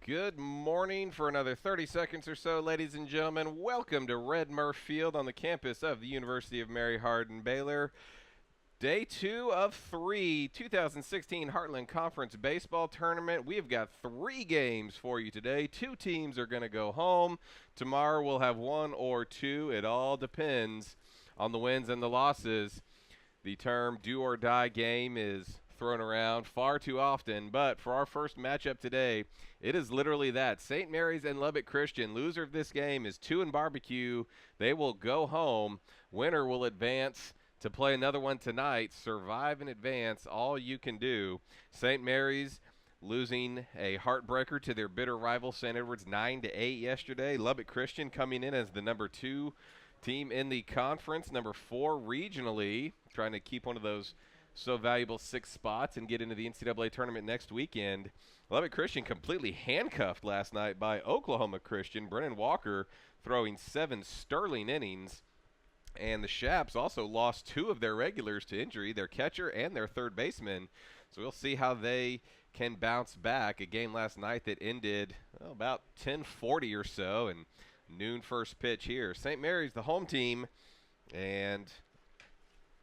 Good morning for another 30 seconds or so, ladies and gentlemen. Welcome to Red Murph Field on the campus of the University of Mary Hardin Baylor. Day 2 of 3, 2016 Heartland Conference Baseball Tournament. We have got 3 games for you today. 2 teams are going to go home. Tomorrow we'll have 1 or 2. It all depends on the wins and the losses. The term do or die game is thrown around far too often, but for our first matchup today, it is literally that. St. Mary's and Lubbock Christian. Loser of this game is 2 in barbecue. They will go home. Winner will advance to play another one tonight. Survive and advance, all you can do. St. Mary's losing a heartbreaker to their bitter rival St. Edward's 9-8 yesterday. Lubbock Christian coming in as the number 2 team in the conference, number 4 regionally, trying to keep one of those so valuable 6 spots and get into the NCAA tournament next weekend. Lubbock Christian completely handcuffed last night by Oklahoma Christian. Brennan Walker throwing 7 sterling innings. And the Shaps also lost 2 of their regulars to injury, their catcher and their third baseman. So we'll see how they can bounce back. A game last night that ended about 10:40 or so, and noon first pitch here. St. Mary's, the home team, and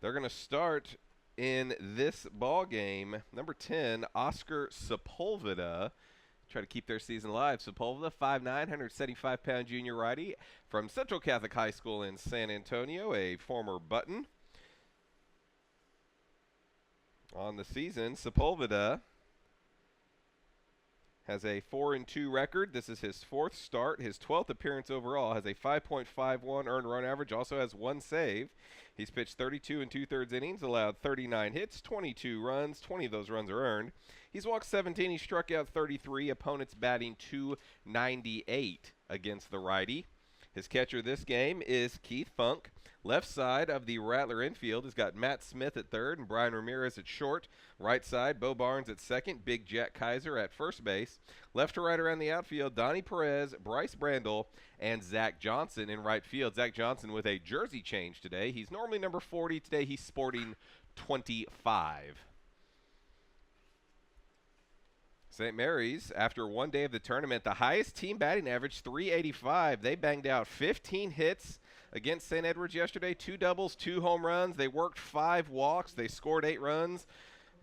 they're going to start in this ball game. Number 10, Oscar Sepulveda. Try to keep their season alive. Sepulveda, 5'9", 175-pound junior righty from Central Catholic High School in San Antonio, a former Button. On the season, Sepulveda has a 4-2 record. This is his 4th start, his 12th appearance overall. Has a 5.51 earned run average. Also has 1 save. He's pitched 32 2/3 innings, allowed 39 hits, 22 runs. 20 of those runs are earned. He's walked 17. He struck out 33. Opponents batting .298 against the righty. His catcher this game is Keith Funk. Left side of the Rattler infield has got Matt Smith at third and Brian Ramirez at short. Right side, Bo Barnes at second, Big Jack Kaiser at first base. Left to right around the outfield, Donnie Perez, Bryce Brandel, and Zach Johnson in right field. Zach Johnson with a jersey change today. He's normally number 40. Today he's sporting 25. St. Mary's, after one day of the tournament, the highest team batting average, .385. They banged out 15 hits against St. Edward's yesterday, 2 doubles, 2 home runs. They worked 5 walks. They scored 8 runs,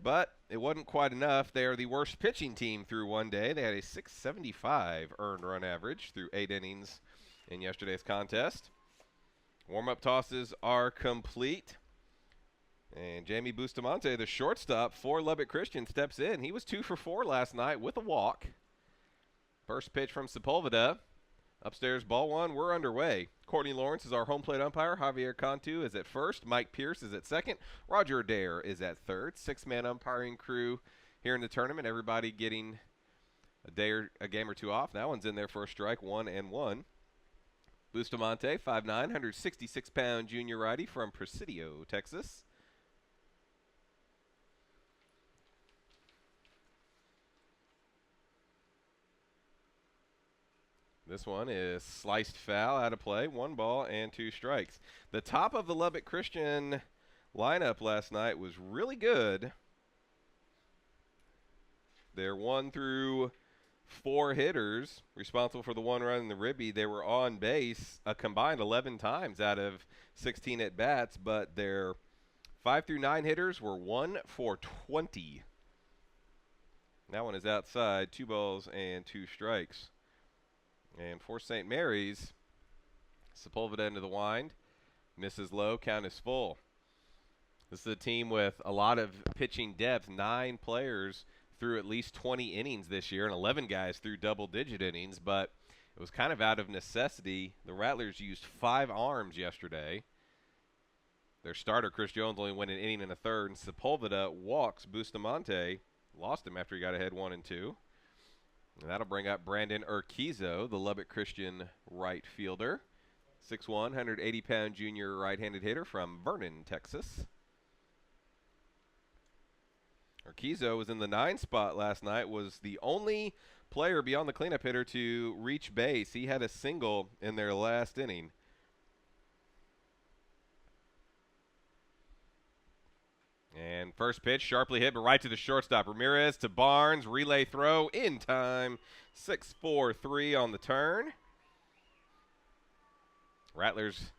but it wasn't quite enough. They are the worst pitching team through one day. They had a .675 earned run average through 8 innings in yesterday's contest. Warm-up tosses are complete. And Jamie Bustamante, the shortstop for Lubbock Christian, steps in. He was 2 for 4 last night with a walk. First pitch from Sepulveda. Upstairs, ball 1. We're underway. Courtney Lawrence is our home plate umpire. Javier Cantu is at first. Mike Pierce is at second. Roger Adair is at third. 6-man umpiring crew here in the tournament. Everybody getting a game or 2 off. That one's in there for a strike, 1-1. Bustamante, 5'9", 166-pound junior righty from Presidio, Texas. This one is sliced foul, out of play, 1 ball and 2 strikes. The top of the Lubbock Christian lineup last night was really good. Their 1 through 4 hitters responsible for the 1 run and the ribby. They were on base a combined 11 times out of 16 at-bats, but their 5 through 9 hitters were 1 for 20. That one is outside, 2 balls and 2 strikes. And for St. Mary's, Sepulveda into the wind. Misses low, count is full. This is a team with a lot of pitching depth. 9 players threw at least 20 innings this year, and 11 guys threw double-digit innings, but it was kind of out of necessity. The Rattlers used 5 arms yesterday. Their starter, Chris Jones, only went an inning and a third, and Sepulveda walks Bustamante. Lost him after he got ahead 1-2. And that'll bring up Brandon Urquizo, the Lubbock Christian right fielder. 6'1", 180-pound junior right-handed hitter from Vernon, Texas. Urquizo was in the 9 spot last night, was the only player beyond the cleanup hitter to reach base. He had a single in their last inning. And first pitch, sharply hit, but right to the shortstop. Ramirez to Barnes, relay throw in time. 6-4-3 on the turn. Rattlers,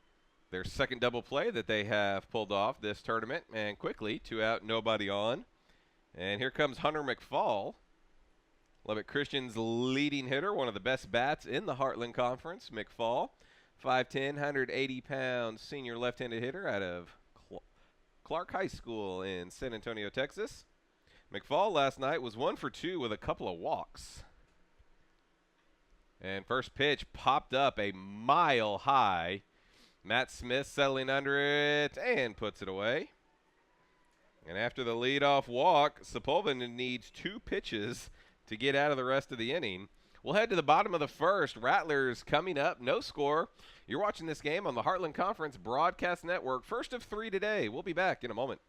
their second double play that they have pulled off this tournament. And quickly, 2 out, nobody on. And here comes Hunter McFall, Lubbock Christian's leading hitter, one of the best bats in the Heartland Conference. McFall, 5'10", 180-pound senior left-handed hitter out of Clark High School in San Antonio, Texas. McFall last night was 1 for 2 with a couple of walks. And first pitch popped up a mile high. Matt Smith settling under it and puts it away. And after the leadoff walk, Sepulveda needs 2 pitches to get out of the rest of the inning. We'll head to the bottom of the first. Rattlers coming up, no score. You're watching this game on the Heartland Conference Broadcast Network. First of 3 today. We'll be back in a moment.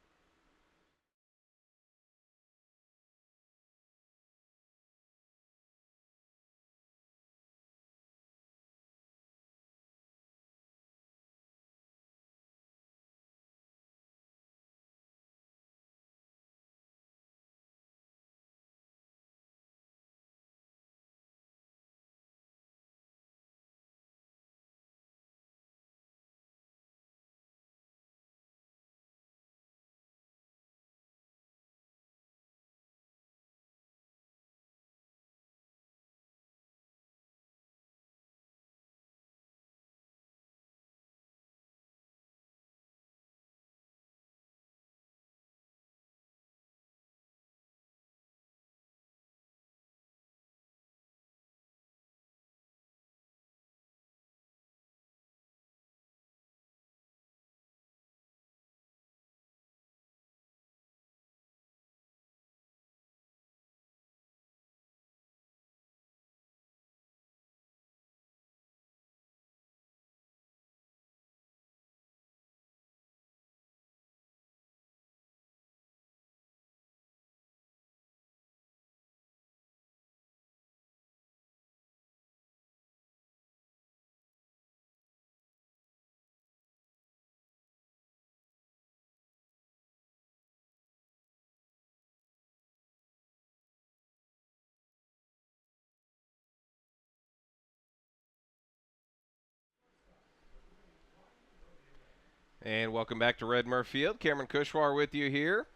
And welcome back to Red Murph Field. Cameron Kushwar with you here.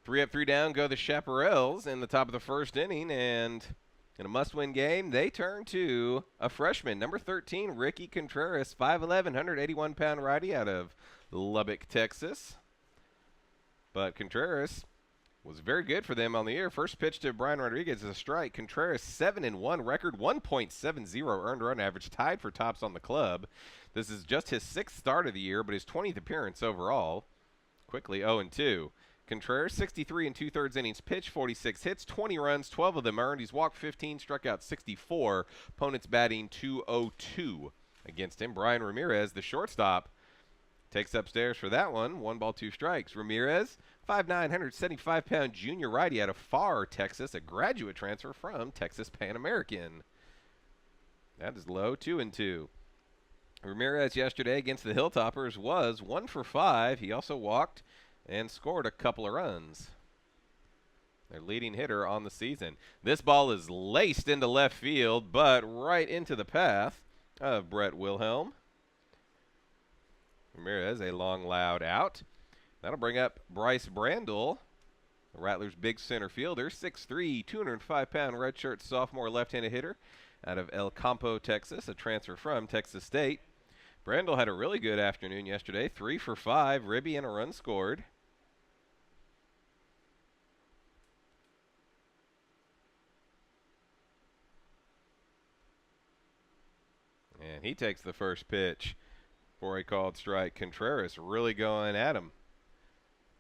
3 up, 3 down go the Chaparrals in the top of the first inning. And in a must-win game, they turn to a freshman, number 13, Ricky Contreras, 5'11", 181-pound righty out of Lubbock, Texas. But Contreras was very good for them on the year. First pitch to Brian Rodriguez is a strike. Contreras 7-1 record, 1.70 earned run average, tied for tops on the club. This is just his 6th start of the year, but his 20th appearance overall. Quickly 0-2. Contreras 63 and 2/3 innings pitched, 46 hits, 20 runs, 12 of them earned. He's walked 15, struck out 64. Opponents batting .202 against him. Brian Ramirez, the shortstop, takes upstairs for that one. 1 ball, 2 strikes. Ramirez, 5'9", 175-pound junior righty out of Farr, Texas, a graduate transfer from Texas Pan American. That is low, 2-2. Ramirez yesterday against the Hilltoppers was 1 for 5. He also walked and scored a couple of runs. Their leading hitter on the season. This ball is laced into left field, but right into the path of Brett Wilhelm. Ramirez, a long, loud out. That'll bring up Bryce Brandel, the Rattlers' big center fielder, 6'3", 205-pound redshirt sophomore left-handed hitter out of El Campo, Texas, a transfer from Texas State. Brandel had a really good afternoon yesterday, 3 for 5, ribby, and a run scored. And he takes the first pitch for a called strike. Contreras really going at him.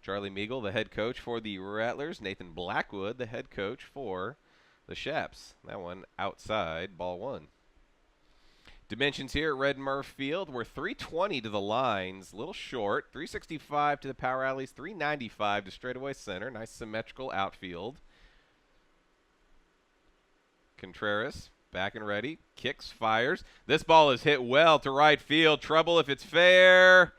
Charlie Meagle, the head coach for the Rattlers. Nathan Blackwood, the head coach for the Chaps. That one outside, ball 1. Dimensions here at Red Murph Field were 320 to the lines, a little short. 365 to the power alleys, 395 to straightaway center. Nice symmetrical outfield. Contreras back and ready, kicks, fires. This ball is hit well to right field. Trouble if it's fair.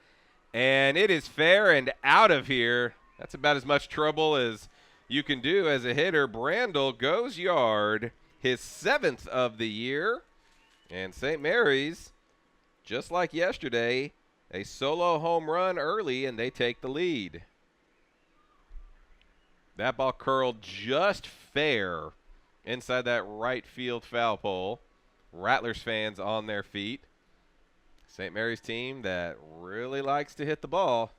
And it is fair and out of here. That's about as much trouble as you can do as a hitter. Brandel goes yard, his 7th of the year. And St. Mary's, just like yesterday, a solo home run early, and they take the lead. That ball curled just fair inside that right field foul pole. Rattlers fans on their feet. St. Mary's team that really likes to hit the ball.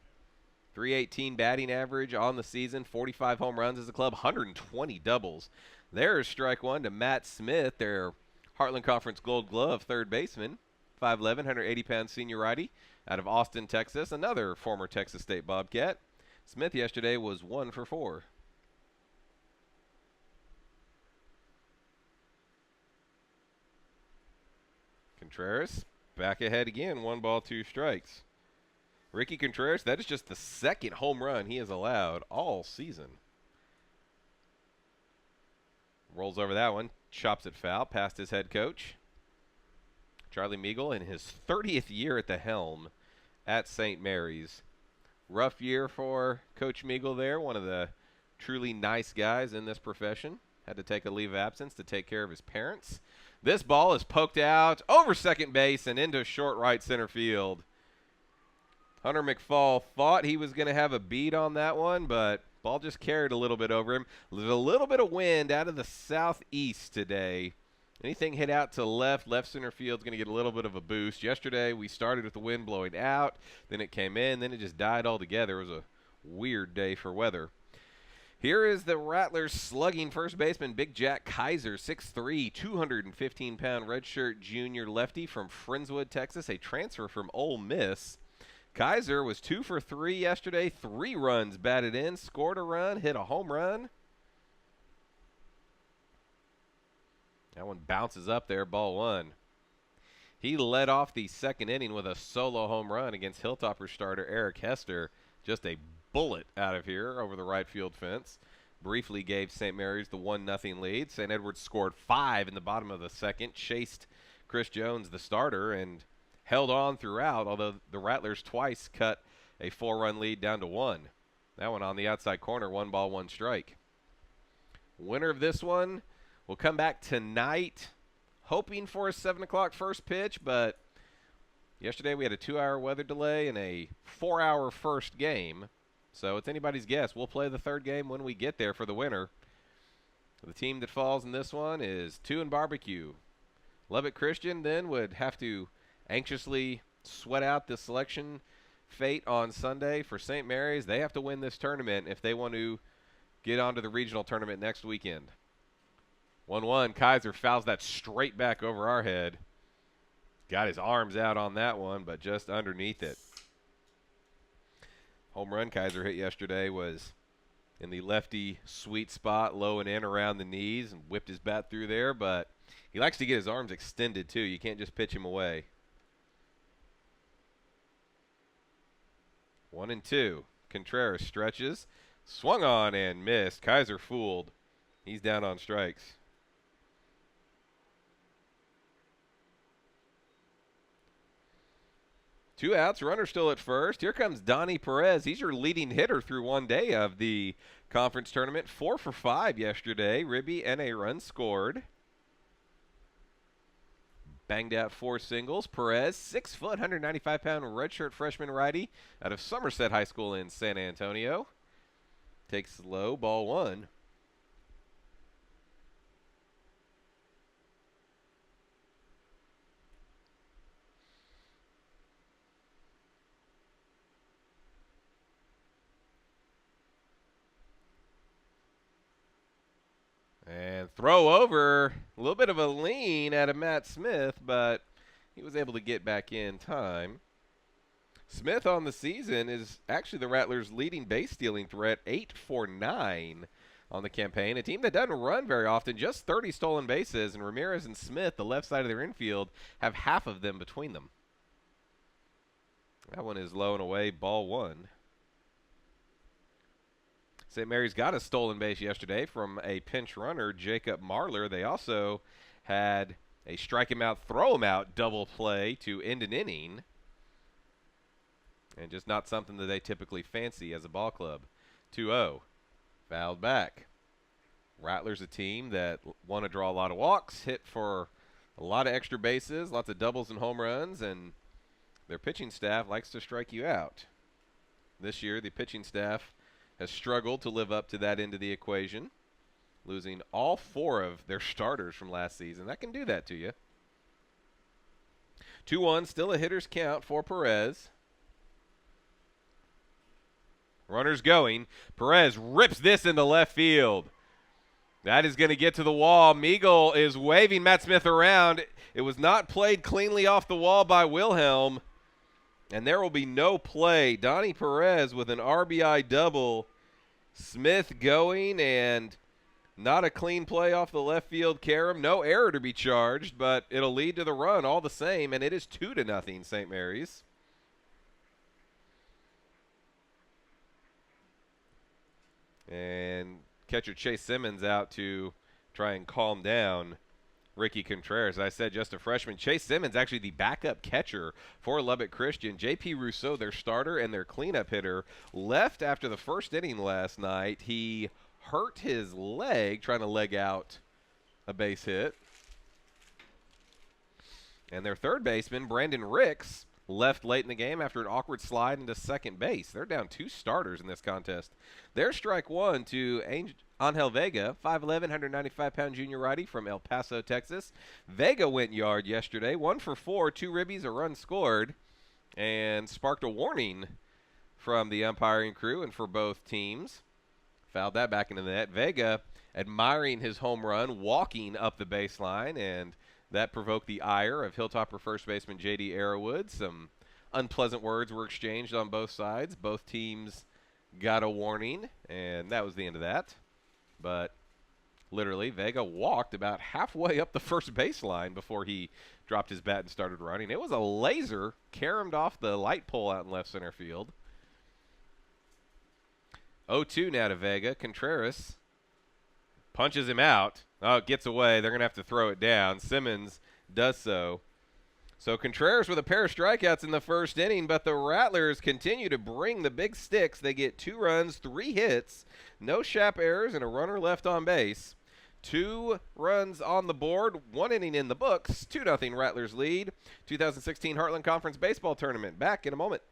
318 batting average on the season, 45 home runs as a club, 120 doubles. There's strike one to Matt Smith, their Heartland Conference Gold Glove third baseman, 5'11", 180-pound senior righty out of Austin, Texas, another former Texas State Bobcat. Smith yesterday was 1 for 4. Contreras back ahead again, 1 ball, 2 strikes. Ricky Contreras, that is just the 2nd home run he has allowed all season. Rolls over that one, chops it foul past his head coach. Charlie Meagle in his 30th year at the helm at St. Mary's. Rough year for Coach Meagle there, one of the truly nice guys in this profession. Had to take a leave of absence to take care of his parents. This ball is poked out over second base and into short right center field. Hunter McFall thought he was going to have a beat on that one, but ball just carried a little bit over him. There's a little bit of wind out of the southeast today. Anything hit out to left center field is going to get a little bit of a boost. Yesterday we started with the wind blowing out, then it came in, then it just died altogether. It was a weird day for weather. Here is the Rattlers slugging first baseman Big Jack Kaiser, 6'3", 215-pound redshirt junior lefty from Friendswood, Texas, a transfer from Ole Miss. Kaiser was 2 for 3 yesterday, 3 runs batted in, scored a run, hit a home run. That one bounces up there, ball 1. He led off the 2nd inning with a solo home run against Hilltopper starter Eric Hester. Just a bullet out of here over the right field fence. Briefly gave St. Mary's the 1-0 lead. St. Edward's scored 5 in the bottom of the 2nd, chased Chris Jones, the starter, and held on throughout, although the Rattlers twice cut a 4-run lead down to 1. That one on the outside corner, 1 ball, 1 strike. Winner of this one will come back tonight, hoping for a 7 o'clock first pitch, but yesterday we had a 2-hour weather delay and a 4-hour first game, so it's anybody's guess. We'll play the 3rd game when we get there for the winner. The team that falls in this one is 2 and Barbecue. Lubbock Christian then would have to anxiously sweat out the selection fate on Sunday. For St. Mary's, they have to win this tournament if they want to get onto the regional tournament next weekend. 1-1, Kaiser fouls that straight back over our head. Got his arms out on that one, but just underneath it. Home run Kaiser hit yesterday was in the lefty sweet spot, low and in around the knees, and whipped his bat through there, but he likes to get his arms extended too. You can't just pitch him away. 1-2. Contreras stretches, swung on and missed. Kaiser fooled. He's down on strikes. Two outs, runner still at first. Here comes Donnie Perez. He's your leading hitter through one day of the conference tournament. 4 for 5 yesterday. Ribby and a run scored. Banged out 4 singles. Perez, 6 foot, 195-pound redshirt freshman righty out of Somerset High School in San Antonio. Takes low, ball 1. And throw over, a little bit of a lean out of Matt Smith, but he was able to get back in time. Smith on the season is actually the Rattlers' leading base stealing threat, 8 for 9 on the campaign. A team that doesn't run very often, just 30 stolen bases, and Ramirez and Smith, the left side of their infield, have half of them between them. That one is low and away, ball 1. St. Mary's got a stolen base yesterday from a pinch runner, Jacob Marler. They also had a strike him out, throw him out double play to end an inning. And just not something that they typically fancy as a ball club. 2-0. Fouled back. Rattlers a team that want to draw a lot of walks, hit for a lot of extra bases, lots of doubles and home runs, and their pitching staff likes to strike you out. This year, the pitching staff has struggled to live up to that end of the equation, losing all 4 of their starters from last season. That can do that to you. 2-1, still a hitter's count for Perez. Runners going. Perez rips this into left field. That is going to get to the wall. Meagle is waving Matt Smith around. It was not played cleanly off the wall by Wilhelm. And there will be no play. Donnie Perez with an RBI double. Smith going, and not a clean play off the left field carom. No error to be charged, but it'll lead to the run all the same, and it is 2-0 St. Mary's. And catcher Chase Simmons out to try and calm down Ricky Contreras. I said just a freshman. Chase Simmons actually the backup catcher for Lubbock Christian. J.P. Rousseau, their starter and their cleanup hitter, left after the first inning last night. He hurt his leg trying to leg out a base hit. And their third baseman, Brandon Ricks, left late in the game after an awkward slide into second base. They're down 2 starters in this contest. Their strike 1 to Angel Vega, 5'11", 195-pound junior righty from El Paso, Texas. Vega went yard yesterday, 1 for 4, 2 ribbies, a run scored, and sparked a warning from the umpiring crew and for both teams. Fouled that back into the net. Vega admiring his home run, walking up the baseline, and that provoked the ire of Hilltopper first baseman J.D. Arrowwood. Some unpleasant words were exchanged on both sides. Both teams got a warning, and that was the end of that. But literally, Vega walked about halfway up the first baseline before he dropped his bat and started running. It was a laser caromed off the light pole out in left center field. 0-2 now to Vega. Contreras punches him out. Oh, it gets away. They're going to have to throw it down. Simmons does so. So Contreras with a pair of strikeouts in the first inning, but the Rattlers continue to bring the big sticks. They get 2 runs, 3 hits, no Shap errors, and a runner left on base. 2 runs on the board, 1 inning in the books, 2-0 Rattlers lead. 2016 Heartland Conference Baseball Tournament. Back in a moment.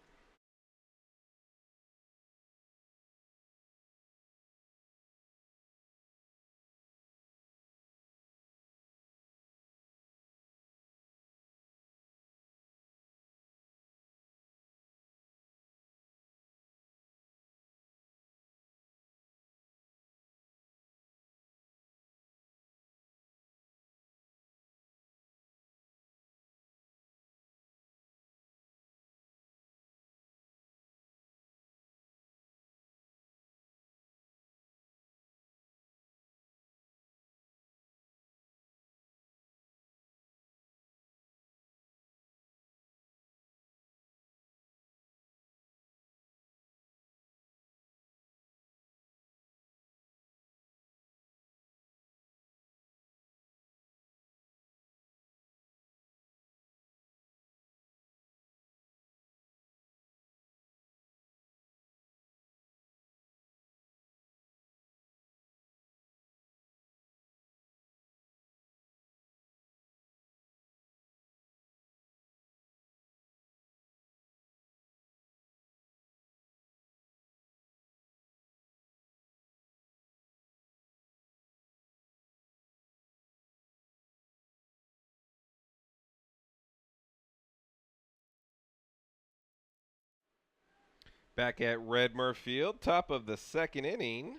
Back at Redmer Field, top of the second inning.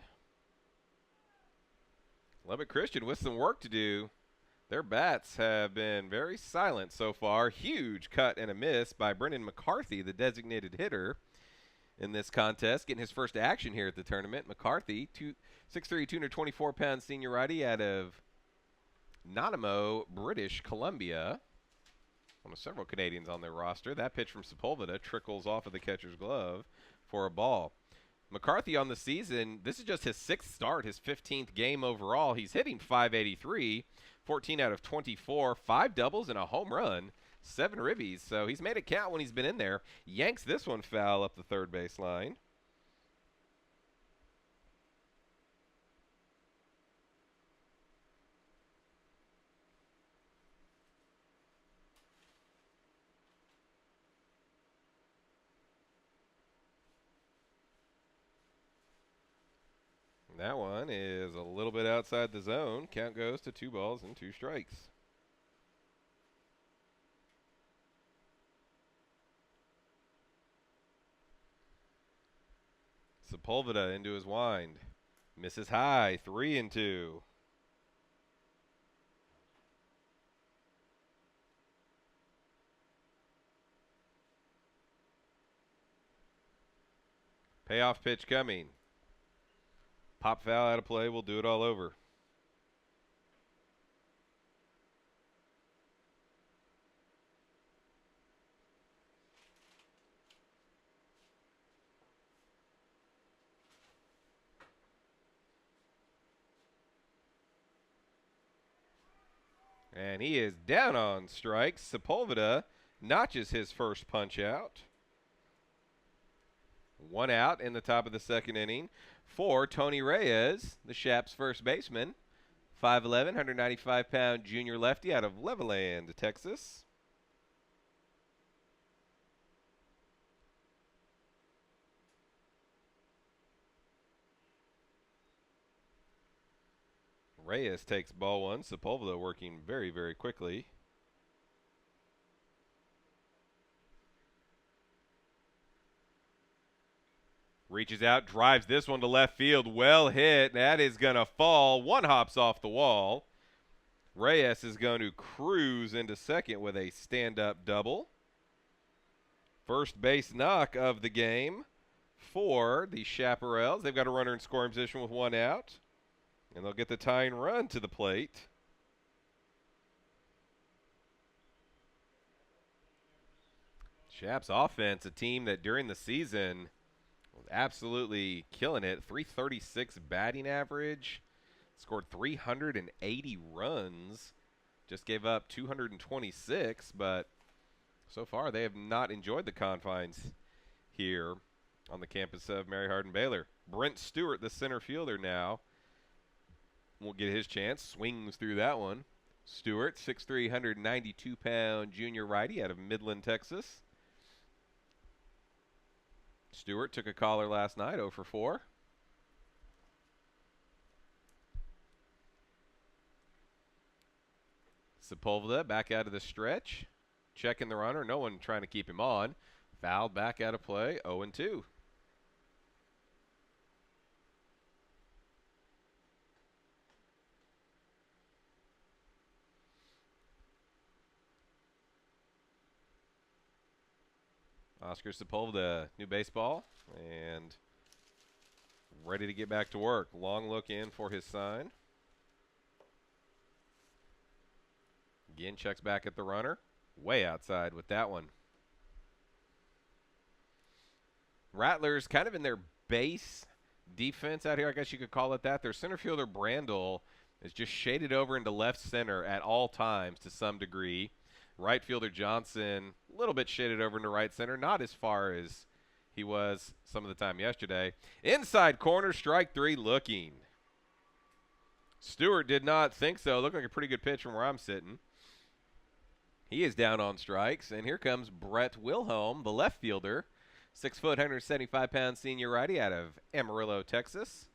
Lubbock Christian with some work to do. Their bats have been very silent so far. Huge cut and a miss by Brendan McCarthy, the designated hitter in this contest, getting his first action here at the tournament. McCarthy, 6'3", 224-pound senior righty out of Nanaimo, British Columbia. One of several Canadians on their roster. That pitch from Sepulveda trickles off of the catcher's glove for a ball. McCarthy on the season, this is just his 6th start, his 15th game overall. He's hitting .583, 14 out of 24, 5 doubles and a home run, 7 ribbies. So he's made it count when he's been in there. Yanks this one foul up the third base line. That one is a little bit outside the zone. Count goes to 2 balls and 2 strikes. Sepulveda into his wind. Misses high, 3-2. Payoff pitch coming. Pop foul out of play. We'll do it all over. And he is down on strikes. Sepulveda notches his first punch out. 1 out in the top of the 2nd inning for Tony Reyes, the Shaps first baseman. 5'11", 195-pound junior lefty out of Levelland, Texas. Reyes takes ball 1. Sepulveda working very, very quickly. Reaches out, drives this one to left field. Well hit. That is going to fall. 1 hops off the wall. Reyes is going to cruise into second with a stand-up double. First base knock of the game for the Chaparrals. They've got a runner in scoring position with 1 out. And they'll get the tying run to the plate. Chaps offense, a team that during the season was absolutely killing it. 336 batting average. Scored 380 runs. Just gave up 226, but so far they have not enjoyed the confines here on the campus of Mary Hardin-Baylor. Brent Stewart, the center fielder now, will get his chance. Swings through that one. Stewart, 6'3", 192-pound junior righty out of Midland, Texas. Stewart took a caller last night, 0 for 4. Sepulveda back out of the stretch. Checking the runner. No one trying to keep him on. Fouled back out of play, 0-2. Oscar Sepulveda, new baseball, and ready to get back to work. Long look in for his sign. Again, checks back at the runner. Way outside with that one. Rattlers kind of in their base defense out here, I guess you could call it that. Their center fielder, Brandel, is just shaded over into left center at all times to some degree. Right fielder Johnson, a little bit shaded over into right center, not as far as he was some of the time yesterday. Inside corner, strike 3 looking. Stewart did not think so. Looked like a pretty good pitch from where I'm sitting. He is down on strikes, and here comes Brett Wilhelm, the left fielder. 6 foot, 175-pound senior righty out of Amarillo, Texas.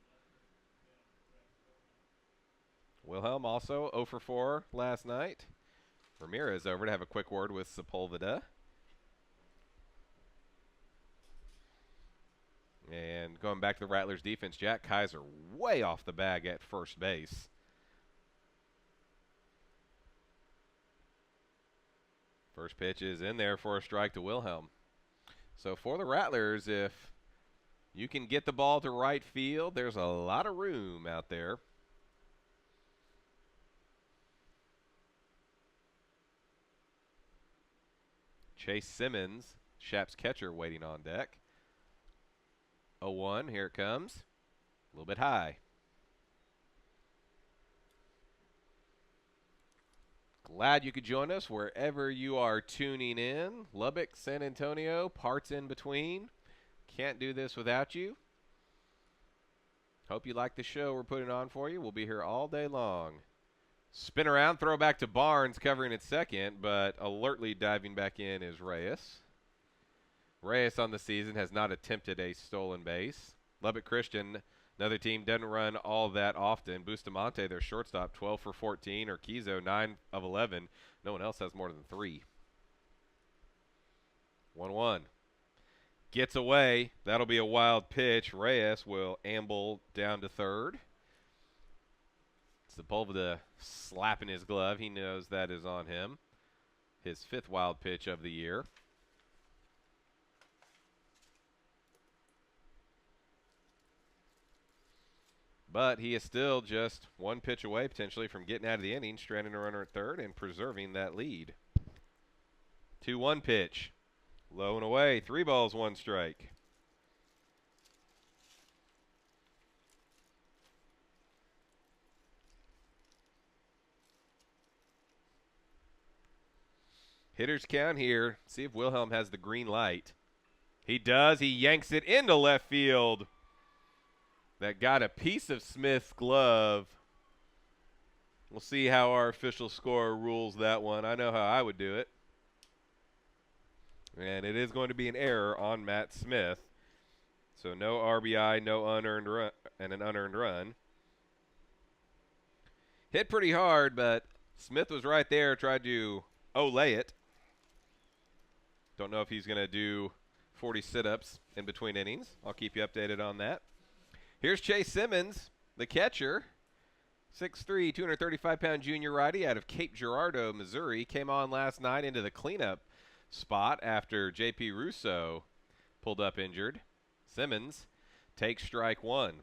Wilhelm also 0 for 4 last night. Ramirez over to have a quick word with Sepulveda. And going back to the Rattlers defense, Jack Kaiser way off the bag at first base. First pitch is in there for a strike to Wilhelm. So for the Rattlers, if you can get the ball to right field, there's a lot of room out there. Chase Simmons, Shaps catcher, waiting on deck. 0-1, here it comes. A little bit high. Glad you could join us wherever you are tuning in. Lubbock, San Antonio, parts in between. Can't do this without you. Hope you like the show we're putting on for you. We'll be here all day long. Spin around, throw back to Barnes, covering at second, but alertly diving back in is Reyes. Reyes on the season has not attempted a stolen base. Lubbock Christian Another team doesn't run all that often. Bustamante, their shortstop, 12 for 14. Urquizo, 9 of 11. No one else has more than 3. 1-1. Gets away. That'll be a wild pitch. Reyes will amble down to third. Sepulveda slapping his glove. He knows that is on him. His 5th wild pitch of the year. But he is still just 1 pitch away potentially from getting out of the inning, stranding a runner at third, and preserving that lead. 2-1 pitch. Low and away. 3 balls, 1 strike. Hitters count here. See if Wilhelm has the green light. He does. He yanks it into left field. That got a piece of Smith's glove. We'll see how our official scorer rules that one. I know how I would do it. And it is going to be an error on Matt Smith. So no RBI, no unearned run, and an unearned run. Hit pretty hard, but Smith was right there, tried to olay it. Don't know if he's going to do 40 sit-ups in between innings. I'll keep you updated on that. Here's Chase Simmons, the catcher. 6'3", 235-pound junior righty out of Cape Girardeau, Missouri. Came on last night into the cleanup spot after J.P. Russo pulled up injured. Simmons takes strike 1.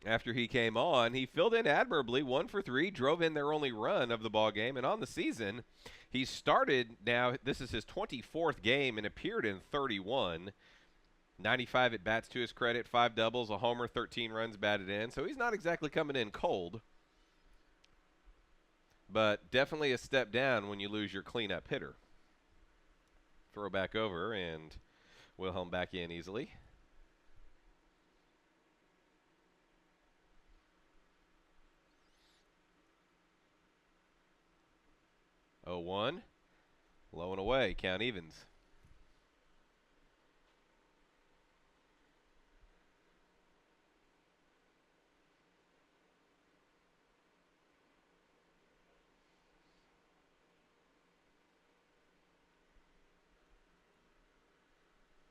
After he came on, he filled in admirably, 1 for 3, drove in their only run of the ball game, and on the season, he started now, this is his 24th game, and appeared in 31. 95 at bats to his credit, 5 doubles, a homer, 13 runs batted in, so he's not exactly coming in cold. But definitely a step down when you lose your cleanup hitter. Throw back over, and Wilhelm back in easily. Oh, 1. Low and away. Count evens.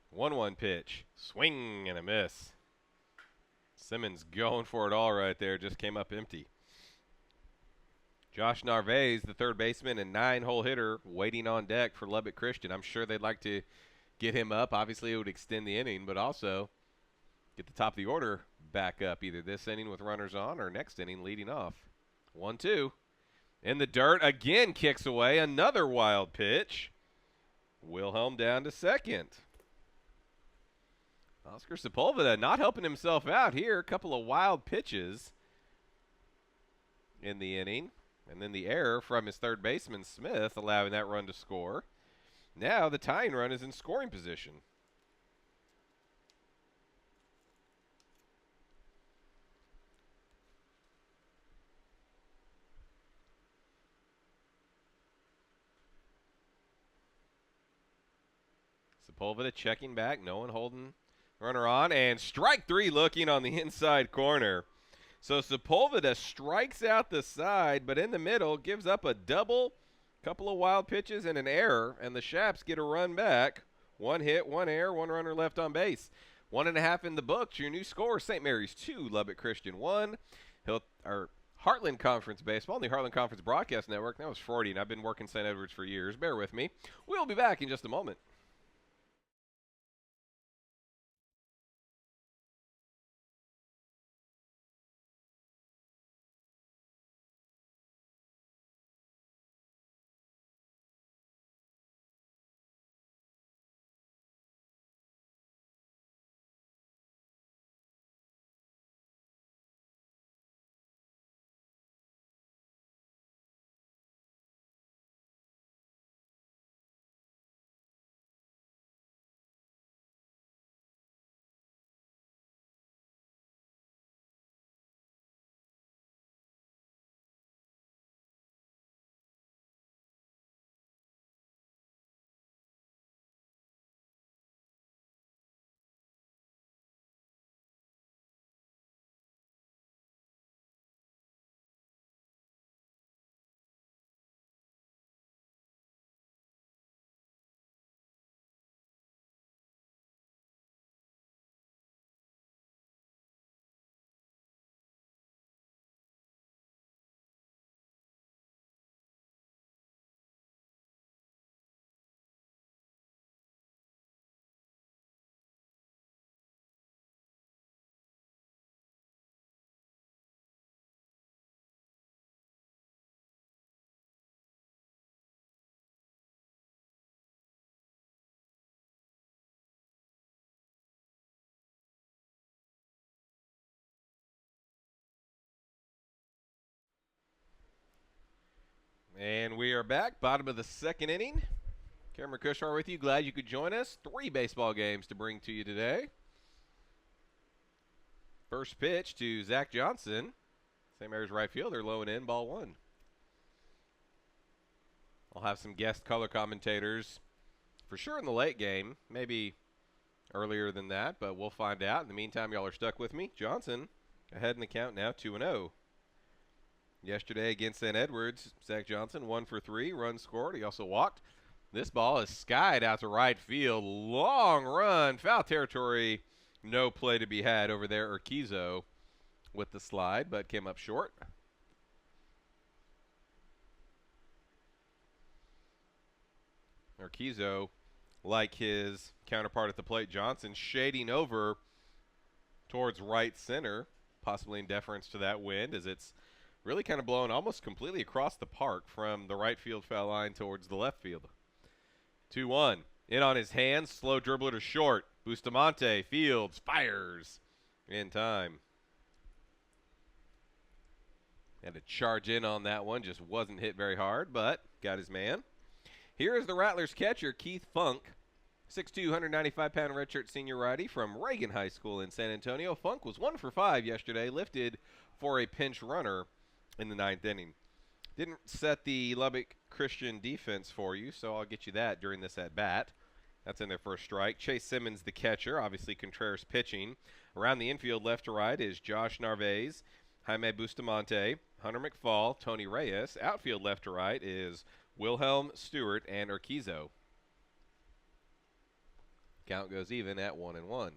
One pitch. Swing and a miss. Simmons going for it all right there. Just came up empty. Josh Narvaez, the third baseman and 9-hole hitter, waiting on deck for Lubbock Christian. I'm sure they'd like to get him up. Obviously, it would extend the inning, but also get the top of the order back up either this inning with runners on or next inning leading off. 1-2. In the dirt, again kicks away. Another wild pitch. Wilhelm down to second. Oscar Sepulveda not helping himself out here. A couple of wild pitches in the inning. And then the error from his third baseman, Smith, allowing that run to score. Now the tying run is in scoring position. Sepulveda checking back, no one holding runner on, and strike 3 looking on the inside corner. So Sepulveda strikes out the side, but in the middle gives up a double, couple of wild pitches, and an error, and the Shaps get a run back. 1 hit, 1 error, 1 runner left on base. 1.5 in the books. Your new score, St. Mary's 2, Lubbock Christian 1. Heartland Conference Baseball on the Heartland Conference Broadcast Network. That was Freudian. I've been working St. Edwards for years. Bear with me. We'll be back in just a moment. And we are back, bottom of the second inning. Cameron Kushar with you. Glad you could join us. 3 baseball games to bring to you today. First pitch to Zach Johnson. St. Mary's right fielder, low and in, ball 1. I'll have some guest color commentators for sure in the late game. Maybe earlier than that, but we'll find out. In the meantime, y'all are stuck with me. Johnson ahead in the count now, 2-0. Yesterday against St. Edwards, Zach Johnson 1 for 3, runs scored. He also walked. This ball is skied out to right field. Long run, foul territory. No play to be had over there. Urquizo with the slide, but came up short. Urquizo, like his counterpart at the plate, Johnson, shading over towards right center, possibly in deference to that wind, as it's really kind of blowing almost completely across the park from the right field foul line towards the left field. 2-1. In on his hands, slow dribbler to short. Bustamante fields, fires in time. Had to charge in on that one, just wasn't hit very hard, but got his man. Here is the Rattlers catcher, Keith Funk. 6'2", 195-pound redshirt senior righty from Reagan High School in San Antonio. Funk was 1 for 5 yesterday, lifted for a pinch runner in the 9th inning. Didn't set the Lubbock Christian defense for you, so I'll get you that during this at-bat. That's in their first strike. Chase Simmons, the catcher, obviously Contreras pitching. Around the infield, left to right, is Josh Narvaez, Jaime Bustamante, Hunter McFall, Tony Reyes. Outfield, left to right, is Wilhelm Stewart and Urquizo. Count goes even at 1-1.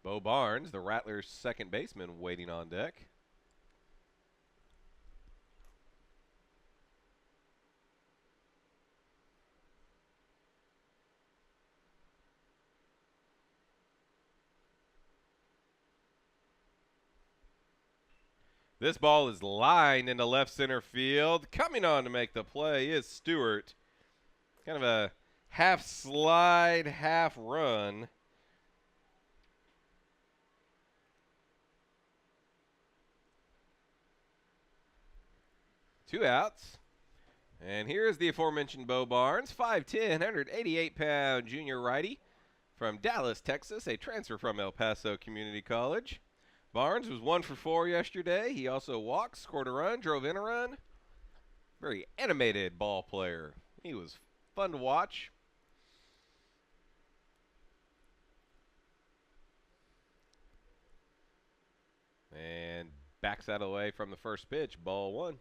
Bo Barnes, the Rattlers' second baseman, waiting on deck. This ball is lined into left center field. Coming on to make the play is Stewart. Kind of a half slide, half run. Two outs. And here's the aforementioned Bo Barnes, 5'10", 188-pound junior righty from Dallas, Texas, a transfer from El Paso Community College. Barnes was 1 for 4 yesterday. He also walked, scored a run, drove in a run. Very animated ball player. He was fun to watch. And backs that away from the first pitch, ball 1.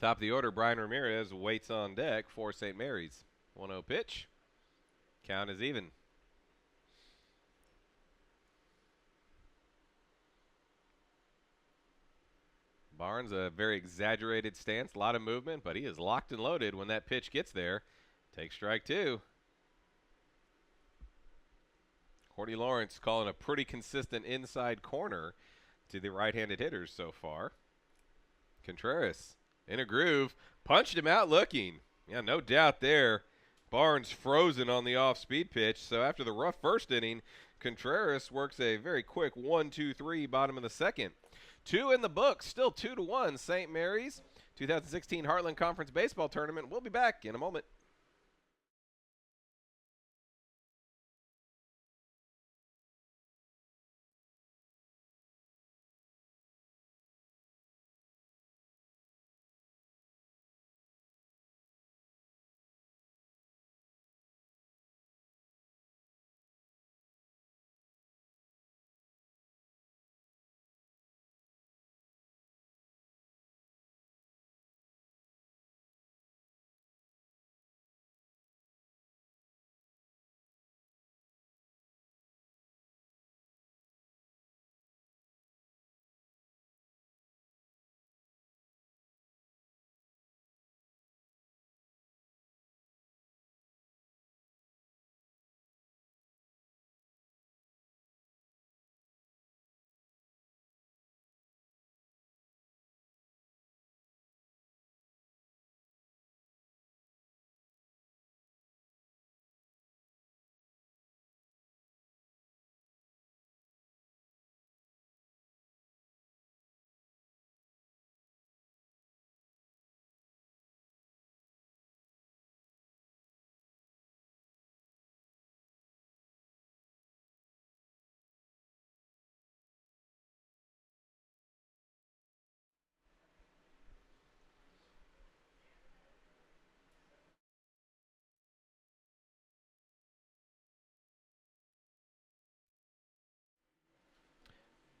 Top of the order, Brian Ramirez waits on deck for St. Mary's. 1-0 pitch. Count is even. Barnes, a very exaggerated stance, a lot of movement, but he is locked and loaded when that pitch gets there. Take strike 2. Cordy Lawrence calling a pretty consistent inside corner to the right-handed hitters so far. Contreras in a groove, punched him out looking. Yeah, no doubt there. Barnes frozen on the off-speed pitch, so after the rough first inning, Contreras works a very quick 1-2-3 bottom of the second. 2 in the books, still 2-1 St. Mary's 2016 Heartland Conference Baseball Tournament. We'll be back in a moment.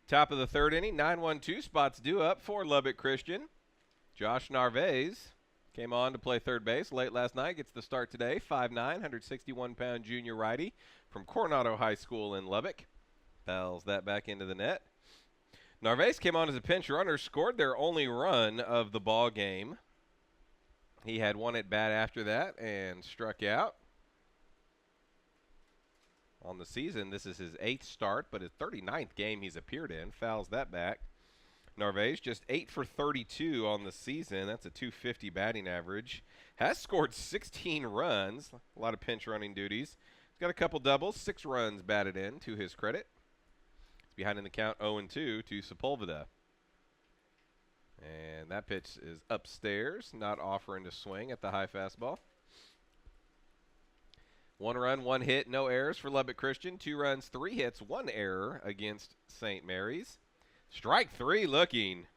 Top of the third inning, 9-1-2 spots due up for Lubbock Christian. Josh Narvaez came on to play third base late last night, gets the start today. 5'9", 161-pound junior righty from Coronado High School in Lubbock. Fouls that back into the net. Narvaez came on as a pinch runner, scored their only run of the ball game. He had one at bat after that and struck out. On the season, this is his 8th start, but his 39th game he's appeared in. Fouls that back. Narvaez just 8 for 32 on the season. That's a .250 batting average. Has scored 16 runs. A lot of pinch running duties. He's got a couple doubles. 6 runs batted in to his credit. He's behind in the count 0-2 to Sepulveda. And that pitch is upstairs, not offering to swing at the high fastball. 1 run, 1 hit, no errors for Lubbock Christian. 2 runs, 3 hits, 1 error against St. Mary's. Strike 3 looking.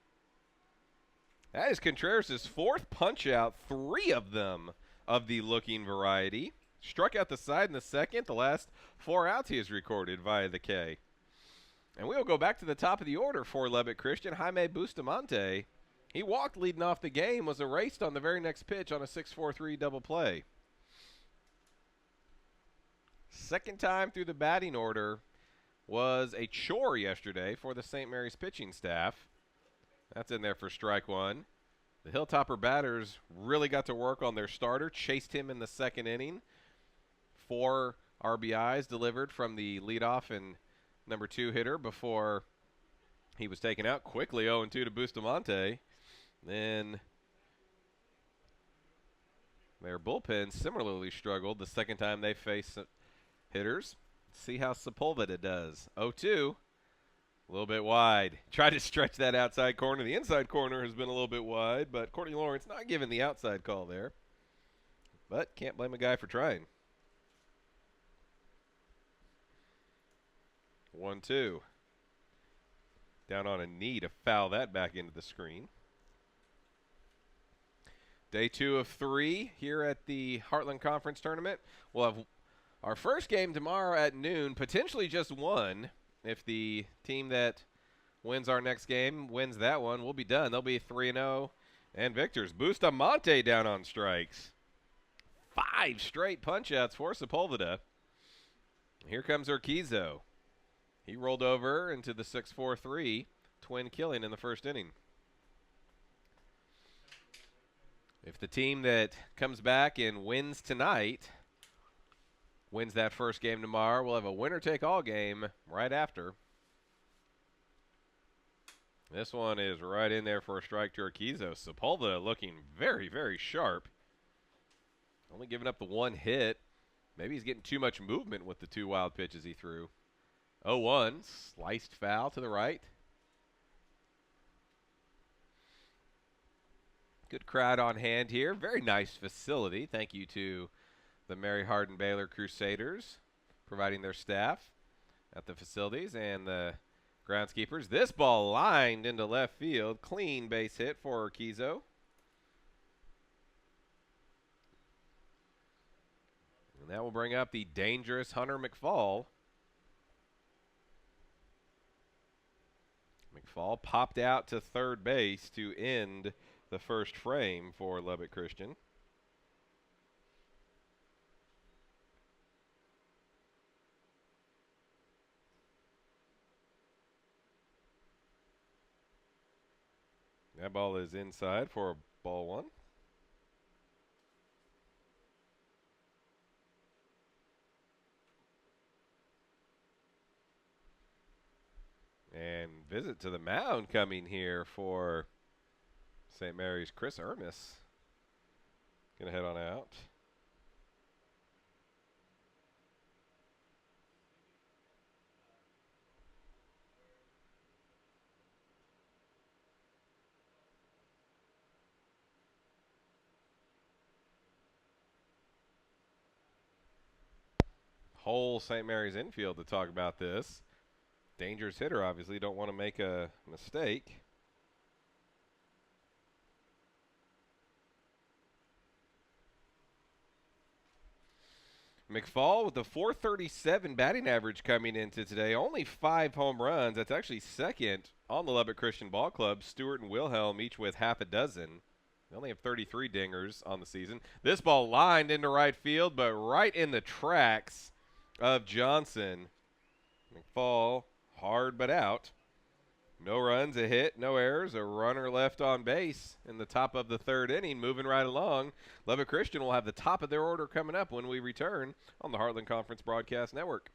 That is Contreras' 4th punch-out, 3 of them of the looking variety. Struck out the side in the second. The last 4 outs he has recorded via the K. And we will go back to the top of the order for Lubbock Christian. Jaime Bustamante, he walked leading off the game, was erased on the very next pitch on a 6-4-3 double play. Second time through the batting order was a chore yesterday for the St. Mary's pitching staff. That's in there for strike 1. The Hilltopper batters really got to work on their starter, chased him in the second inning. 4 RBIs delivered from the leadoff and number 2 hitter before he was taken out. Quickly 0-2 to Bustamante. Then their bullpen similarly struggled the second time they faced hitters. See how Sepulveda does. 0-2. A little bit wide. Tried to stretch that outside corner. The inside corner has been a little bit wide, but Courtney Lawrence not giving the outside call there. But can't blame a guy for trying. 1-2. Down on a knee to foul that back into the screen. Day 2 of 3 here at the Heartland Conference Tournament. We'll have our first game tomorrow at noon, potentially just one. If the team that wins our next game wins that one, we'll be done. They'll be 3-0 and victors. Bustamante down on strikes. 5 straight punch-outs for Sepulveda. Here comes Urquizo. He rolled over into the 6-4-3, twin killing in the first inning. If the team that comes back and wins tonight wins that first game tomorrow, we'll have a winner-take-all game right after. This one is right in there for a strike to Urquizo. Sepulveda looking very, very sharp. Only giving up the 1 hit. Maybe he's getting too much movement with the 2 wild pitches he threw. 0-1, sliced foul to the right. Good crowd on hand here. Very nice facility. Thank you to the Mary Hardin Baylor Crusaders providing their staff at the facilities and the groundskeepers. This ball lined into left field. Clean base hit for Urquizo. And that will bring up the dangerous Hunter McFall. McFall popped out to third base to end the first frame for Lubbock Christian. That ball is inside for ball 1. And visit to the mound coming here for St. Mary's. Chris Ermis going to head on out. Whole St. Mary's infield to talk about this. Dangerous hitter, obviously. Don't want to make a mistake. McFall with the 437 batting average coming into today. Only 5 home runs. That's actually second on the Lubbock Christian Ball Club. Stewart and Wilhelm each with half a dozen. They only have 33 dingers on the season. This ball lined into right field, but right in the tracks of Johnson. McFall hard but out. No runs, a hit, no errors, a runner left on base in the top of the third inning, moving right along. Lubbock Christian will have the top of their order coming up when we return on the Heartland Conference Broadcast Network.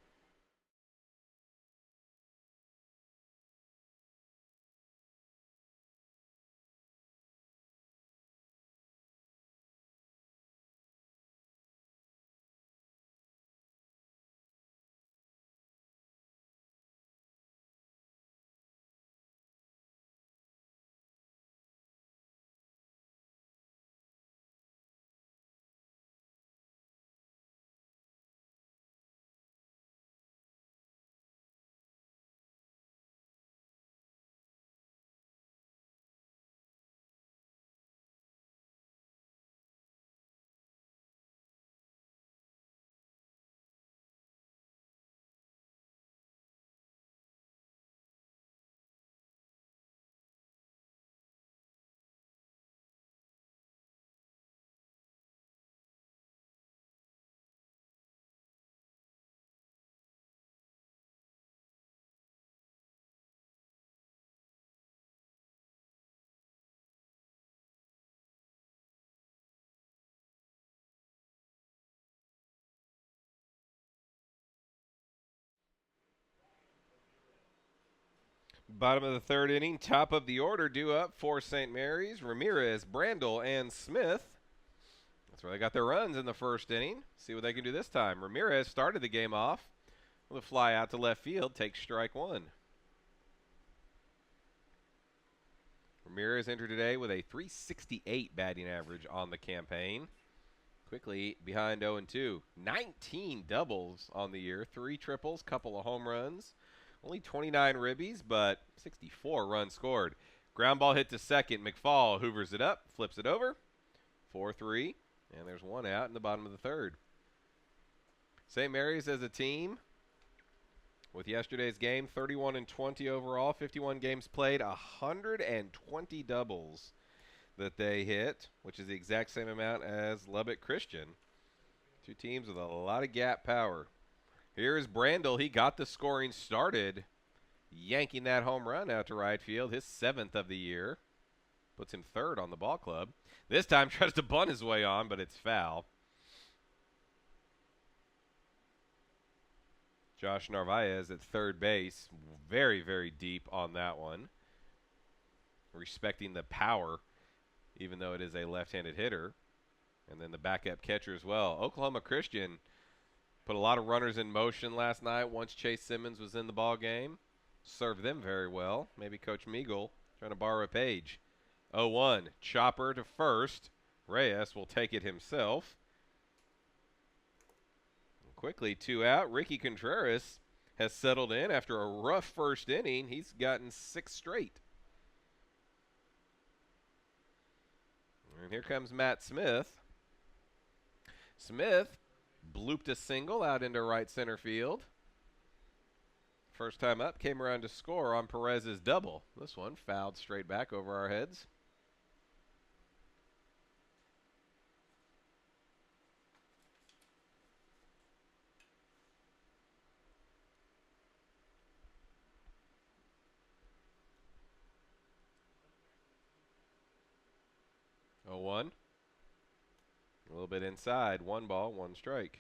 Bottom of the third inning, top of the order due up for St. Mary's. Ramirez, Brandel, and Smith. That's where they got their runs in the first inning. See what they can do this time. Ramirez started the game off with a fly out to left field, takes strike one. Ramirez entered today with a 368 batting average on the campaign. Quickly behind 0-2. 19 doubles on the year, 3 triples, couple of home runs. Only 29 ribbies, but 64 runs scored. Ground ball hit to second. McFall hoovers it up, flips it over. 4-3, and there's one out in the bottom of the third. St. Mary's as a team, with yesterday's game, 31-20 overall, 51 games played, 120 doubles that they hit, which is the exact same amount as Lubbock Christian. Two teams with a lot of gap power. Here is Brandel. He got the scoring started, yanking that home run out to right field, his 7th of the year. Puts him third on the ball club. This time tries to bunt his way on, but it's foul. Josh Narvaez at third base. Very, very deep on that one. Respecting the power, even though it is a left-handed hitter. And then the backup catcher as well. Oklahoma Christian put a lot of runners in motion last night once Chase Simmons was in the ball game. Served them very well. Maybe Coach Meagle trying to borrow a page. 0-1. Chopper to first. Reyes will take it himself. Quickly, 2 out. Ricky Contreras has settled in after a rough first inning. He's gotten 6 straight. And here comes Matt Smith. Smith blooped a single out into right center field. First time up, came around to score on Perez's double. This one fouled straight back over our heads. Oh, 1. A little bit inside. 1 ball, 1 strike.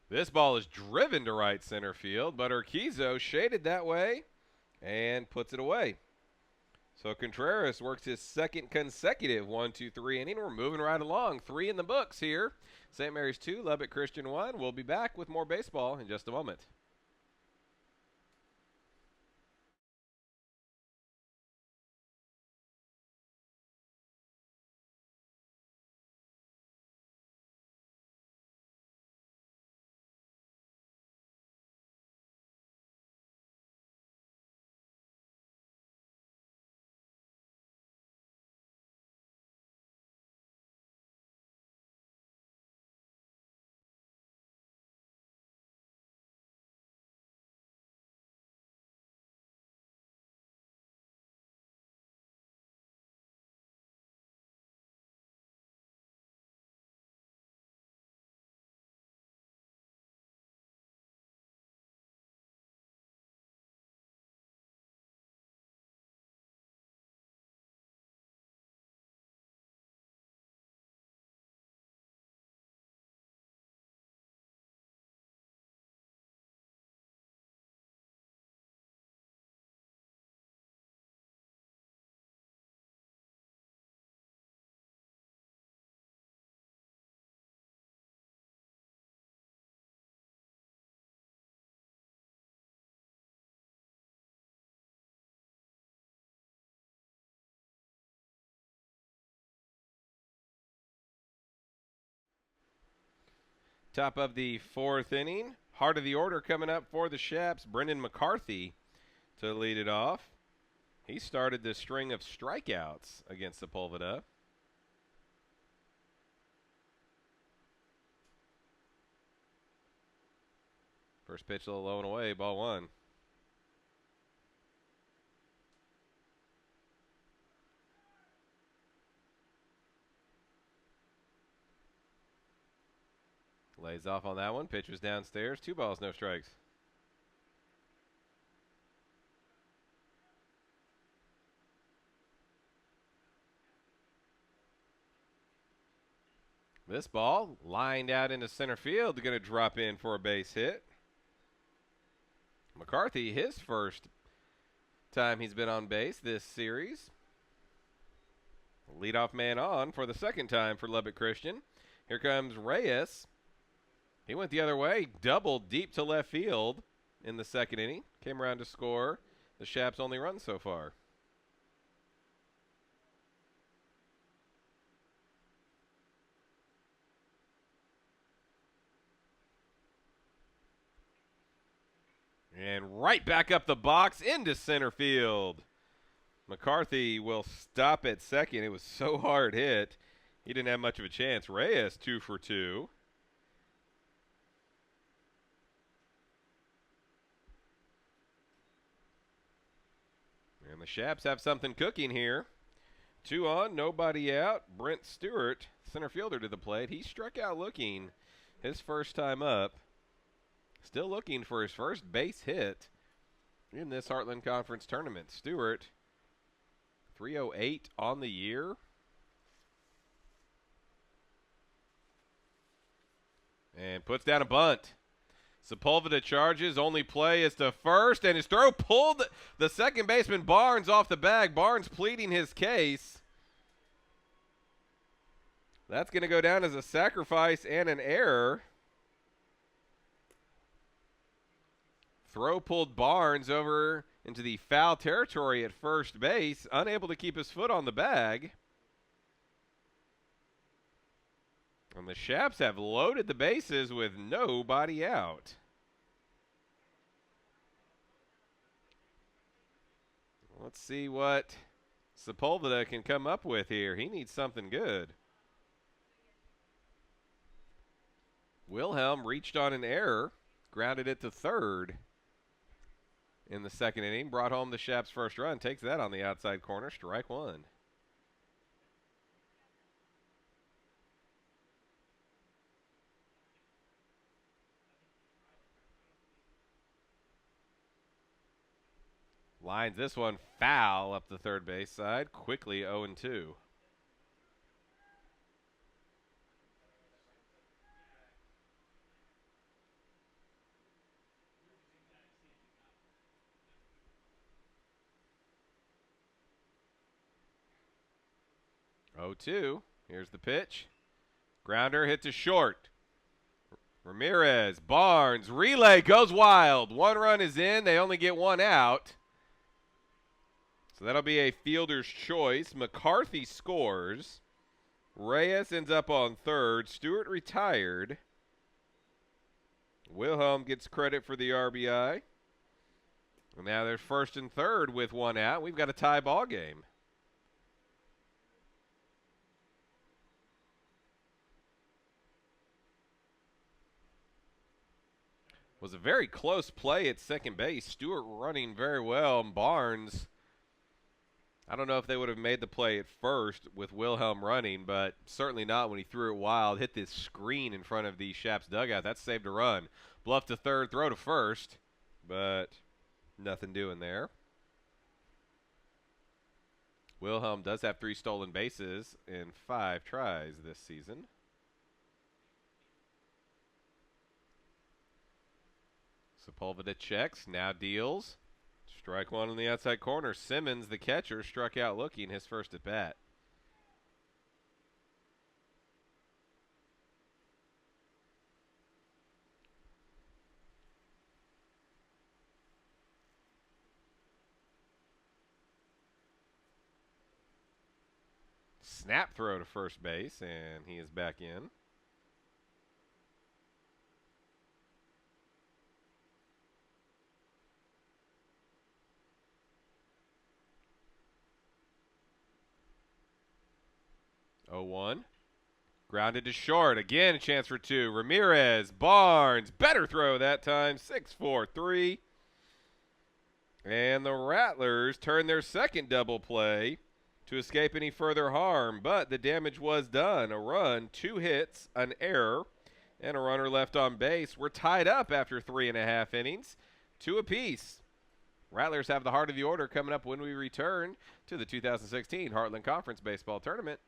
This ball is driven to right center field, but Urquizo shaded that way and puts it away. So Contreras works his second consecutive 1-2-3 inning. We're moving right along. 3 in the books here. St. Mary's 2, Lubbock Christian 1. We'll be back with more baseball in just a moment. Top of the 4th inning. Heart of the order coming up for the Shaps. Brendan McCarthy to lead it off. He started this string of strikeouts against Sepulveda. First pitch a little low and away, ball 1. Lays off on that one. Pitch was downstairs. 2 balls, no strikes. This ball lined out into center field. Going to drop in for a base hit. McCarthy, his first time he's been on base this series. Leadoff man on for the second time for Lubbock Christian. Here comes Reyes. He went the other way, doubled deep to left field in the second inning. Came around to score the Shaps' only run so far. And right back up the box into center field. McCarthy will stop at second. It was so hard hit. He didn't have much of a chance. Reyes 2 for 2. And the Shaps have something cooking here. 2 on, nobody out. Brent Stewart, center fielder, to the plate. He struck out looking his first time up. Still looking for his first base hit in this Heartland Conference tournament. Stewart, 308 on the year. And puts down a bunt. Sepulveda charges. Only play is to first, and his throw pulled the second baseman Barnes off the bag. Barnes pleading his case. That's going to go down as a sacrifice and an error. Throw pulled Barnes over into the foul territory at first base, unable to keep his foot on the bag. And the Shaps have loaded the bases with nobody out. Let's see what Sepulveda can come up with here. He needs something good. Wilhelm reached on an error, grounded it to third in the second inning, brought home the Shaps' first run, takes that on the outside corner, strike 1. Lines this one foul up the third base side, quickly 0-2. Oh, 2. Here's the pitch. Grounder hit to short. Ramirez, Barnes, relay goes wild. 1 run is in. They only get 1 out. So that'll be a fielder's choice. McCarthy scores. Reyes ends up on third. Stewart retired. Wilhelm gets credit for the RBI. And now they're first and third with 1 out. We've got a tie ball game. Was a very close play at second base. Stewart running very well. And Barnes, I don't know if they would have made the play at first with Wilhelm running, but certainly not when he threw it wild. Hit this screen in front of the Shaps dugout. That saved a run. Bluff to third, throw to first, but nothing doing there. Wilhelm does have 3 stolen bases in 5 tries this season. Sepulveda checks, now deals. Strike 1 on the outside corner. Simmons, the catcher, struck out looking his first at bat. Snap throw to first base, and he is back in. 0-1. Grounded to short. Again, a chance for two. Ramirez, Barnes. Better throw that time. 6-4-3. And the Rattlers turn their second double play to escape any further harm. But the damage was done. A run, 2 hits, an error, and a runner left on base. We're tied up after 3.5 innings. 2 apiece. Rattlers have the heart of the order coming up when we return to the 2016 Heartland Conference Baseball Tournament.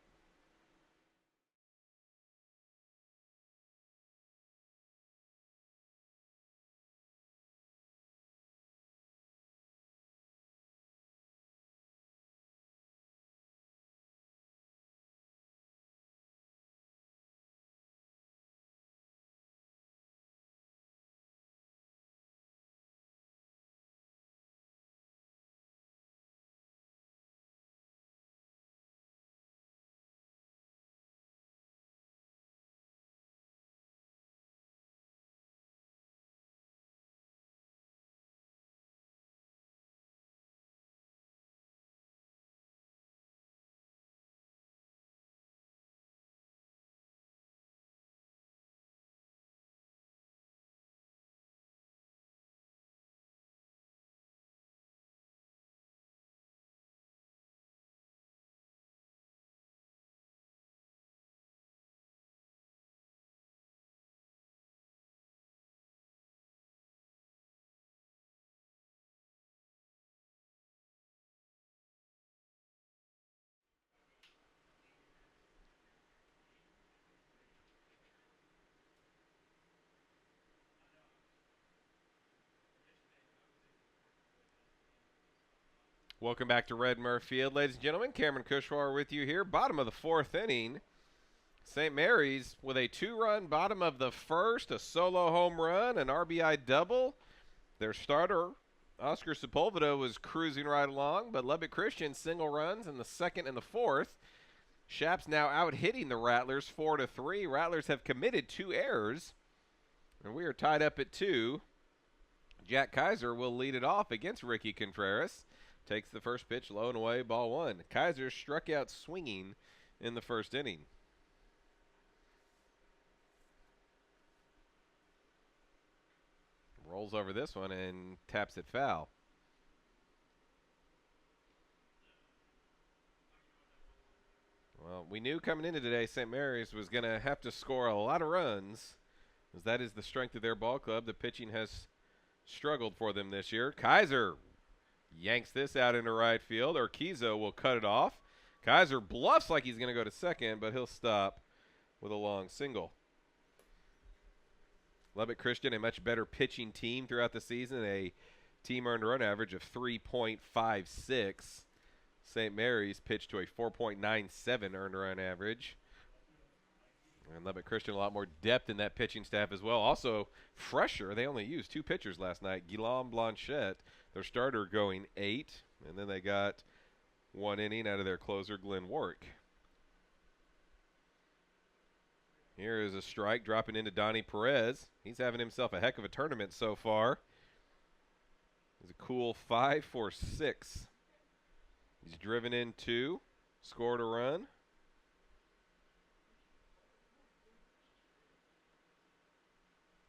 Welcome back to Red Murph Field, ladies and gentlemen. Cameron Kushwar with you here. Bottom of the 4th inning. St. Mary's with a 2-run bottom of the 1st, a solo home run, an RBI double. Their starter, Oscar Sepulveda, was cruising right along, but Lubbock Christian single runs in the 2nd and the 4th. Shap's now out hitting the Rattlers 4-3. Rattlers have committed 2 errors, and we are tied up at 2. Jack Kaiser will lead it off against Ricky Contreras. Takes the first pitch low and away, ball 1. Kaiser struck out swinging in the 1st inning. Rolls over this one and taps it foul. Well, we knew coming into today St. Mary's was going to have to score a lot of runs, as that is the strength of their ball club. The pitching has struggled for them this year. Kaiser yanks this out into right field. Urquizo will cut it off. Kaiser bluffs like he's going to go to second, but he'll stop with a long single. Lubbock Christian, a much better pitching team throughout the season, a team earned run average of 3.56. St. Mary's pitched to a 4.97 earned run average. And Lubbock Christian, a lot more depth in that pitching staff as well. Also, fresher. They only used 2 pitchers last night. Guillaume Blanchette, their starter, going 8. And then they got 1 inning out of their closer, Glenn Warwick. Here is a strike dropping into Donnie Perez. He's having himself a heck of a tournament so far. He's a cool 5 for 6. He's driven in 2, scored a run.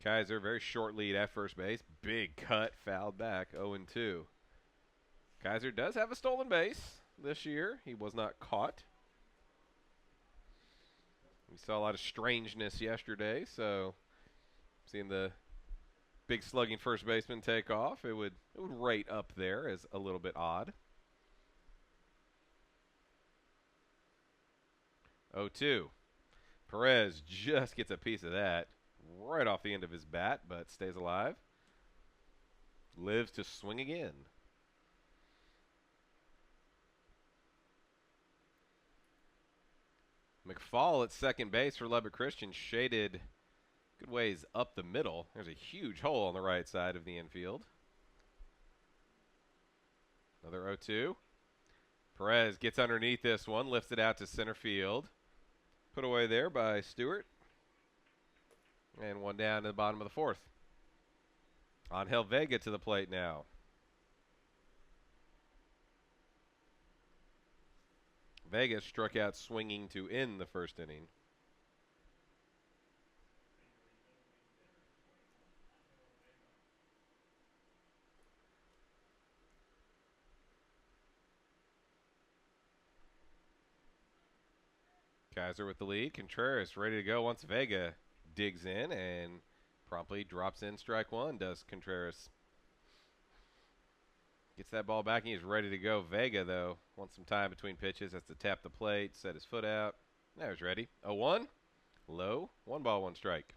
Kaiser, very short lead at first base. Big cut, fouled back, 0-2. Kaiser does have a stolen base this year. He was not caught. We saw a lot of strangeness yesterday, so seeing the big slugging first baseman take off, it would rate up there as a little bit odd. 0-2. Perez just gets a piece of that right off the end of his bat, but stays alive. Lives to swing again. McFall at second base for Lubbock Christian, shaded good ways up the middle. There's a huge hole on the right side of the infield. Another 0-2. Perez gets underneath this one, lifts it out to center field. Put away there by Stewart. And one down to the bottom of the 4th. Angel Vega to the plate now. Vega struck out swinging to end the first inning. Kaiser with the lead. Contreras ready to go once Vega digs in and promptly drops in strike one, does Contreras. Gets that ball back and he's ready to go. Vega, though, wants some time between pitches. Has to tap the plate, set his foot out. Now he's ready. 0-1. Low. 1 ball, 1 strike.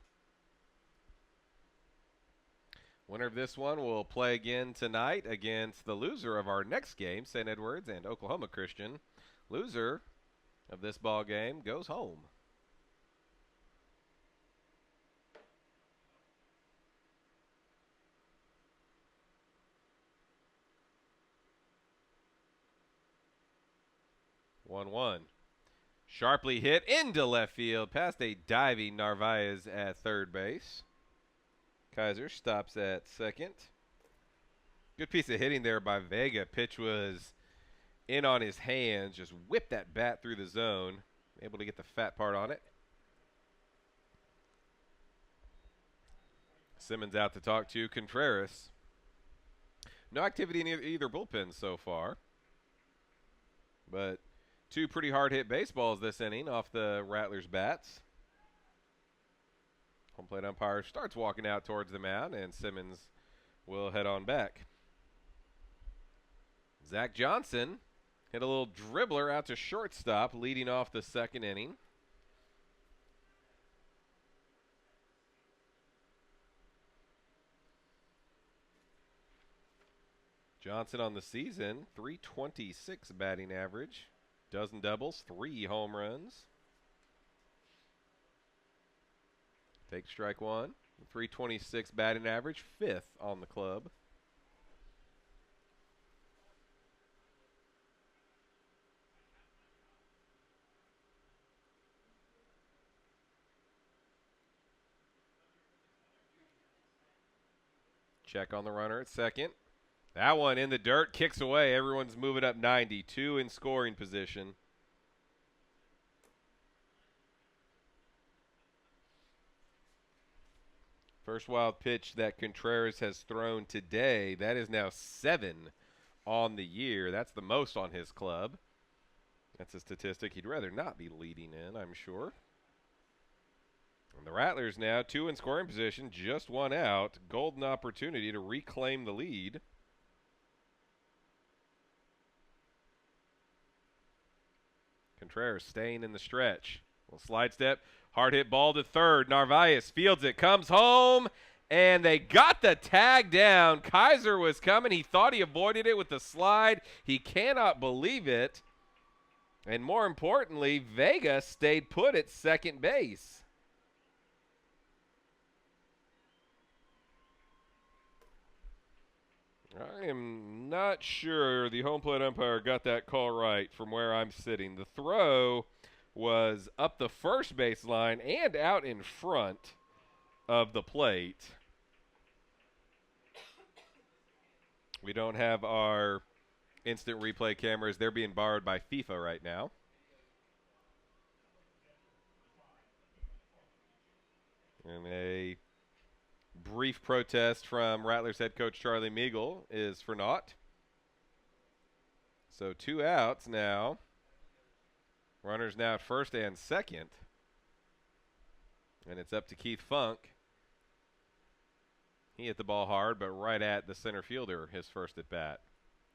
Winner of this one will play again tonight against the loser of our next game, St. Edwards and Oklahoma Christian. Loser of this ball game goes home. One. Sharply hit into left field past a diving Narvaez at third base. Kaiser stops at second. Good piece of hitting there by Vega. Pitch was in on his hands. Just whipped that bat through the zone. Able to get the fat part on it. Simmons out to talk to Contreras. No activity in either bullpen so far. But 2 pretty hard hit baseballs this inning off the Rattlers' bats. Home plate umpire starts walking out towards the mound, and Simmons will head on back. Zach Johnson hit a little dribbler out to shortstop, leading off the second inning. Johnson on the season, .326 batting average, dozen doubles, 3 home runs. Take strike one. .326 batting average, 5th on the club. Check on the runner at second. That one in the dirt, kicks away. Everyone's moving up 92 in scoring position. First wild pitch that Contreras has thrown today. That is now 7 on the year. That's the most on his club. That's a statistic he'd rather not be leading in, I'm sure. And the Rattlers now 2 in scoring position, just 1 out. Golden opportunity to reclaim the lead. Contreras staying in the stretch. Little slide step. Hard hit ball to third. Narvaez fields it. Comes home. And they got the tag down. Kaiser was coming. He thought he avoided it with the slide. He cannot believe it. And more importantly, Vega stayed put at second base. I am not sure the home plate umpire got that call right from where I'm sitting. The throw was up the first base line and out in front of the plate. We don't have our instant replay cameras. They're being borrowed by FIFA right now. And a brief protest from Rattlers head coach Charlie Meagle is for naught. So 2 outs now. Runners now at first and second. And it's up to Keith Funk. He hit the ball hard, but right at the center fielder, his first at bat.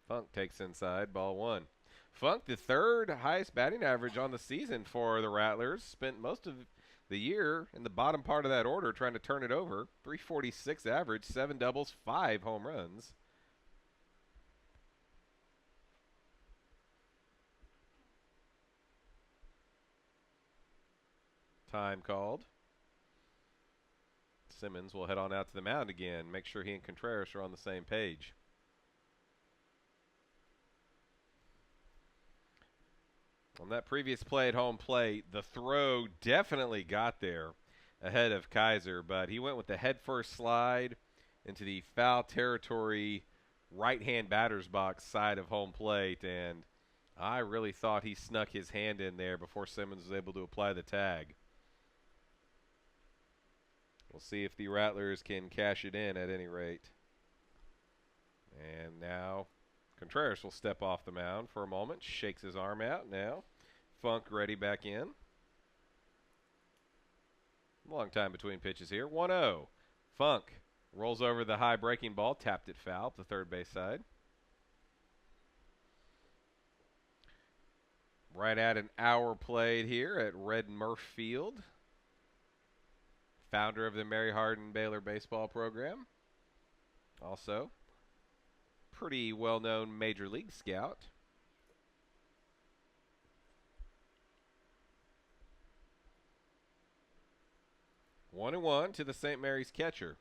Funk takes inside, ball 1. Funk, the 3rd highest batting average on the season for the Rattlers, spent most of the year in the bottom part of that order trying to turn it over. .346 average, 7 doubles, 5 home runs. Time called. Simmons will head on out to the mound again. Make sure he and Contreras are on the same page. On that previous play at home plate, the throw definitely got there ahead of Kaiser, but he went with the head-first slide into the foul territory right-hand batter's box side of home plate, and I really thought he snuck his hand in there before Simmons was able to apply the tag. We'll see if the Rattlers can cash it in at any rate. And now Contreras will step off the mound for a moment, shakes his arm out now. Funk ready back in. Long time between pitches here. 1-0. Funk rolls over the high breaking ball, tapped it foul up the third base side. Right at an hour played here at Red Murph Field. Founder of the Mary Hardin Baylor baseball program. Also, pretty well-known Major League scout. One and one to the St. Mary's catcher.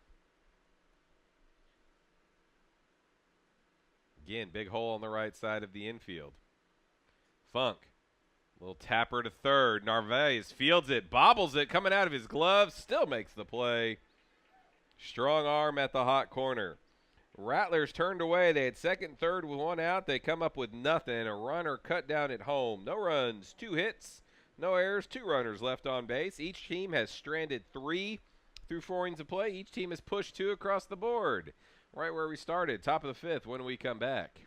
Again, big hole on the right side of the infield. Funk. Little tapper to third. Narvaez fields it, bobbles it, coming out of his glove, still makes the play. Strong arm at the hot corner. Rattlers turned away. They had second and third with one out. They come up with nothing. A runner cut down at home. No runs, 2 hits, no errors, 2 runners left on base. Each team has stranded 3 through 4 innings of play. Each team has pushed 2 across the board. Right where we started, top of the 5th when we come back.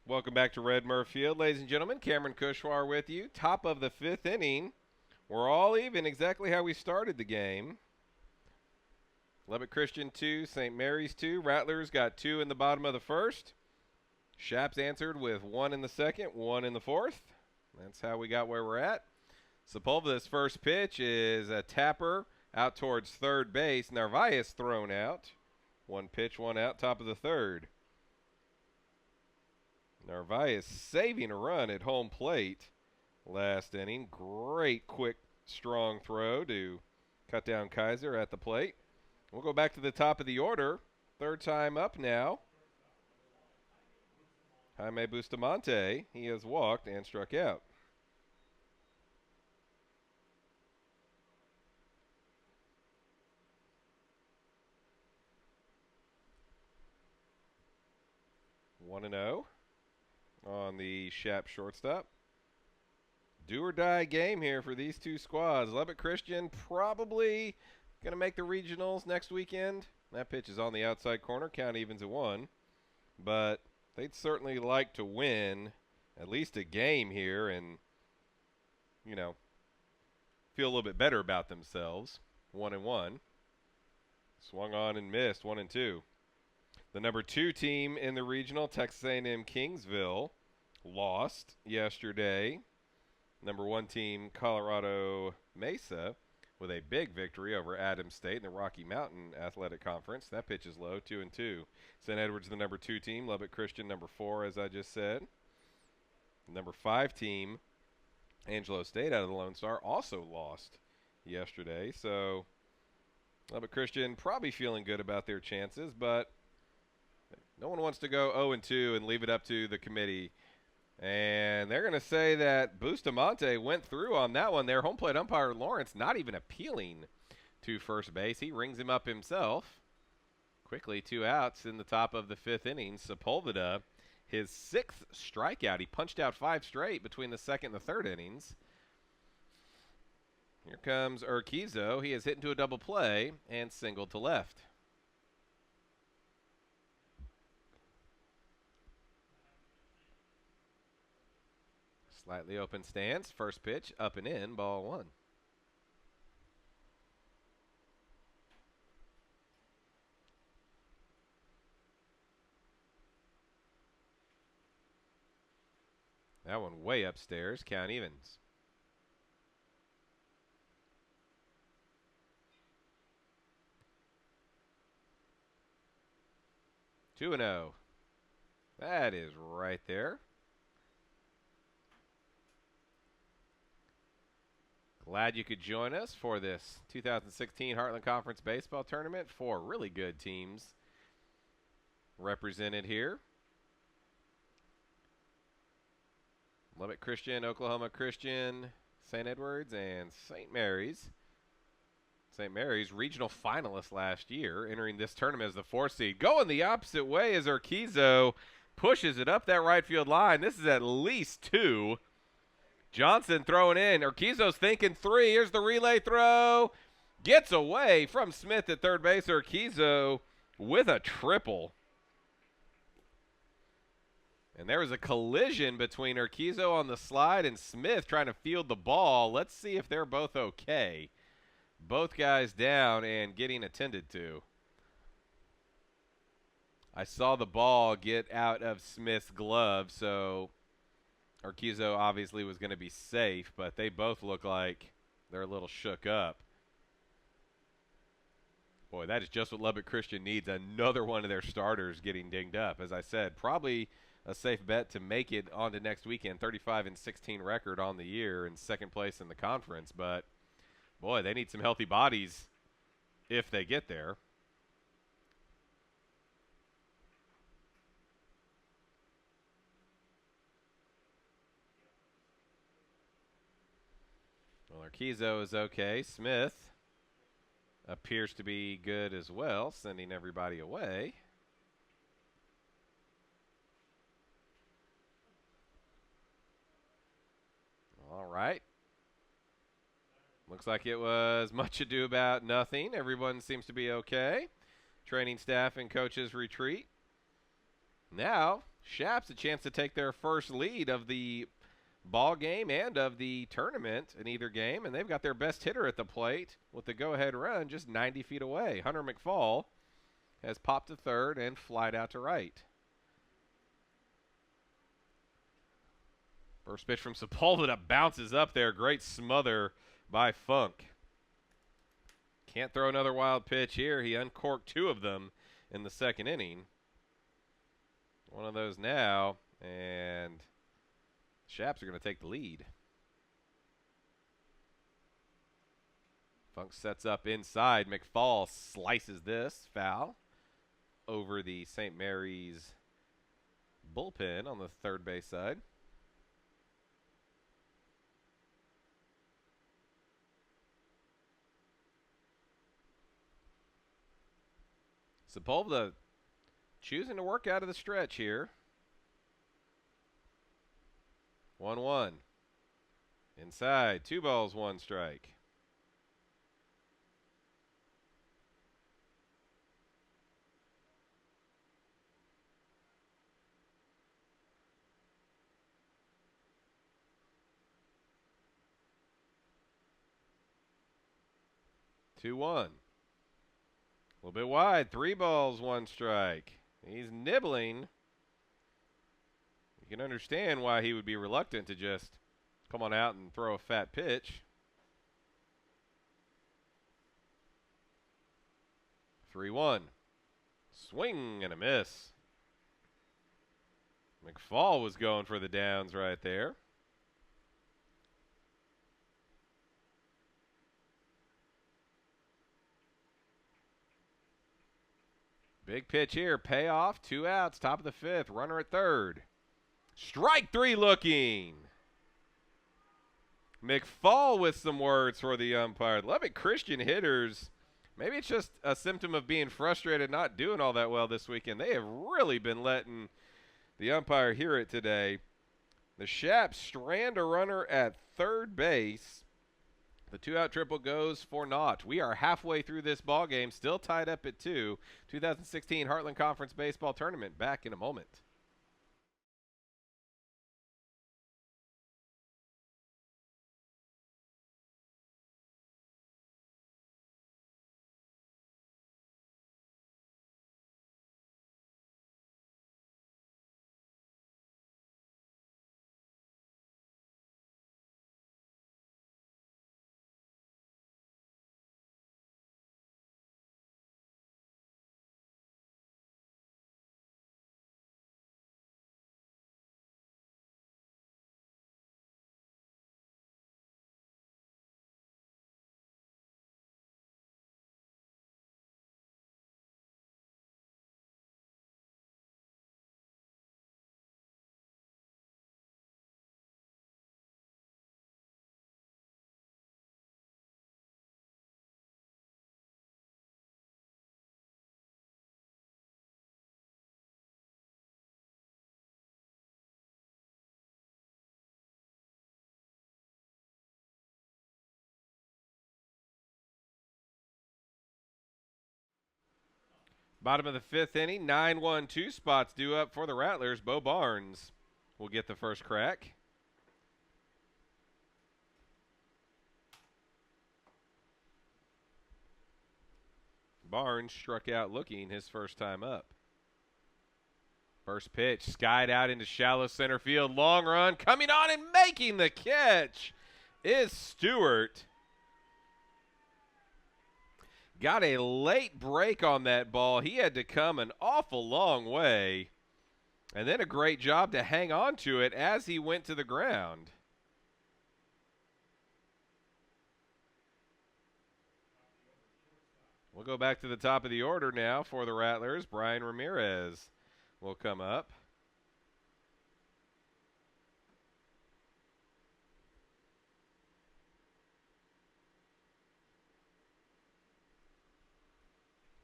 Welcome back to Red Murph Field, ladies and gentlemen. Cameron Kushwar with you. Top of the 5th inning. We're all even, exactly how we started the game. Lubbock Christian 2, St. Mary's 2. Rattlers got 2 in the bottom of the 1st. Shaps answered with 1 in the 2nd, 1 in the 4th. That's how we got where we're at. Sepulveda's first pitch is a tapper out towards third base. Narvaez thrown out. 1 pitch, 1 out, top of the 3rd. Narvaez saving a run at home plate last inning. Great, quick, strong throw to cut down Kaiser at the plate. We'll go back to the top of the order. 3rd time up now. Jaime Bustamante. He has walked and struck out. One and 0 on the Shap shortstop. Do or die game here for these two squads. Lubbock Christian probably going to make the regionals next weekend. That pitch is on the outside corner. Count evens at 1. But they'd certainly like to win at least a game here and, you know, feel a little bit better about themselves. 1 and 1. Swung on and missed. 1 and 2. The number 2 team in the regional, Texas A&M Kingsville, lost yesterday. Number 1 team, Colorado Mesa, with a big victory over Adams State in the Rocky Mountain Athletic Conference. That pitch is low, 2 and 2. St. Edward's the number 2 team, Lubbock Christian number 4, as I just said. Number 5 team, Angelo State out of the Lone Star also lost yesterday. So Lubbock Christian probably feeling good about their chances, but no one wants to go 0-2 and leave it up to the committee. And they're going to say that Bustamante went through on that one. Their home plate umpire, Lawrence, not even appealing to first base. He rings him up himself. Quickly, 2 outs in the top of the 5th inning. Sepulveda, his 6th strikeout. He punched out 5 straight between the 2nd and the 3rd innings. Here comes Urquizo. He is hit into a double play and singled to left. Slightly open stance. First pitch, up and in, ball 1. That one way upstairs. Count evens. 2-0. That is right there. Glad you could join us for this 2016 Heartland Conference Baseball Tournament. 4 really good teams represented here. Lubbock Christian, Oklahoma Christian, St. Edwards, and St. Mary's. St. Mary's regional finalist last year, entering this tournament as the 4th seed. Going the opposite way as Urquizo pushes it up that right field line. This is at least 2. Johnson throwing in. Urquizo's thinking 3. Here's the relay throw. Gets away from Smith at third base. Urquizo with a triple. And there was a collision between Urquizo on the slide and Smith trying to field the ball. Let's see if they're both okay. Both guys down and getting attended to. I saw the ball get out of Smith's glove, so Urquizo obviously was going to be safe, but they both look like they're a little shook up. Boy, that is just what Lubbock Christian needs. Another one of their starters getting dinged up. As I said, probably a safe bet to make it on to next weekend. 35-16 record on the year and 2nd place in the conference. But, boy, they need some healthy bodies if they get there. Well, Urquizo is okay. Smith appears to be good as well, sending everybody away. All right. Looks like it was much ado about nothing. Everyone seems to be okay. Training staff and coaches retreat. Now, Shaps a chance to take their first lead of the ball game and of the tournament in either game, and they've got their best hitter at the plate with the go-ahead run just 90 feet away. Hunter McFall has popped to third and flied out to right. First pitch from Sepulveda bounces up there. Great smother by Funk. Can't throw another wild pitch here. He uncorked 2 of them in the 2nd inning. One of those now, and Shaps are going to take the lead. Funk sets up inside. McFall slices this. Foul over the St. Mary's bullpen on the third base side. Sepulveda choosing to work out of the stretch here. 1-1. Inside, 2 balls, 1 strike. Two one. A little bit wide. 3 balls, 1 strike. He's nibbling. You can understand why he would be reluctant to just come on out and throw a fat pitch. 3-1. Swing and a miss. McFall was going for the downs right there. Big pitch here. Payoff. 2 outs. Top of the 5th. Runner at third. Strike 3 looking. McFall with some words for the umpire. Lubbock Christian hitters. Maybe it's just a symptom of being frustrated, not doing all that well this weekend. They have really been letting the umpire hear it today. The Shaps strand a runner at third base. The 2-out triple goes for naught. We are halfway through this ball game, still tied up at 2. 2016 Heartland Conference Baseball Tournament. Back in a moment. Bottom of the 5th inning, 9-1-2 spots due up for the Rattlers. Bo Barnes will get the first crack. Barnes struck out looking his first time up. First pitch, skied out into shallow center field. Long run, coming on and making the catch is Stewart. Got a late break on that ball. He had to come an awful long way. And then a great job to hang on to it as he went to the ground. We'll go back to the top of the order now for the Rattlers. Brian Ramirez will come up.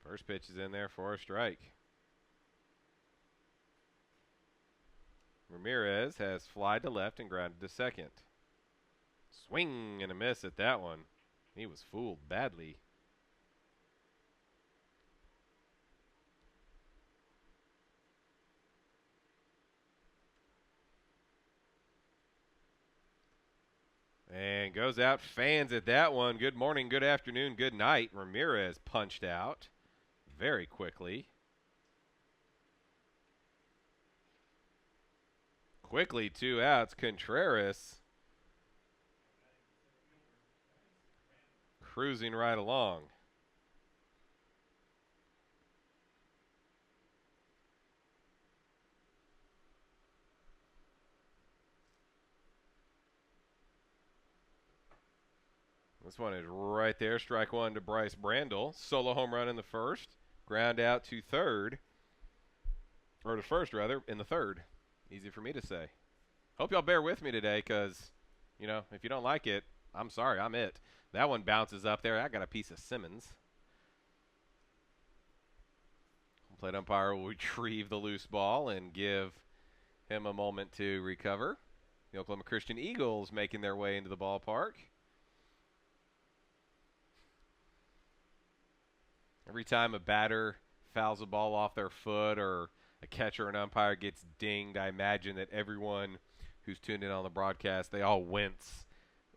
First pitch is in there for a strike. Ramirez has flied to left and grounded to second. Swing and a miss at that one. He was fooled badly. And goes out, fans at that one. Good morning, good afternoon, good night. Ramirez punched out very quickly. Quickly, 2 outs. Contreras cruising right along. This one is right there. Strike 1 to Bryce Brandel. Solo home run in the first. Ground out to third. Or to first, rather, in the third. Easy for me to say. Hope y'all bear with me today because, you know, if you don't like it, I'm sorry, I'm it. That one bounces up there. I got a piece of Simmons. Plate umpire will retrieve the loose ball and give him a moment to recover. The Oklahoma Christian Eagles making their way into the ballpark. Every time a batter fouls a ball off their foot or a catcher or an umpire gets dinged, I imagine that everyone who's tuned in on the broadcast, they all wince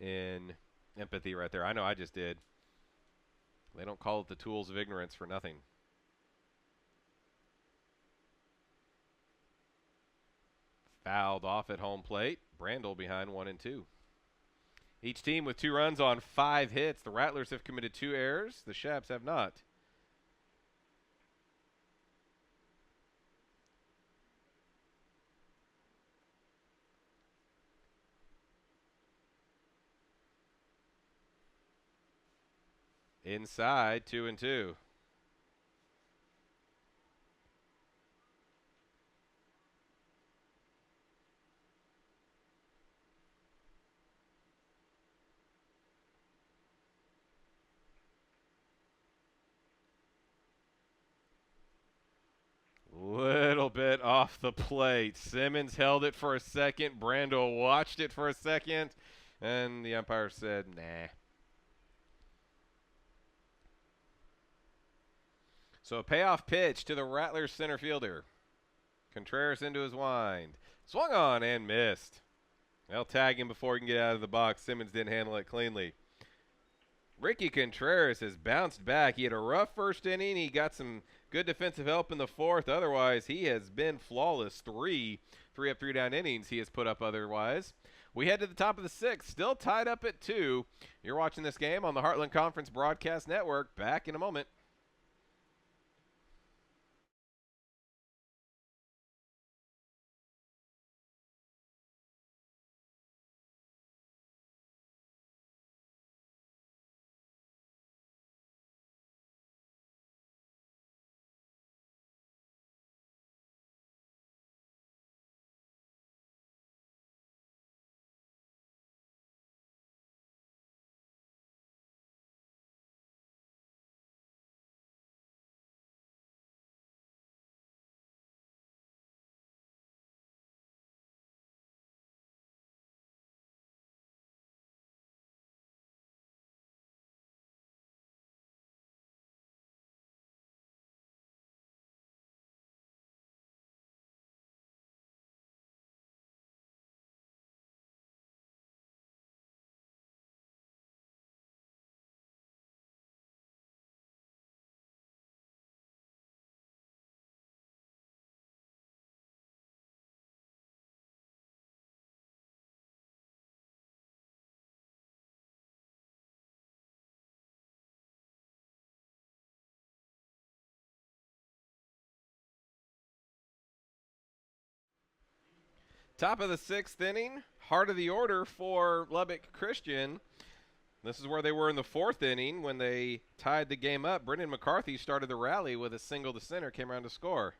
in empathy right there. I know I just did. They don't call it the tools of ignorance for nothing. Fouled off at home plate. Brandel behind 1-2. Each team with 2 runs on 5 hits. The Rattlers have committed 2 errors. The Shaps have not. Inside, 2-2. off the plate. Simmons held it for a second. Brandel watched it for a second, and the umpire said, nah. So a payoff pitch to the Rattlers center fielder. Contreras into his wind. Swung on and missed. They'll tag him before he can get out of the box. Simmons didn't handle it cleanly. Ricky Contreras has bounced back. He had a rough first inning. He got some good defensive help in the fourth. Otherwise, he has been flawless. Three up, 3 down innings he has put up otherwise. We head to the top of the sixth, still tied up at 2. You're watching this game on the Heartland Conference Broadcast Network. Back in a moment. Top of the sixth inning, heart of the order for Lubbock Christian. This is where they were in the fourth inning when they tied the game up. Brendan McCarthy started the rally with a single to center, came around to score.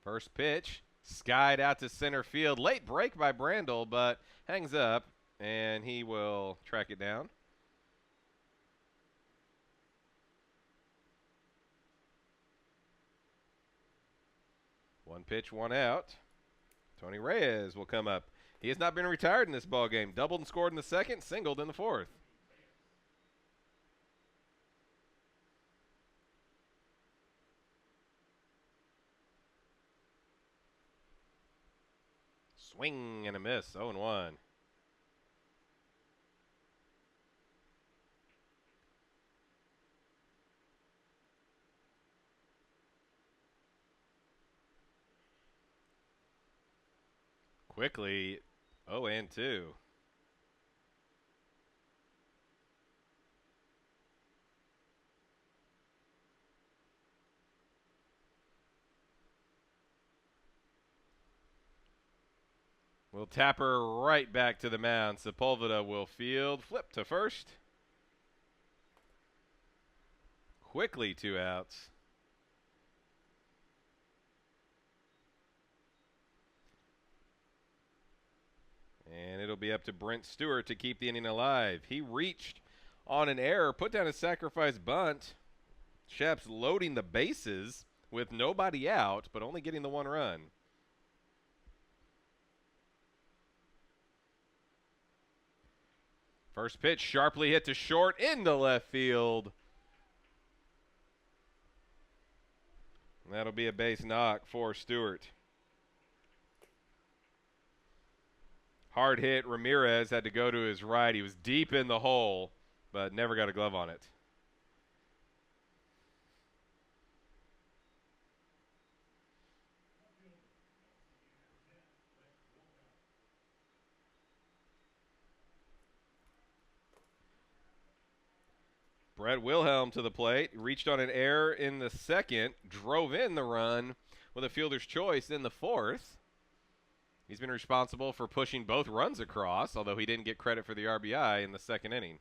First pitch, skied out to center field. Late break by Brandel, but hangs up, and he will track it down. One pitch, one out. Tony Reyes will come up. He has not been retired in this ballgame. Doubled and scored in the second, singled in the fourth. Swing and a miss, 0-1. Quickly, 0-2. We'll tap her right back to the mound. Sepulveda will field. Flip to first. Quickly 2 outs. And it'll be up to Brent Stewart to keep the inning alive. He reached on an error, put down a sacrifice bunt. Shep's loading the bases with nobody out, but only getting the 1 run. First pitch sharply hit to short into left field. And that'll be a base knock for Stewart. Hard hit. Ramirez had to go to his right. He was deep in the hole, but never got a glove on it. Brett Wilhelm to the plate. Reached on an error in the second. Drove in the run with a fielder's choice in the fourth. He's been responsible for pushing both runs across, although he didn't get credit for the RBI in the second inning.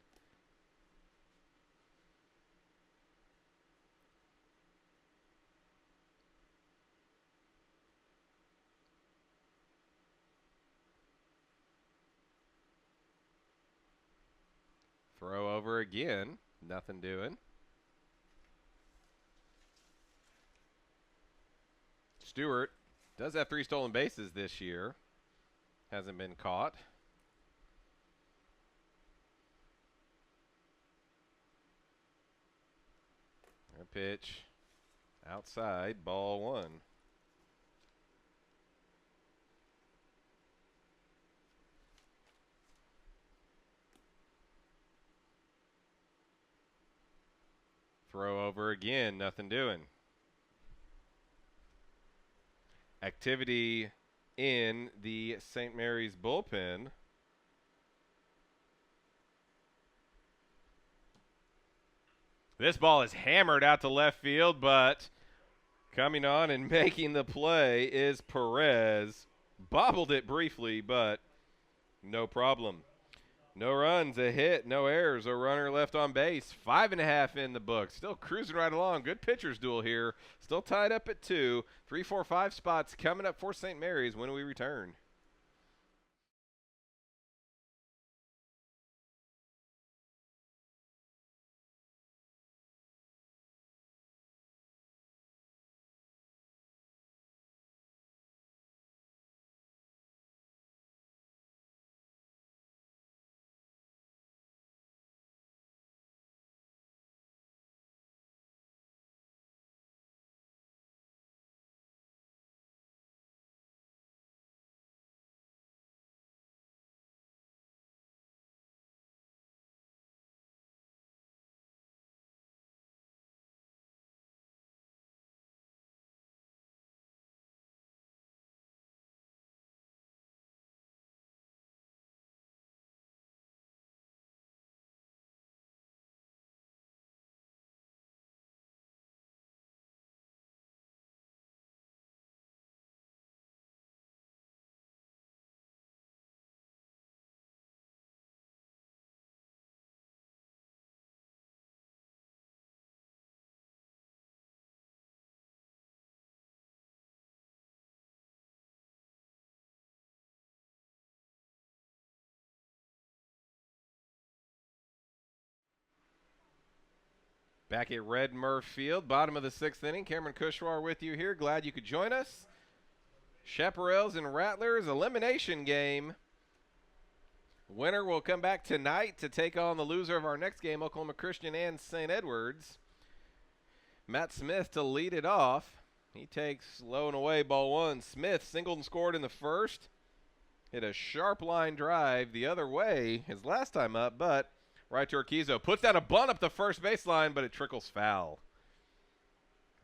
Throw over again. Nothing doing. Stewart does have 3 stolen bases this year. Hasn't been caught. A pitch outside, ball 1. Throw over again, nothing doing. Activity in the St. Mary's bullpen. This ball is hammered out to left field, but coming on and making the play is Perez. Bobbled it briefly, but no problem. No runs, a hit, no errors, a runner left on base. 5.5 in the book. Still cruising right along. Good pitcher's duel here. Still tied up at 2. 3, 4, 5 spots coming up for St. Mary's when we return. Back at Red Murph Field, bottom of the 6th inning. Cameron Kushwar with you here. Glad you could join us. Chaparrals and Rattlers elimination game. Winner will come back tonight to take on the loser of our next game, Oklahoma Christian and St. Edwards. Matt Smith to lead it off. He takes low and away, ball 1. Smith singled and scored in the first. Hit a sharp line drive the other way his last time up, but right to Urquizo. Puts down a bunt up the first baseline, but it trickles foul.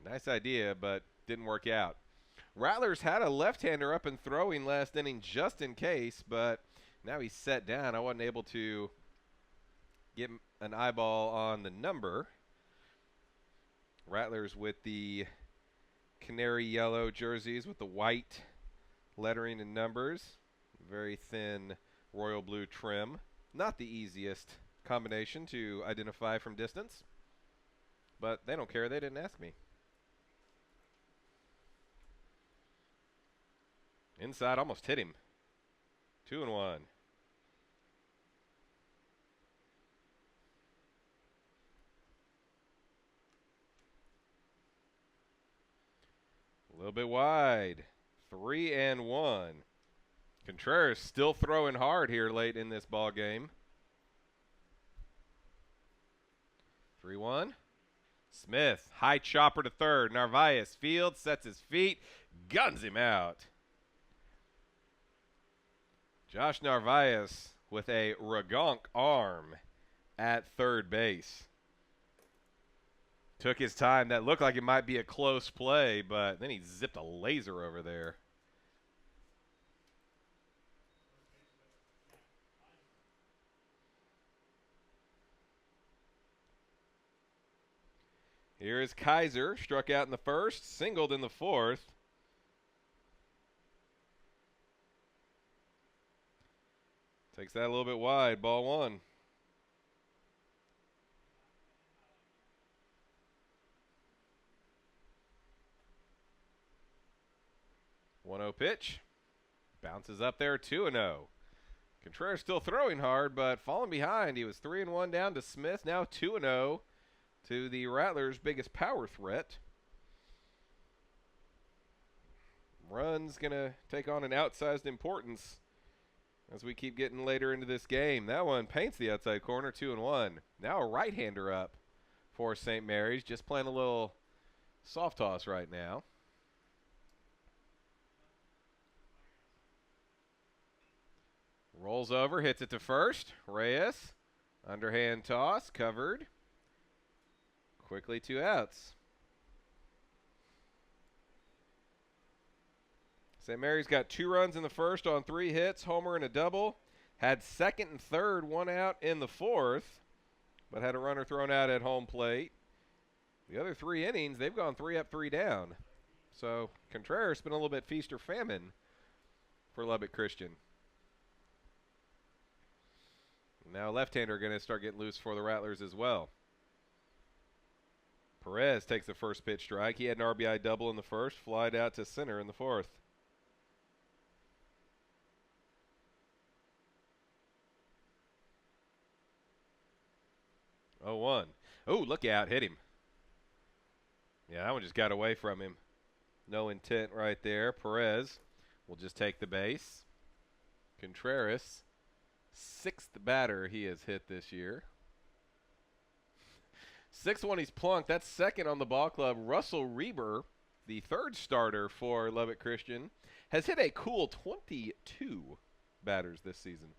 Nice idea, but didn't work out. Rattlers had a left-hander up and throwing last inning just in case, but now he's set down. I wasn't able to get an eyeball on the number. Rattlers with the canary yellow jerseys with the white lettering and numbers. Very thin royal blue trim. Not the easiest combination to identify from distance, but they don't care. They didn't ask me. Inside, almost hit him. 2-1. A little bit wide. 3-1. Contreras still throwing hard here late in this ball game. 3-1. Smith, high chopper to third. Narvaez fields, sets his feet, guns him out. Josh Narvaez with a Ragonk arm at third base. Took his time. That looked like it might be a close play, but then he zipped a laser over there. Here is Kaiser, struck out in the first, singled in the fourth. Takes that a little bit wide, ball 1. One-0 pitch. Bounces up there, 2-0. Contreras still throwing hard, but falling behind. He was 3-1 down to Smith, now 2-0 to the Rattlers' biggest power threat. Run's going to take on an outsized importance as we keep getting later into this game. That one paints the outside corner, 2-1. Now a right-hander up for St. Mary's, just playing a little soft toss right now. Rolls over, hits it to first. Reyes, underhand toss, covered. Quickly 2 outs. St. Mary's got 2 runs in the first on 3 hits, homer and a double. Had second and third, 1 out in the fourth, but had a runner thrown out at home plate. The other 3 innings, they've gone 3 up, 3 down. So Contreras been a little bit feast or famine for Lubbock Christian. Now left-hander going to start getting loose for the Rattlers as well. Perez takes the first pitch strike. He had an RBI double in the first, flied out to center in the fourth. 0-1. Oh, look out. Hit him. Yeah, that one just got away from him. No intent right there. Perez will just take the base. Contreras, 6th batter he has hit this year. 6th one he's plunked. That's second on the ball club. Russell Reber, the 3rd starter for Lubbock Christian, has hit a cool 22 batters this season.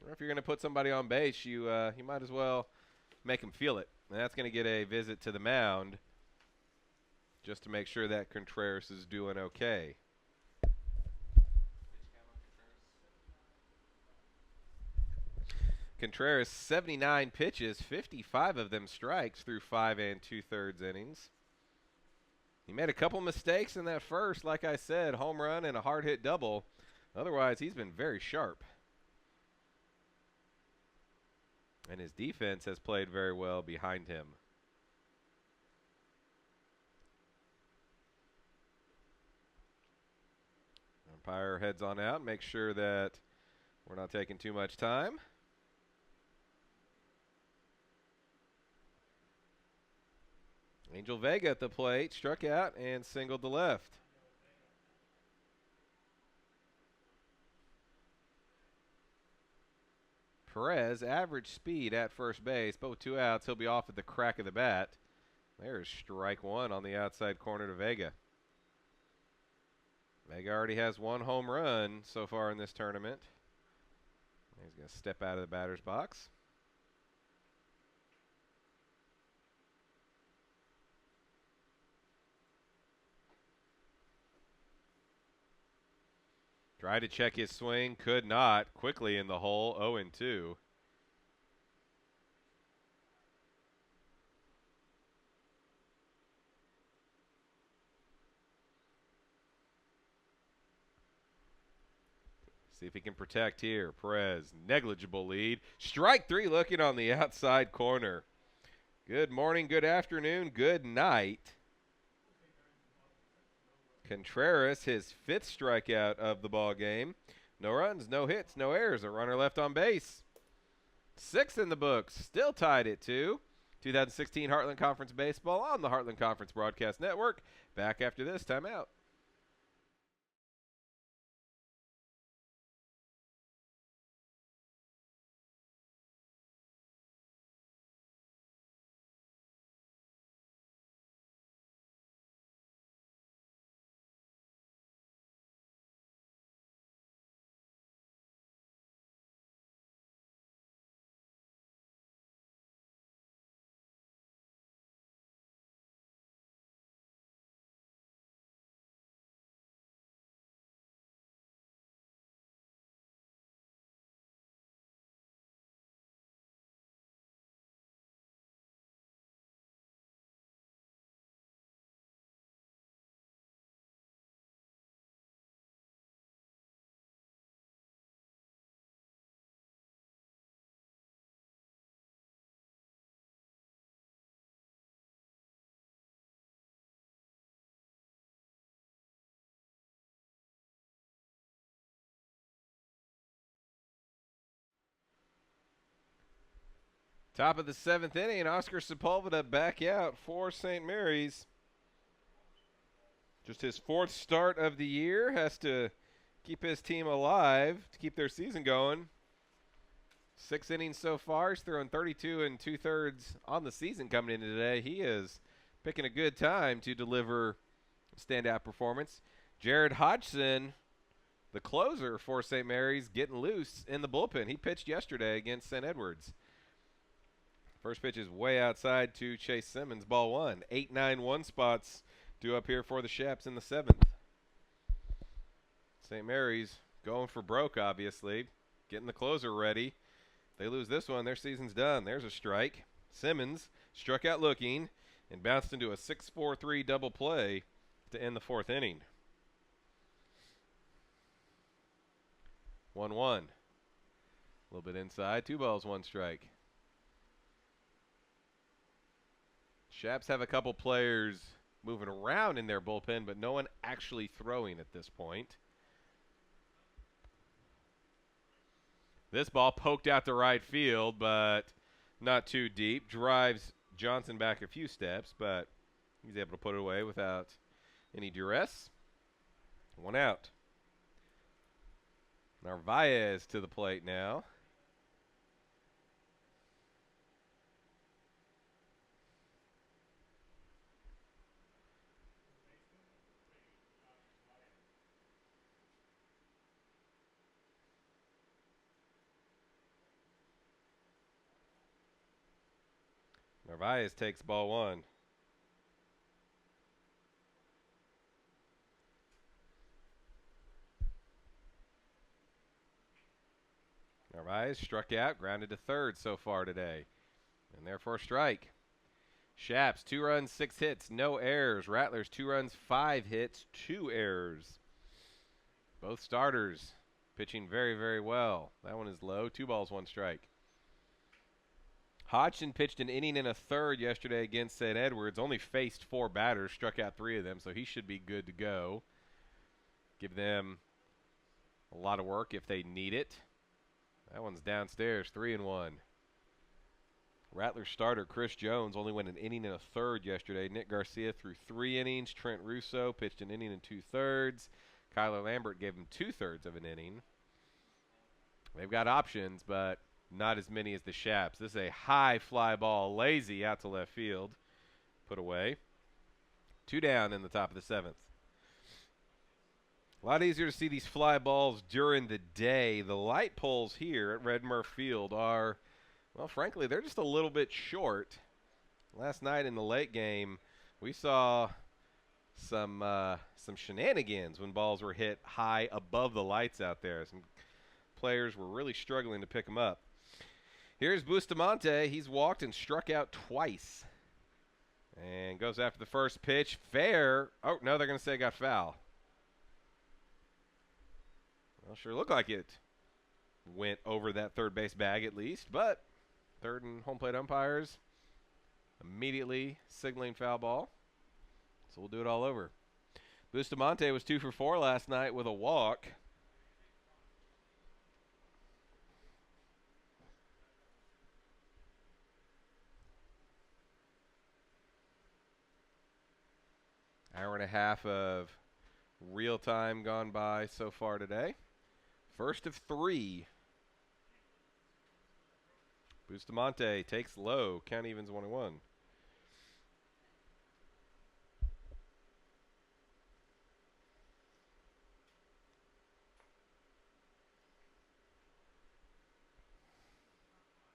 Or if you're going to put somebody on base, you might as well make them feel it. And that's going to get a visit to the mound just to make sure that Contreras is doing okay. Contreras, 79 pitches, 55 of them strikes through 5 2/3 innings. He made a couple mistakes in that first, like I said, home run and a hard hit double. Otherwise, he's been very sharp. And his defense has played very well behind him. Umpire heads on out, makes sure that we're not taking too much time. Angel Vega at the plate, struck out and singled to left. Perez, average speed at first base, but with 2 outs, he'll be off at the crack of the bat. There's strike 1 on the outside corner to Vega. Vega already has 1 home run so far in this tournament. He's going to step out of the batter's box. Tried to check his swing, could not. Quickly in the hole, 0-2. See if he can protect here. Perez, negligible lead. Strike 3 looking on the outside corner. Good morning, good afternoon, good night. Contreras, his 5th strikeout of the ball game. No runs, no hits, no errors. A runner left on base. 6th in the books. Still tied at 2. 2016 Heartland Conference Baseball on the Heartland Conference Broadcast Network. Back after this timeout. Top of the 7th inning, Oscar Sepulveda back out for St. Mary's. Just his 4th start of the year. Has to keep his team alive to keep their season going. 6 innings so far. He's thrown 32 2/3 on the season coming into today. He is picking a good time to deliver a standout performance. Jared Hodgson, the closer for St. Mary's, getting loose in the bullpen. He pitched yesterday against St. Edwards. First pitch is way outside to Chase Simmons, ball 1. 8-9-1 spots due up here for the Shaps in the 7th. St. Mary's going for broke, obviously, getting the closer ready. They lose this one, their season's done. There's a strike. Simmons struck out looking and bounced into a 6-4-3 double play to end the 4th inning. 1-1. A little bit inside. 2 balls, 1 strike. Shaps have a couple players moving around in their bullpen, but no one actually throwing at this point. This ball poked out to right field, but not too deep. Drives Johnson back a few steps, but he's able to put it away without any duress. 1 out. Narvaez to the plate now. Narvaez takes ball 1. Narvaez struck out, grounded to 3rd so far today, and therefore strike. Shaps, 2 runs, 6 hits, no errors. Rattlers, 2 runs, 5 hits, 2 errors. Both starters pitching very, very well. That one is low. 2 balls, 1 strike. Hodgson pitched an inning and a third yesterday against St. Edwards. Only faced 4 batters, struck out 3 of them, so he should be good to go. Give them a lot of work if they need it. That one's downstairs, 3-1. Rattler starter Chris Jones only went an inning and a third yesterday. Nick Garcia threw 3 innings. Trent Russo pitched an inning and 2/3. Kyler Lambert gave him 2/3 of an inning. They've got options, but not as many as the Shaps. This is a high fly ball, lazy out to left field. Put away. 2 down in the top of the 7th. A lot easier to see these fly balls during the day. The light poles here at Red Murph Field are, well, frankly, they're just a little bit short. Last night in the late game, we saw some shenanigans when balls were hit high above the lights out there. Some players were really struggling to pick them up. Here's Bustamante. He's walked and struck out twice. And goes after the first pitch. Fair. Oh, no, they're going to say it got foul. Well, sure looked like it went over that third base bag at least, but third and home plate umpires immediately signaling foul ball. So we'll do it all over. Bustamante was 2 for 4 last night with a walk. Hour and a half of real time gone by so far today. First of 3. Bustamante takes low. Count evens 1-1.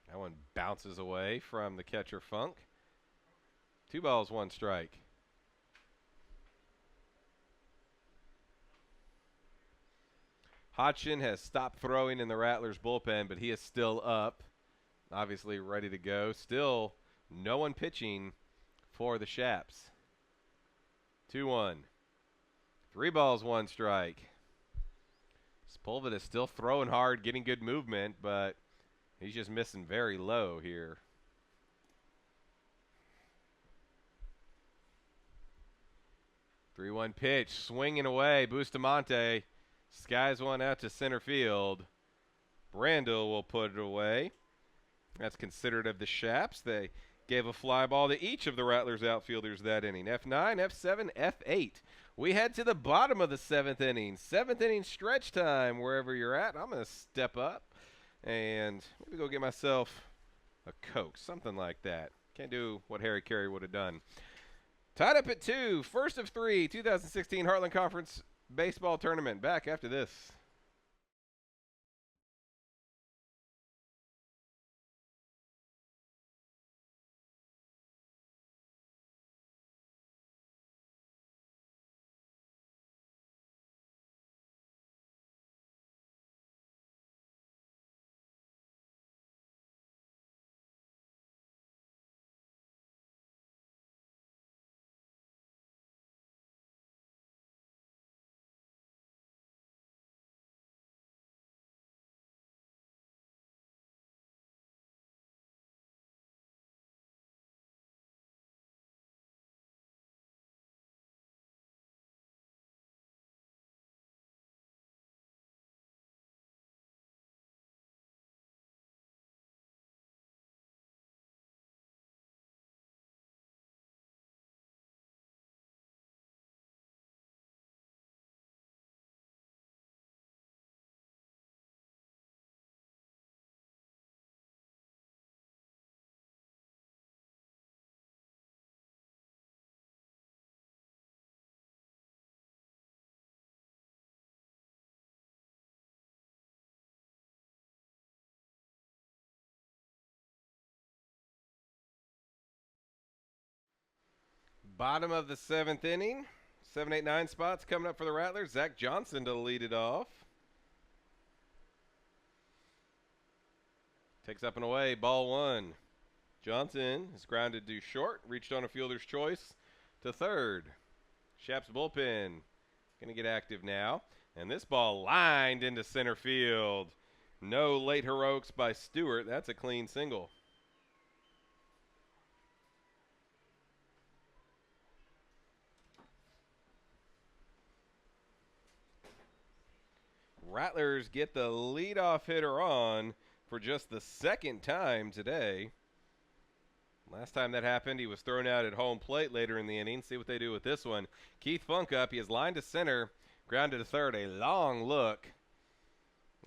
That one bounces away from the catcher Funk. 2 balls, 1 strike. Hodgson has stopped throwing in the Rattlers bullpen, but he is still up. Obviously ready to go. Still no one pitching for the Shaps. 2-1. 3 balls, 1 strike. Sepulveda is still throwing hard, getting good movement, but he's just missing very low here. Three-one pitch, swinging away. Bustamante skies one out to center field. Brandel will put it away. That's considered of the Shaps. They gave a fly ball to each of the Rattlers outfielders that inning. F9, F7, F8. We head to the bottom of the seventh inning. Seventh inning stretch time, wherever you're at. I'm going to step up and maybe go get myself a Coke, something like that. Can't do what Harry Carey would have done. Tied up at 2, first of 3, 2016 Heartland Conference Baseball Tournament. Back after this. Bottom of the seventh inning. 7, 8, 9 spots coming up for the Rattlers. Zach Johnson to lead it off. Takes up and away, ball 1. Johnson is grounded to short, reached on a fielder's choice to third. Shaps bullpen going to get active now. And this ball lined into center field. No late heroics by Stewart. That's a clean single. Rattlers get the leadoff hitter on for just the second time today. Last time that happened, he was thrown out at home plate later in the inning. See what they do with this one. Keith Funk up. He is lined to center, grounded to third. A long look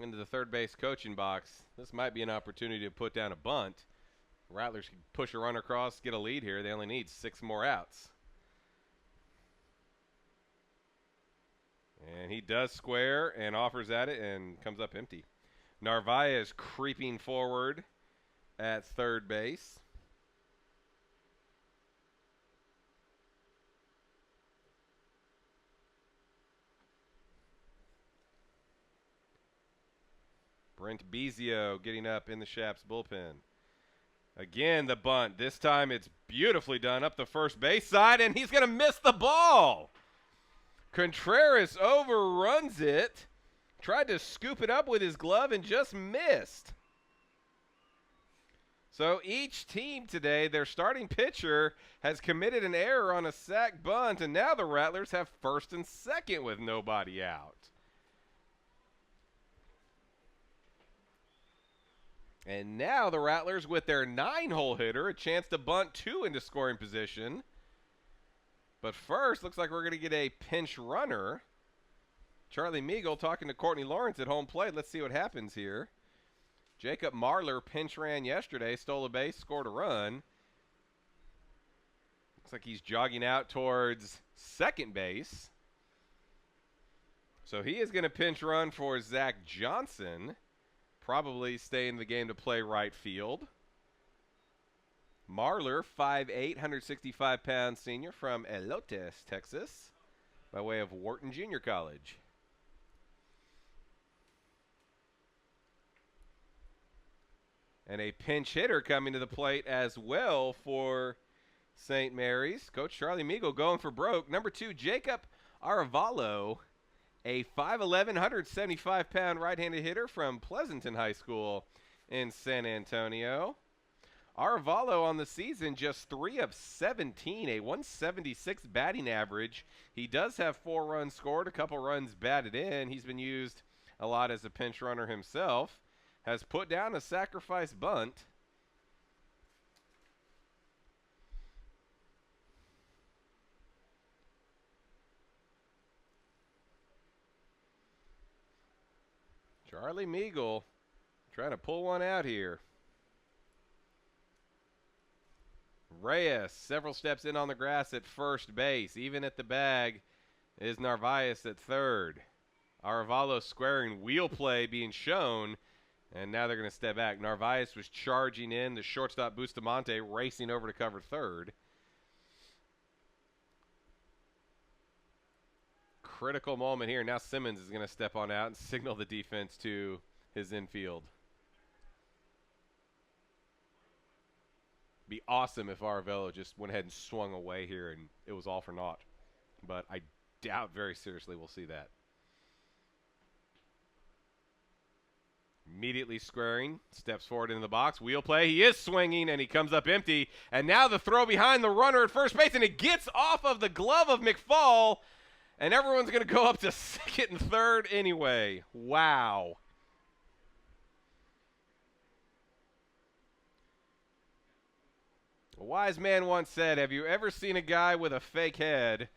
into the third base coaching box. This might be an opportunity to put down a bunt. Rattlers can push a runner across, get a lead here. They only need 6 more outs. And he does square and offers at it and comes up empty. Narvaez creeping forward at third base. Brent Bezio getting up in the Shaps bullpen. Again, the bunt. This time it's beautifully done up the first base side, and he's going to miss the ball. Contreras overruns it. Tried to scoop it up with his glove and just missed. So each team today, their starting pitcher has committed an error on a sac bunt, and now the Rattlers have first and second with nobody out. And now the Rattlers, with their 9-hole hitter, a chance to bunt 2 into scoring position. But first, looks like we're going to get a pinch runner. Charlie Meagle talking to Courtney Lawrence at home plate. Let's see what happens here. Jacob Marler pinch ran yesterday, stole a base, scored a run. Looks like he's jogging out towards second base. So he is going to pinch run for Zach Johnson. Probably stay in the game to play right field. Marler, 5'8", 165-pound senior from Elotes, Texas, by way of Wharton Junior College. And a pinch hitter coming to the plate as well for St. Mary's. Coach Charlie Meagle going for broke. Number 2, Jacob Aravalo, a 5'11", 175-pound right-handed hitter from Pleasanton High School in San Antonio. Aravalo on the season just 3 of 17, a 176 batting average. He does have 4 runs scored, a couple runs batted in. He's been used a lot as a pinch runner himself. Has put down a sacrifice bunt. Charlie Meagle trying to pull one out here. Reyes several steps in on the grass at first base. Even at the bag is Narvaez at third. Arevalo squaring, wheel play being shown, and now they're going to step back. Narvaez was charging in. The shortstop Bustamante racing over to cover third. Critical moment here. Now Simmons is going to step on out and signal the defense to his infield. Be awesome if Arevalo just went ahead and swung away here and it was all for naught. But I doubt very seriously we'll see that. Immediately squaring, steps forward into the box, wheel play, he is swinging, and he comes up empty, and now the throw behind the runner at first base, and it gets off of the glove of McFall, and everyone's going to go up to second and third anyway. Wow. A wise man once said, have you ever seen a guy with a fake head?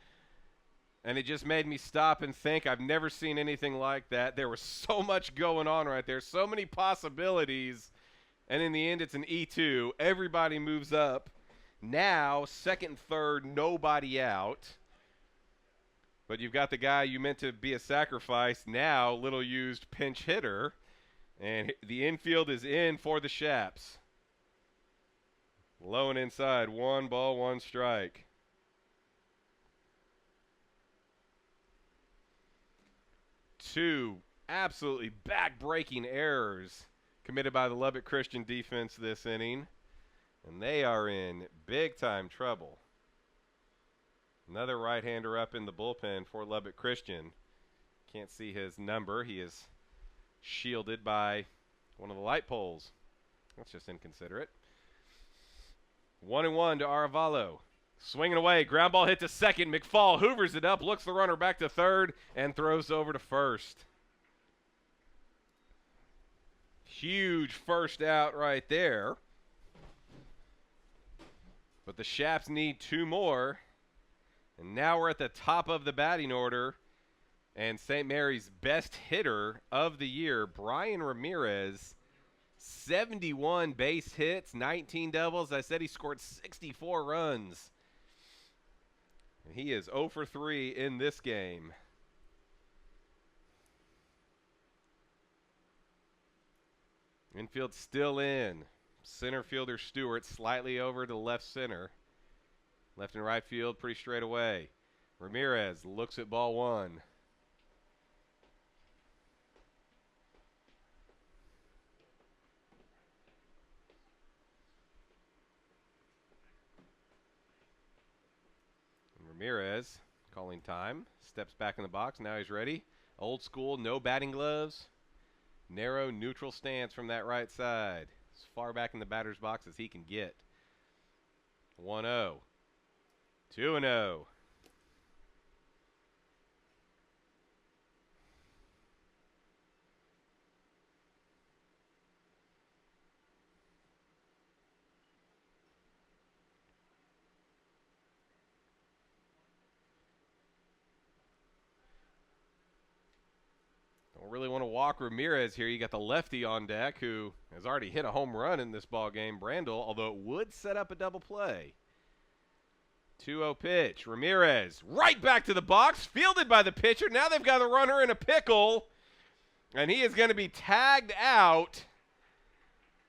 And it just made me stop and think. I've never seen anything like that. There was so much going on right there, so many possibilities. And in the end, it's an E2. Everybody moves up. Now, second and third, nobody out. But you've got the guy you meant to be a sacrifice, now little used pinch hitter. And the infield is in for the Shaps. Low and inside, 1 ball, 1 strike. Two absolutely back-breaking errors committed by the Lubbock Christian defense this inning, and they are in big-time trouble. Another right-hander up in the bullpen for Lubbock Christian. Can't see his number. He is shielded by one of the light poles. That's just inconsiderate. 1-1 to Arevalo. Swinging away, ground ball hit to second. McFall hoovers it up, looks the runner back to third, and throws over to first. Huge first out right there. But the Shaps need 2 more. And now we're at the top of the batting order. And St. Mary's best hitter of the year, Brian Ramirez, 71 base hits, 19 doubles. I said he scored 64 runs. And he is 0 for 3 in this game. Infield still in. Center fielder Stewart slightly over to left center. Left and right field pretty straight away. Ramirez looks at ball 1. Ramirez calling time, steps back in the box, now he's ready. Old school, no batting gloves, narrow neutral stance from that right side. As far back in the batter's box as he can get. 1-0, 2-0. Don't really want to walk Ramirez here. You got the lefty on deck who has already hit a home run in this ball game, Brandel, although it would set up a double play. 2-0 pitch. Ramirez right back to the box, fielded by the pitcher. Now they've got a runner in a pickle, and he is going to be tagged out.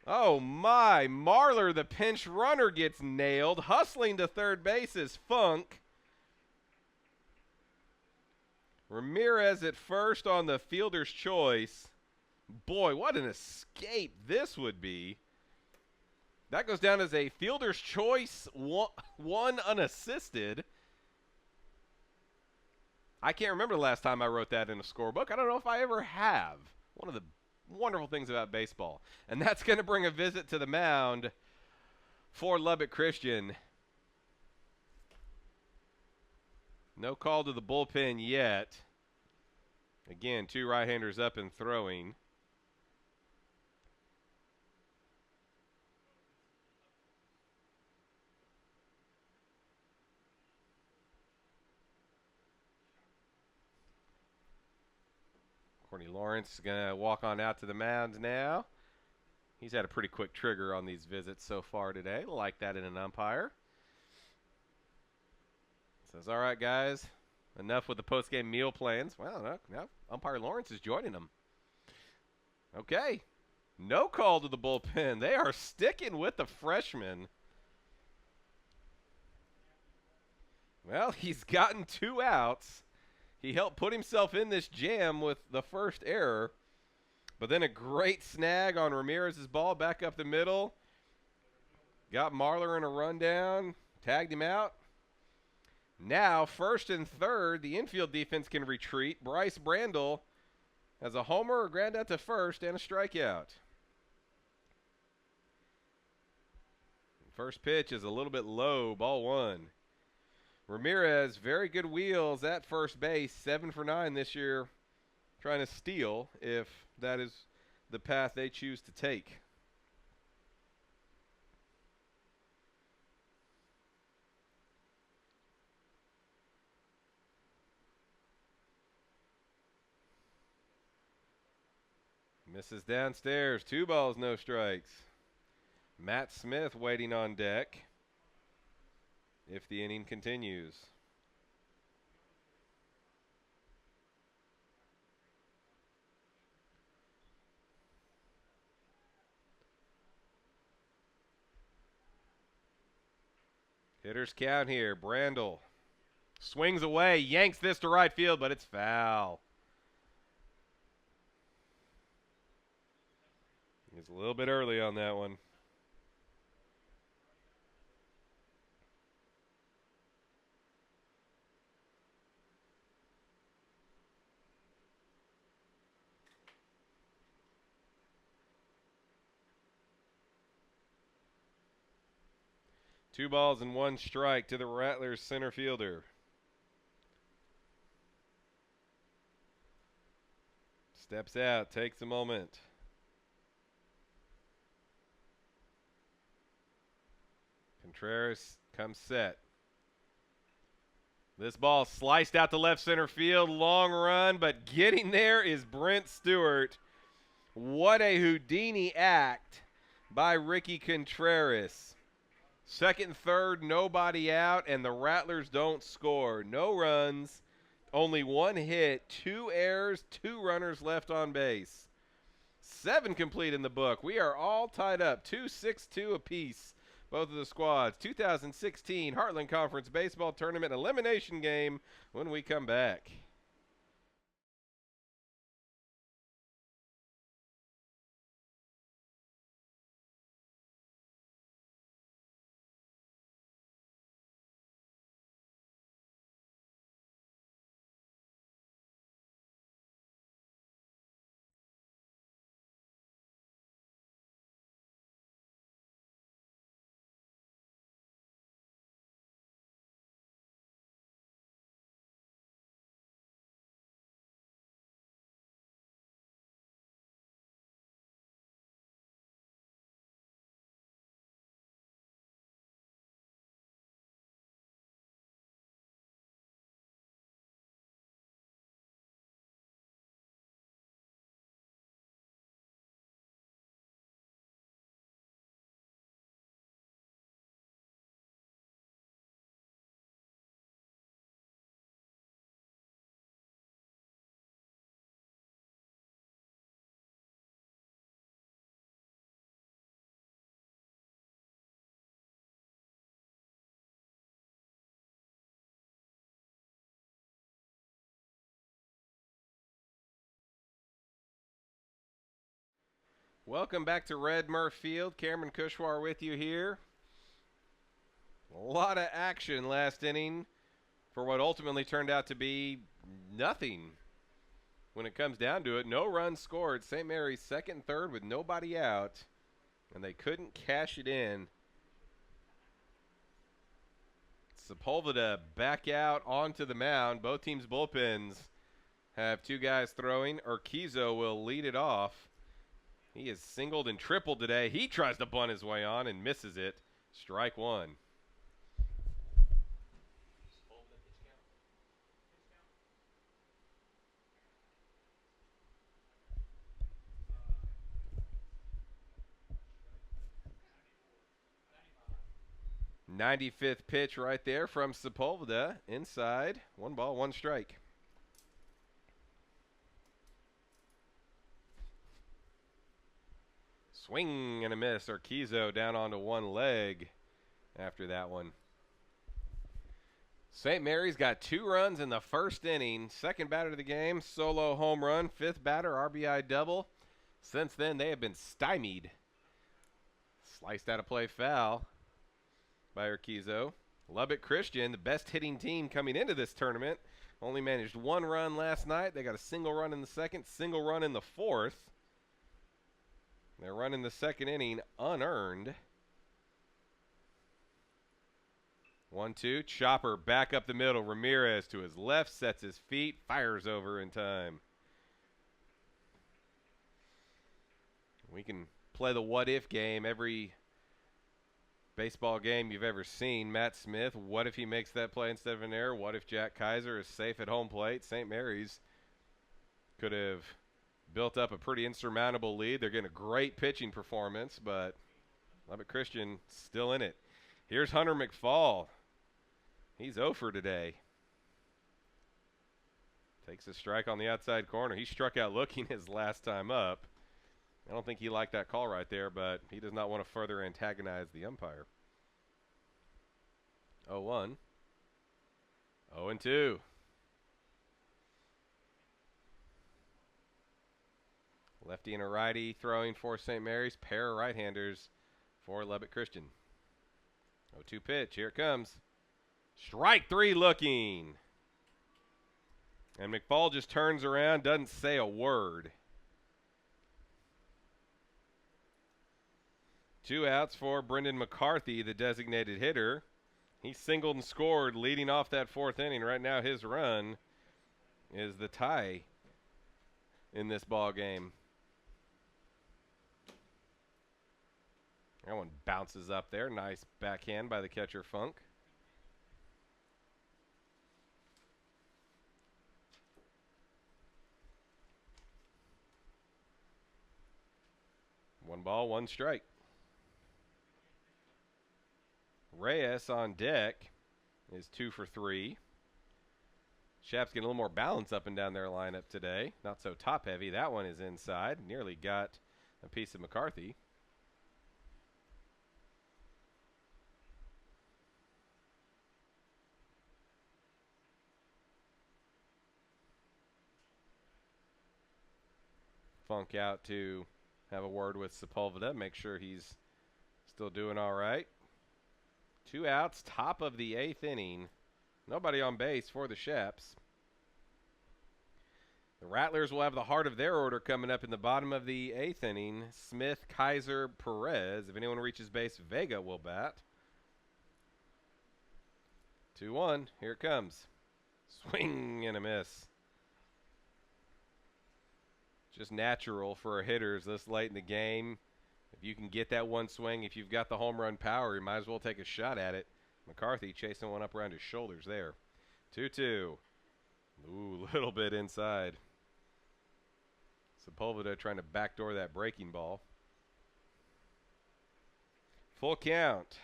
Oh, my. Marler, the pinch runner, gets nailed. Hustling to third base is Funk. Ramirez at first on the fielder's choice. Boy, what an escape this would be. That goes down as a fielder's choice, one unassisted. I can't remember the last time I wrote that in a scorebook. I don't know if I ever have. One of the wonderful things about baseball. And that's going to bring a visit to the mound for Lubbock Christian. No call to the bullpen yet. Again, 2 right-handers up and throwing. Courtney Lawrence is going to walk on out to the mound now. He's had a pretty quick trigger on these visits so far today. Like that in an umpire. Says, all right, guys, enough with the post-game meal plans. Well, no, umpire Lawrence is joining them. Okay. No call to the bullpen. They are sticking with the freshman. Well, he's gotten 2 outs. He helped put himself in this jam with the first error. But then a great snag on Ramirez's ball back up the middle. Got Marlar in a rundown. Tagged him out. Now, first and third, the infield defense can retreat. Bryce Brandel has a homer, a ground out to first, and a strikeout. First pitch is a little bit low, ball 1. Ramirez, very good wheels at first base, 7 for 9 this year, trying to steal if that is the path they choose to take. Misses downstairs, 2 balls, no strikes. Matt Smith waiting on deck if the inning continues. Hitters count here. Brandel swings away, yanks this to right field, but it's foul. He's a little bit early on that one. Two balls and 1 strike to the Rattlers center fielder. Steps out, takes a moment. Contreras comes set. This ball sliced out to left center field. Long run, but getting there is Brent Stewart. What a Houdini act by Ricky Contreras. Second, third, nobody out, and the Rattlers don't score. No runs, only 1 hit, 2 errors, 2 runners left on base. 7 complete in the book. We are all tied up, 2-6-2 apiece, both of the squads. 2016 Heartland Conference Baseball Tournament elimination game when we come back. Welcome back to Red Murph Field. Cameron Kushwar with you here. A lot of action last inning for what ultimately turned out to be nothing. When it comes down to it, no runs scored. St. Mary's second and third with nobody out, and they couldn't cash it in. Sepulveda back out onto the mound. Both teams' bullpens have 2 guys throwing. Urquizo will lead it off. He is singled and tripled today. He tries to bunt his way on and misses it. Strike 1. 95th pitch right there from Sepulveda. Inside. 1 ball, 1 strike. Swing and a miss. Urquizo down onto 1 leg after that one. St. Mary's got 2 runs in the first inning. Second batter of the game, solo home run. 5th batter, RBI double. Since then, they have been stymied. Sliced out of play foul by Urquizo. Lubbock Christian, the best hitting team coming into this tournament, only managed 1 run last night. They got a single run in the second, single run in the fourth. They're running the second inning unearned. 1-2, chopper back up the middle. Ramirez to his left, sets his feet, fires over in time. We can play the what-if game every baseball game you've ever seen. Matt Smith, what if he makes that play instead of an error? What if Jack Kaiser is safe at home plate? St. Mary's could have built up a pretty insurmountable lead. They're getting a great pitching performance, but Lubbock Christian still in it. Here's Hunter McFall. He's 0 for today. Takes a strike on the outside corner. He struck out looking his last time up. I don't think he liked that call right there, but he does not want to further antagonize the umpire. 0-1. 0-2. Lefty and a righty throwing for St. Mary's. Pair of right-handers for Lubbock Christian. 0-2 pitch. Here it comes. Strike 3 looking. And McFall just turns around, doesn't say a word. 2 outs for Brendan McCarthy, the designated hitter. He singled and scored leading off that 4th inning. Right now his run is the tie in this ball game. That one bounces up there. Nice backhand by the catcher, Funk. One ball, 1 strike. Reyes on deck is 2 for 3. Shap's getting a little more balance up and down their lineup today. Not so top heavy. That one is inside. Nearly got a piece of McCarthy. Funk out to have a word with Sepulveda, make sure he's still doing all right. 2 outs, top of the 8th inning. Nobody on base for the Shaps. The Rattlers will have the heart of their order coming up in the bottom of the 8th inning. Smith, Kaiser, Perez. If anyone reaches base, Vega will bat. 2-1. Here it comes. Swing and a miss. Just natural for hitters this late in the game. If you can get that one swing, if you've got the home run power, you might as well take a shot at it. McCarthy chasing one up around his shoulders there. 2-2. Ooh, a little bit inside. Sepulveda trying to backdoor that breaking ball. Full count.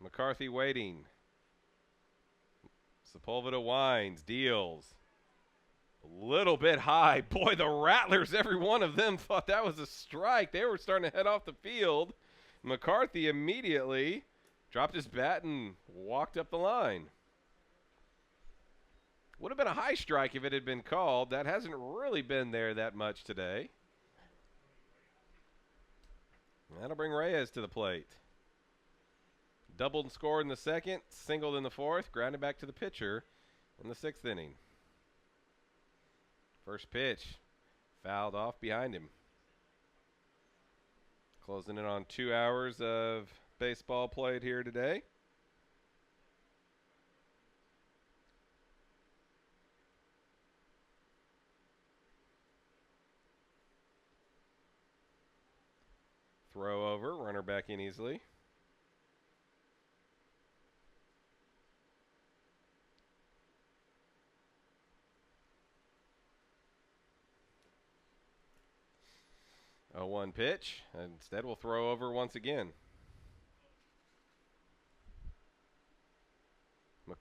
McCarthy waiting. Sepulveda winds, deals. A little bit high. Boy, the Rattlers, every one of them thought that was a strike. They were starting to head off the field. McCarthy immediately dropped his bat and walked up the line. Would have been a high strike if it had been called. That hasn't really been there that much today. That'll bring Reyes to the plate. Doubled and scored in the second, singled in the fourth, grounded back to the pitcher in the 6th inning. First pitch, fouled off behind him. Closing in on 2 hours of baseball played here today. Throw over, runner back in easily. A 1 pitch. Instead, we'll throw over once again.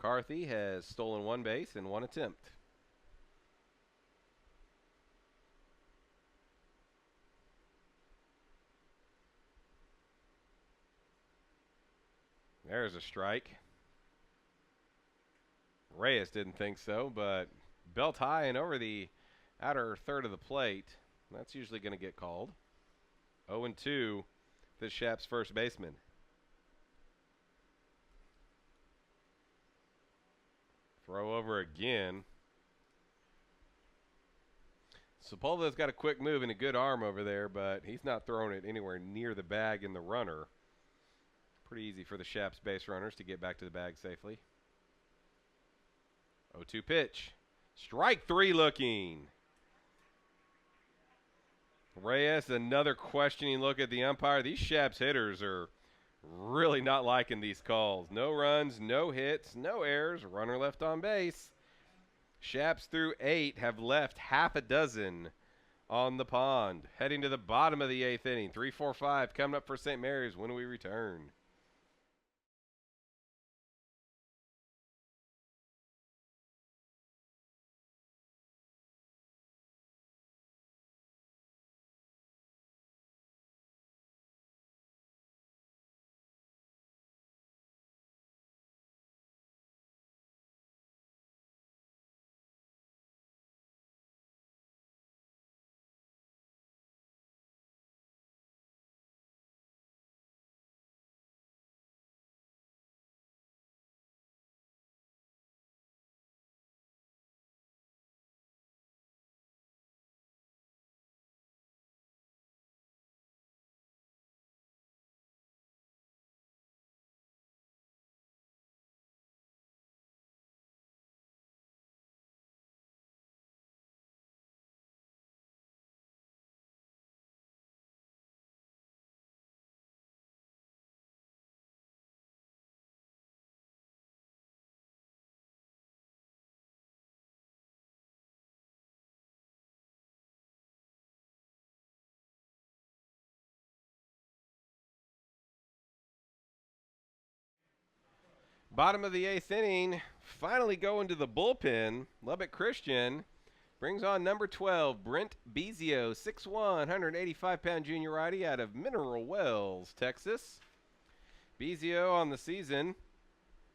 McCarthy has stolen 1 base in 1 attempt. There's a strike. Reyes didn't think so, but belt high and over the outer third of the plate. That's usually going to get called. 0-2, this Shap's first baseman. Throw over again. Sepulveda's got a quick move and a good arm over there, but he's not throwing it anywhere near the bag and the runner. Pretty easy for the Shap's base runners to get back to the bag safely. 0-2 pitch. Strike 3 looking. Reyes, another questioning look at the umpire. These Shap's hitters are really not liking these calls. No runs, no hits, no errors, runner left on base. Shap's through 8 have left half a dozen on the pond. Heading to the bottom of the 8th inning. 3-4-5 coming up for St. Mary's when we return. Bottom of the 8th inning, finally going to the bullpen. Lubbock Christian brings on number 12, Brent Bezio, 6'1", 185-pound junior righty out of Mineral Wells, Texas. Bezio on the season,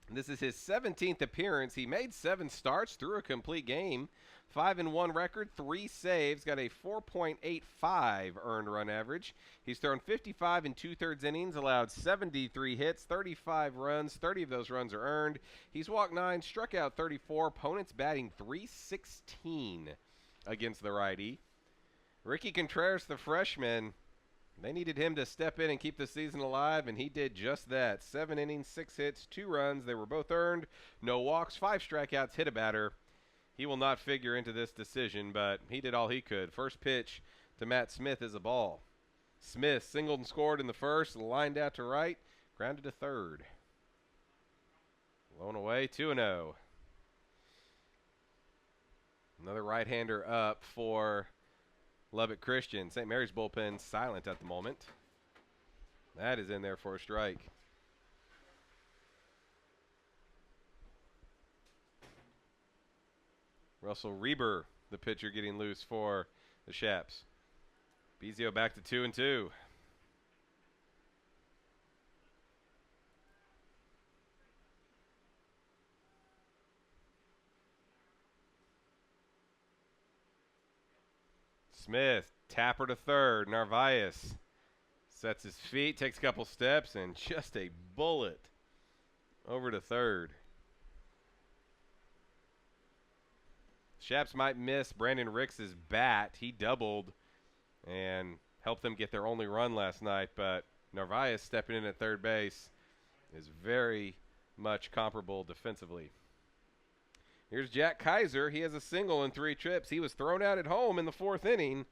this is his 17th appearance. He made 7 starts, threw a complete game, 5-1 record, 3 saves, got a 4.85 earned run average. He's thrown 55 2/3 innings, allowed 73 hits, 35 runs, 30 of those runs are earned. He's walked 9, struck out 34, opponents batting .316 against the righty. Ricky Contreras, the freshman, they needed him to step in and keep the season alive, and he did just that. 7 innings, 6 hits, 2 runs. They were both earned. No walks, 5 strikeouts, hit a batter. He will not figure into this decision, but he did all he could. First pitch to Matt Smith is a ball. Smith singled and scored in the first, lined out to right, grounded to third. Blown away, 2-0. Another right-hander up for Lubbock Christian. St. Mary's bullpen silent at the moment. That is in there for a strike. Russell Reber, the pitcher, getting loose for the Shaps. Bezio back to 2-2. Smith, tapper to third. Narvaez sets his feet, takes a couple steps, and just a bullet over to third. Shaps might miss Brandon Ricks' bat. He doubled and helped them get their only run last night, but Narvaez stepping in at third base is very much comparable defensively. Here's Jack Kaiser. He has a single in 3 trips. He was thrown out at home in the 4th inning.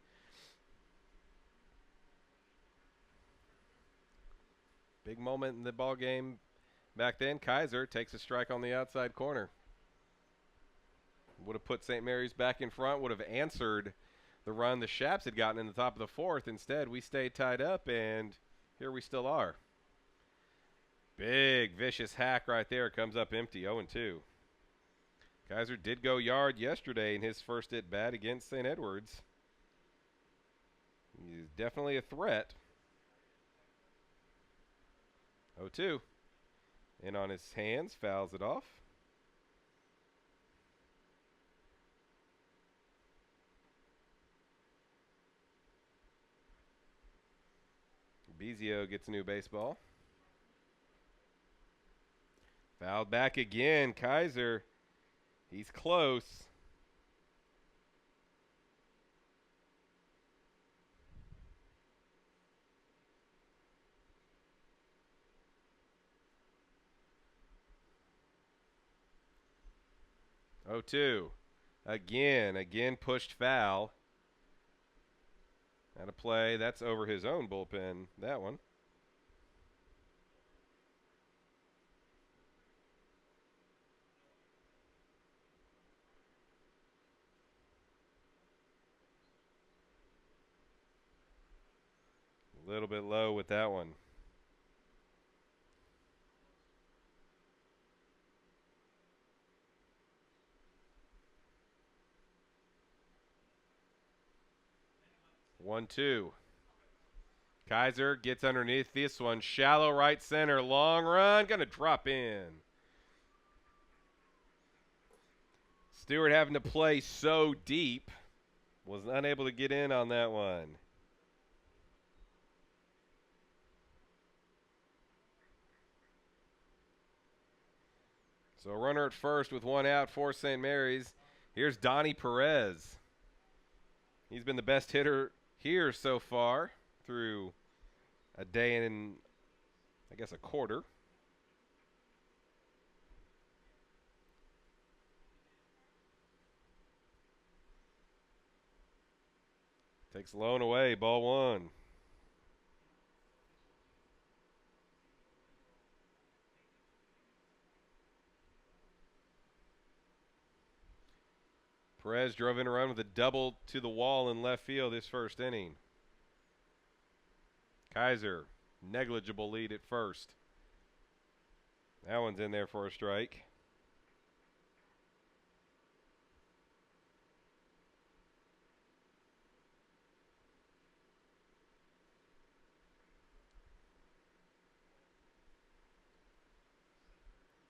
Big moment in the ball game back then. Kaiser takes a strike on the outside corner. Would have put St. Mary's back in front, would have answered the run the Shaps had gotten in the top of the 4th. Instead, we stayed tied up, and here we still are. Big, vicious hack right there. Comes up empty, 0-2. Kaiser did go yard yesterday in his first at-bat against St. Edwards. He's definitely a threat. 0-2. In on his hands, fouls it off. Bezio gets a new baseball. Fouled back again. Kaiser, he's close. Oh, 2. Again pushed foul. Out of play. That's over his own bullpen, that one. A little bit low with that one. One, two. Kaiser gets underneath this one. Shallow right center. Long run. Going to drop in. Stewart having to play so deep. Was unable to get in on that one. So a runner at first with one out for St. Mary's. Here's Donnie Perez. He's been the best hitter here so far through a day and, I guess, a quarter. Takes Lone away, ball 1. Perez drove in a run with a double to the wall in left field this first inning. Kaiser, negligible lead at first. That one's in there for a strike.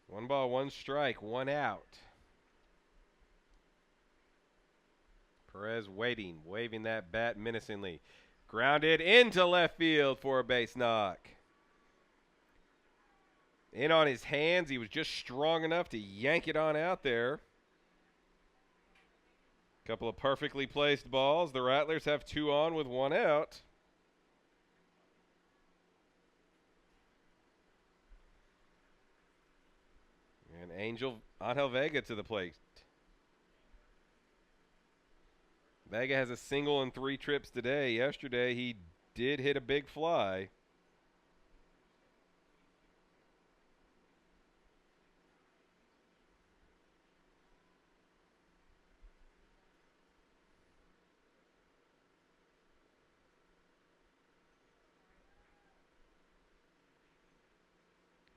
One ball, one strike, one out. Perez waving that bat menacingly. Grounded into left field for a base knock. In on his hands, he was just strong enough to yank it on out there. Couple of perfectly placed balls. The Rattlers have 2 on with 1 out. And Angel Vega to the plate. Vega has a single and 3 trips today. Yesterday, he did hit a big fly.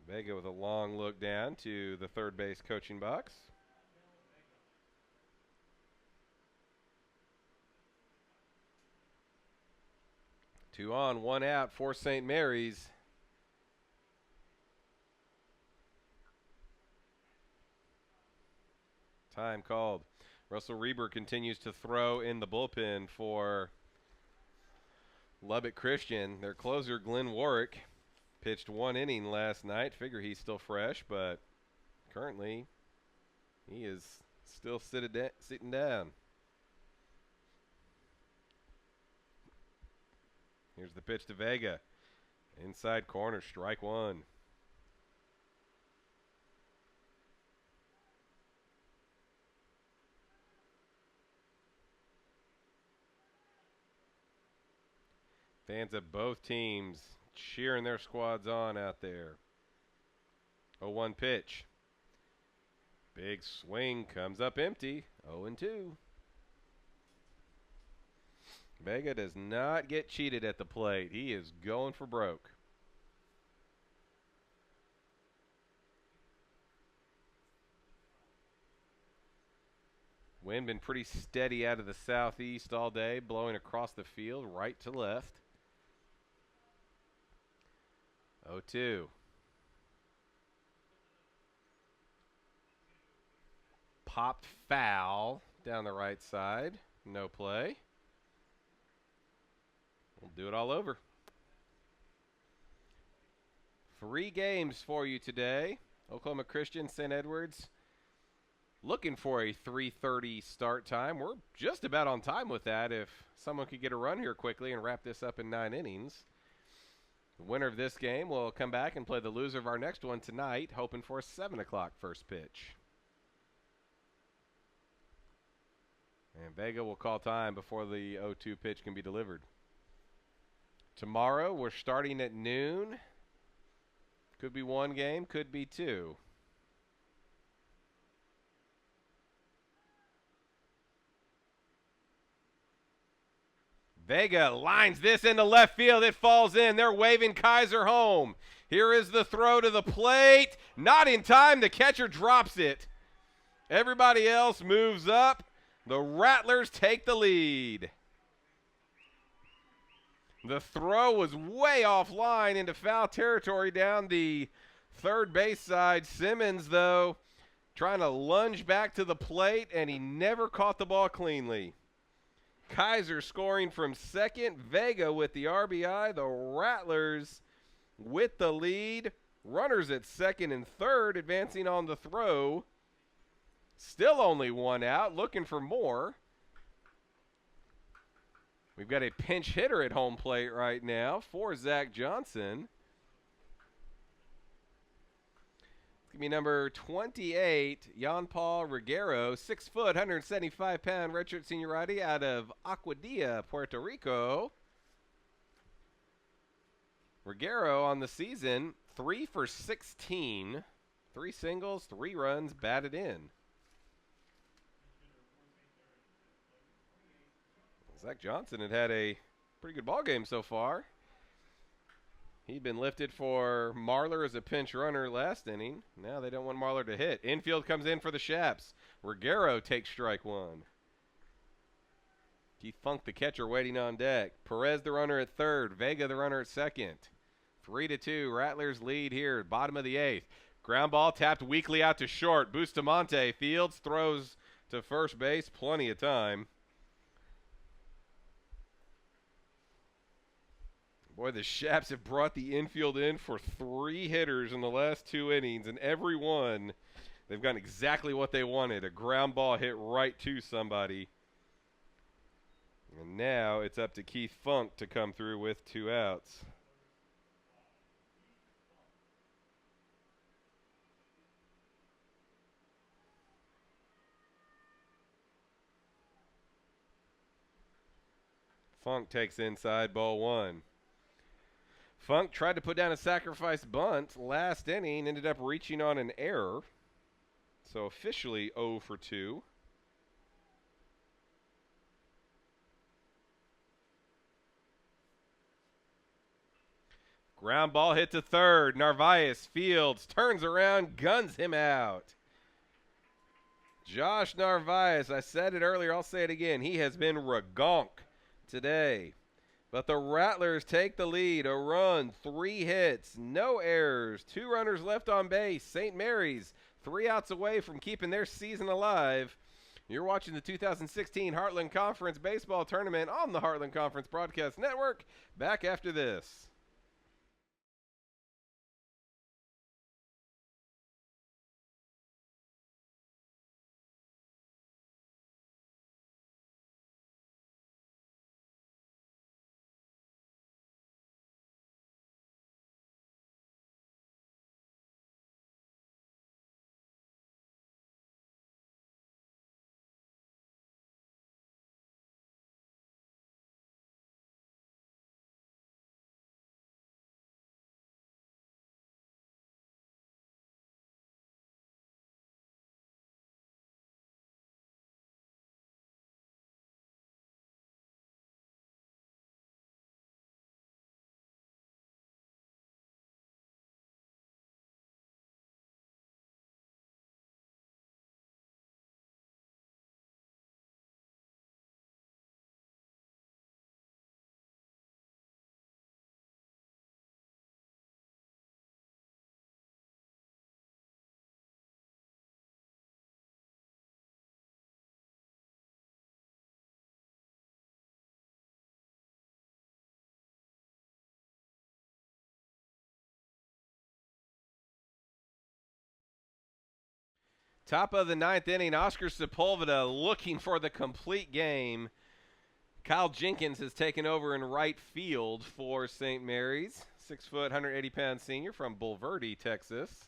Vega with a long look down to the third base coaching box. Two on, 1 out for St. Mary's. Time called. Russell Reber continues to throw in the bullpen for Lubbock Christian. Their closer, Glenn Warwick, pitched 1 inning last night. Figure he's still fresh, but currently he is still sitting down. Here's the pitch to Vega. Inside corner, strike 1. Fans of both teams cheering their squads on out there. 0-1 pitch. Big swing comes up empty. 0-2. Vega does not get cheated at the plate. He is going for broke. Wind been pretty steady out of the southeast all day, blowing across the field right to left. 0-2. Popped foul down the right side. No play. We'll do it all over. 3 games for you today. Oklahoma Christian, St. Edwards. Looking for a 3:30 start time. We're just about on time with that if someone could get a run here quickly and wrap this up in 9 innings. The winner of this game will come back and play the loser of our next one tonight, hoping for a 7 o'clock first pitch. And Vega will call time before the 0-2 pitch can be delivered. Tomorrow, we're starting at noon. Could be 1 game, could be 2. Vega lines this into left field. It falls in. They're waving Kaiser home. Here is the throw to the plate. Not in time. The catcher drops it. Everybody else moves up. The Rattlers take the lead. The throw was way offline into foul territory down the third base side. Simmons, though, trying to lunge back to the plate, and he never caught the ball cleanly. Kaiser scoring from second. Vega with the RBI. The Rattlers with the lead. Runners at second and third advancing on the throw. Still only 1 out. Looking for more. We've got a pinch hitter at home plate right now for Zach Johnson. It's going to be number 28, Jan-Paul Reguero, 6 foot, 175-pound redshirt senior righty out of Aguadilla, Puerto Rico. Reguero on the season, 3 for 16, 3 singles, 3 runs batted in. Zach Johnson had a pretty good ball game so far. He'd been lifted for Marlar as a pinch runner last inning. Now they don't want Marlar to hit. Infield comes in for the Shaps. Reguero takes strike 1. Keith Funk, the catcher, waiting on deck. Perez, the runner at third. Vega, the runner at second. 3-2. Rattlers lead here. Bottom of the 8th. Ground ball tapped weakly out to short. Bustamante. Fields throws to first base. Plenty of time. Boy, the Shaps have brought the infield in for 3 hitters in the last 2 innings, and every one, they've gotten exactly what they wanted, a ground ball hit right to somebody. And now it's up to Keith Funk to come through with 2 outs. Funk takes inside, ball 1. Funk tried to put down a sacrifice bunt last inning, ended up reaching on an error. So officially 0 for 2. Ground ball hit to third. Narvaez Fields turns around, guns him out. Josh Narvaez, I said it earlier, I'll say it again. He has been regonk today. But the Rattlers take the lead. A run, 3 hits, no errors, 2 runners left on base. St. Mary's 3 outs away from keeping their season alive. You're watching the 2016 Heartland Conference Baseball Tournament on the Heartland Conference Broadcast Network. Back after this. Top of the ninth inning, Oscar Sepulveda looking for the complete game. Kyle Jenkins has taken over in right field for St. Mary's. 6 foot, 180-pound senior from Bulverde, Texas.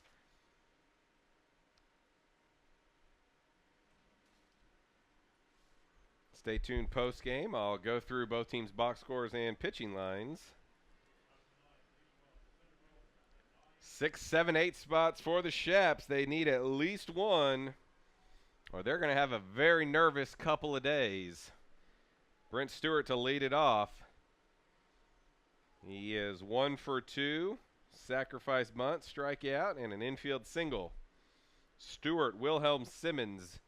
Stay tuned post-game. I'll go through both teams' box scores and pitching lines. 6, 7, 8 spots for the Shaps. They need at least one, or they're going to have a very nervous couple of days. Brent Stewart to lead it off. He is 1 for 2. Sacrifice bunt, strikeout, and an infield single. Stewart, Wilhelm Simmons,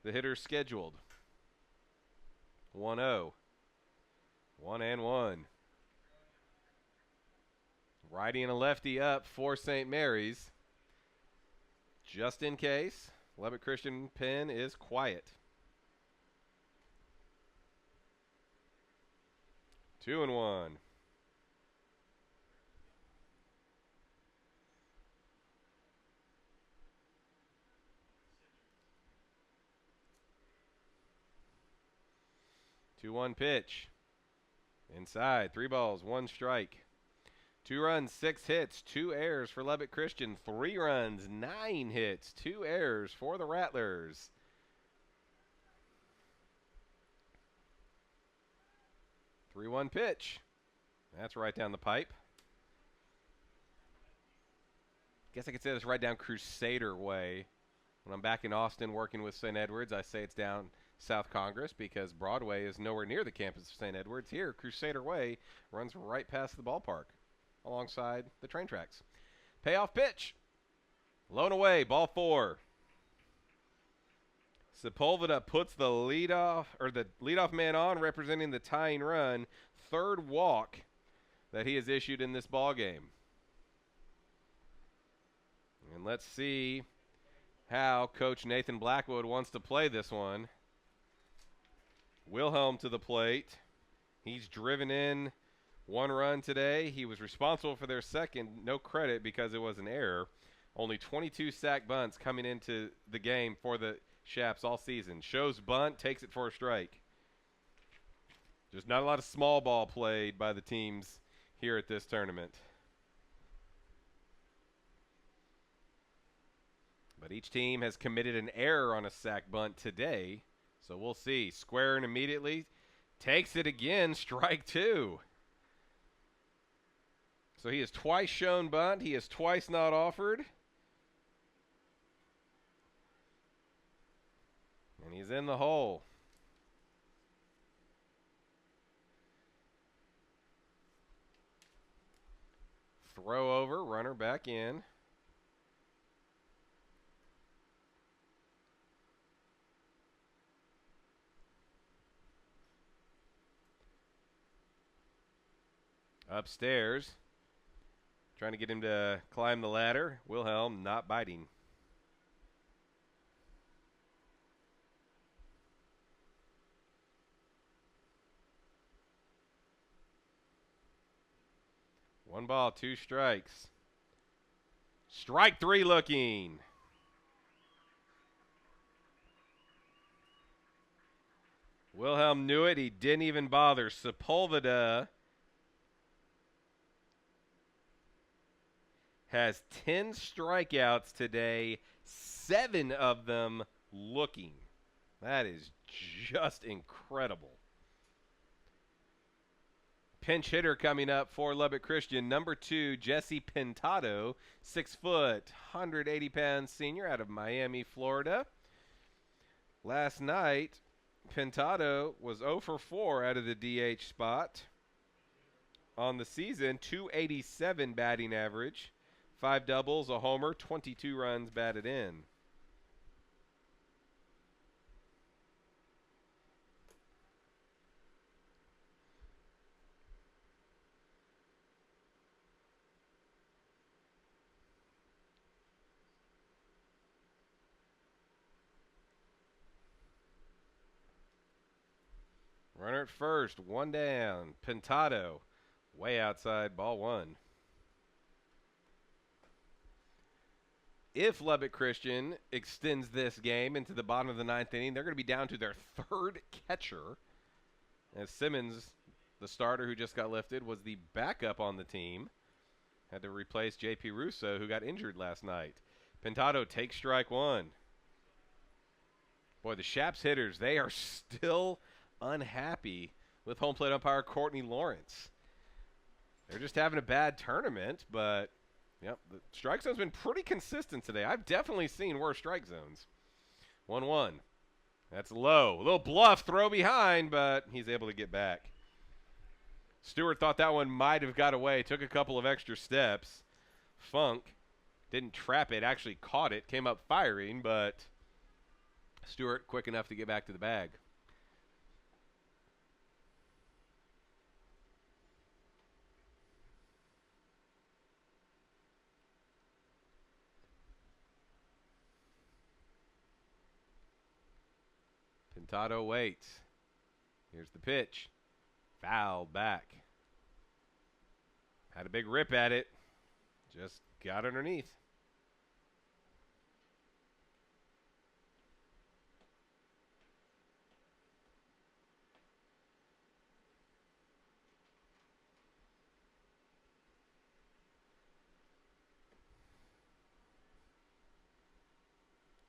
the hitter scheduled. 1-0. 1-1. Righty and a lefty up for St. Mary's. Just in case, Lubbock Christian pen is quiet. 2-1. Two-one pitch. Inside. 3 balls, 1 strike. 2 runs, 6 hits, 2 errors for Lubbock Christian. 3 runs, 9 hits, 2 errors for the Rattlers. Three-one pitch. That's right down the pipe. Guess I could say that's right down Crusader way. When I'm back in Austin working with St. Edwards, I say it's down South Congress because Broadway is nowhere near the campus of St. Edwards. Here, Crusader Way runs right past the ballpark alongside the train tracks. Payoff pitch. Low and away, ball 4. Sepulveda puts the leadoff man on, representing the tying run. 3rd walk that he has issued in this ball game. And let's see how Coach Nathan Blackwood wants to play this one. Wilhelm to the plate. He's driven in 1 run today. He was responsible for their second. No credit because it was an error. Only 22 sack bunts coming into the game for the Shaps all season. Shows bunt, takes it for a strike. There's not a lot of small ball played by the teams here at this tournament. But each team has committed an error on a sack bunt today. So we'll see. Squaring immediately. Takes it again. Strike 2. So he has twice shown bunt. He has twice not offered. And he's in the hole. Throw over. Runner back in. Upstairs. Trying to get him to climb the ladder. Wilhelm not biting. One ball, 2 strikes. Strike 3 looking. Wilhelm knew it. He didn't even bother. Sepulveda has 10 strikeouts today, 7 of them looking. That is just incredible. Pinch hitter coming up for Lubbock Christian, number 2, Jesse Pintado, 6 foot, 180-pound senior out of Miami, Florida. Last night, Pintado was 0 for 4 out of the DH spot. On the season, 287 batting average, 5 doubles, a homer, 22 runs batted in. Runner at first, 1 down. Pintado, way outside, ball 1. If Lubbock Christian extends this game into the bottom of the ninth inning, they're going to be down to their third catcher. As Simmons, the starter who just got lifted, was the backup on the team. Had to replace J.P. Russo, who got injured last night. Pintado takes strike one. Boy, the Shaps hitters, they are still unhappy with home plate umpire Courtney Lawrence. They're just having a bad tournament, but yep, the strike zone's been pretty consistent today. I've definitely seen worse strike zones. 1-1. That's low. A little bluff throw behind, but he's able to get back. Stewart thought that one might have got away, took a couple of extra steps. Funk didn't trap it, actually caught it, came up firing, but Stewart quick enough to get back to the bag. Pintado waits. Here's the pitch. Foul back. Had a big rip at it. Just got underneath.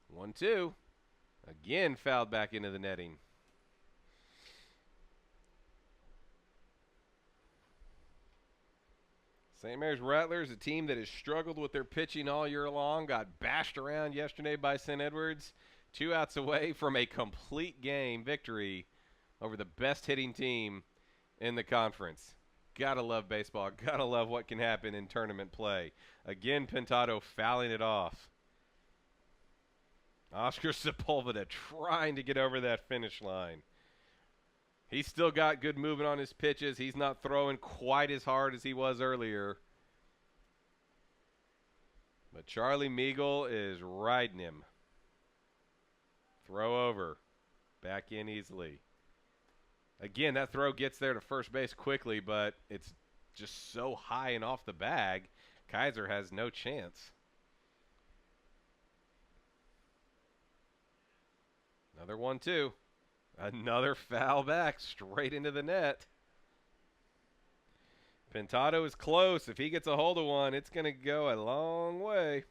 One, two. Again fouled back into the netting. St. Mary's Rattlers, a team that has struggled with their pitching all year long, got bashed around yesterday by St. Edwards. 2 outs away from a complete game victory over the best hitting team in the conference. Gotta love baseball. Gotta love what can happen in tournament play. Again, Pintado fouling it off. Oscar Sepulveda trying to get over that finish line. He's still got good movement on his pitches. He's not throwing quite as hard as he was earlier. But Charlie Meagle is riding him. Throw over. Back in easily. Again, that throw gets there to first base quickly, but it's just so high and off the bag, Kaiser has no chance. Another 1-2. Another foul back straight into the net. Pintado is close. If he gets a hold of one, it's going to go a long way.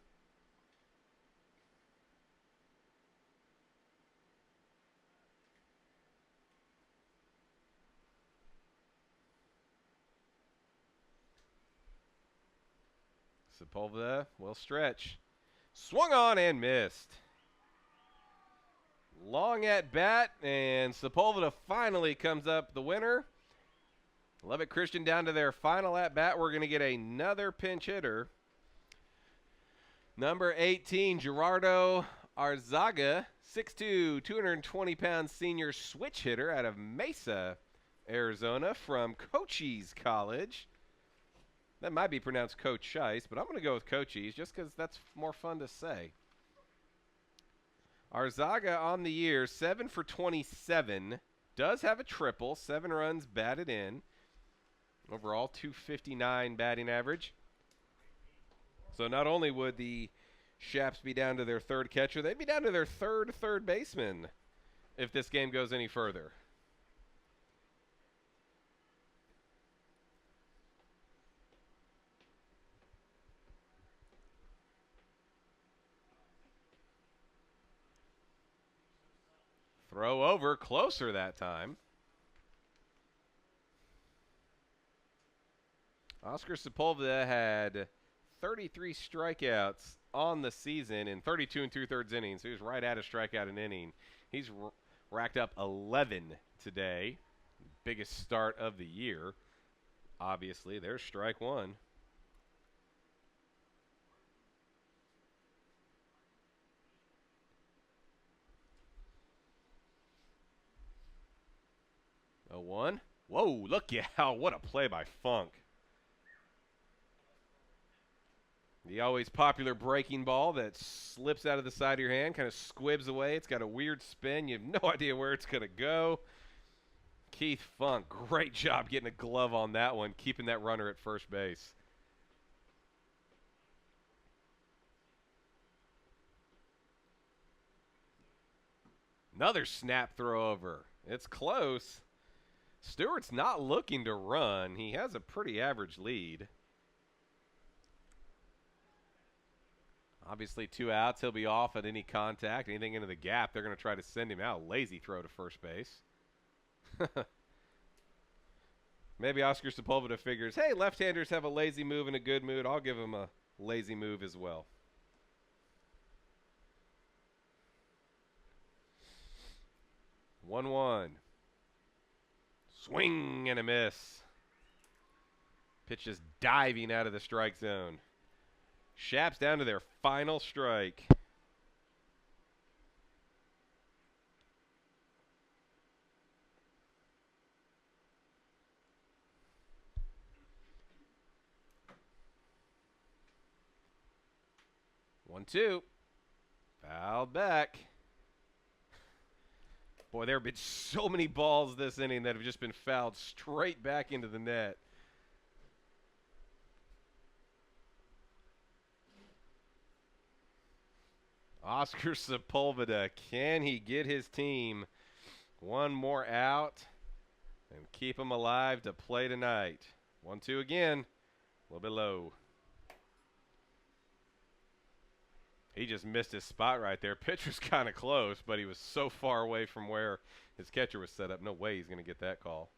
Sepulveda will stretch. Swung on and missed. Long at bat, and Sepulveda finally comes up the winner. Lubbock Christian down to their final at bat. We're going to get another pinch hitter. Number 18, Gerardo Arzaga, 6'2", 220-pound senior switch hitter out of Mesa, Arizona from Cochise College. That might be pronounced Coach Scheisse, but I'm going to go with Cochise just because that's more fun to say. Arzaga on the year, 7 for 27. Does have a triple, 7 runs batted in. Overall, 259 batting average. So not only would the Shaps be down to their third catcher, they'd be down to their third baseman if this game goes any further. Throw over, closer that time. Oscar Sepulveda had 33 strikeouts on the season in 32 2/3 innings. He was right at a strikeout an inning. He's racked up 11 today. Biggest start of the year. Obviously, there's strike one. A 1. Whoa, look out. What a play by Funk. The always popular breaking ball that slips out of the side of your hand, kind of squibs away. It's got a weird spin. You have no idea where it's going to go. Keith Funk, great job getting a glove on that one, keeping that runner at first base. Another snap throw over. It's close. Stewart's not looking to run. He has a pretty average lead. Obviously, 2 outs. He'll be off at any contact. Anything into the gap, they're going to try to send him out. Lazy throw to first base. Maybe Oscar Sepulveda figures, hey, left-handers have a lazy move in a good mood. I'll give him a lazy move as well. One. Swing and a miss. Pitch is diving out of the strike zone. Shaps down to their final strike. One, two. Fouled back. Boy, there have been so many balls this inning that have just been fouled straight back into the net. Oscar Sepulveda, can he get his team one more out and keep them alive to play tonight? 1-2 again, a little bit low. He just missed his spot right there. Pitch was kind of close, but he was so far away from where his catcher was set up. No way he's going to get that call.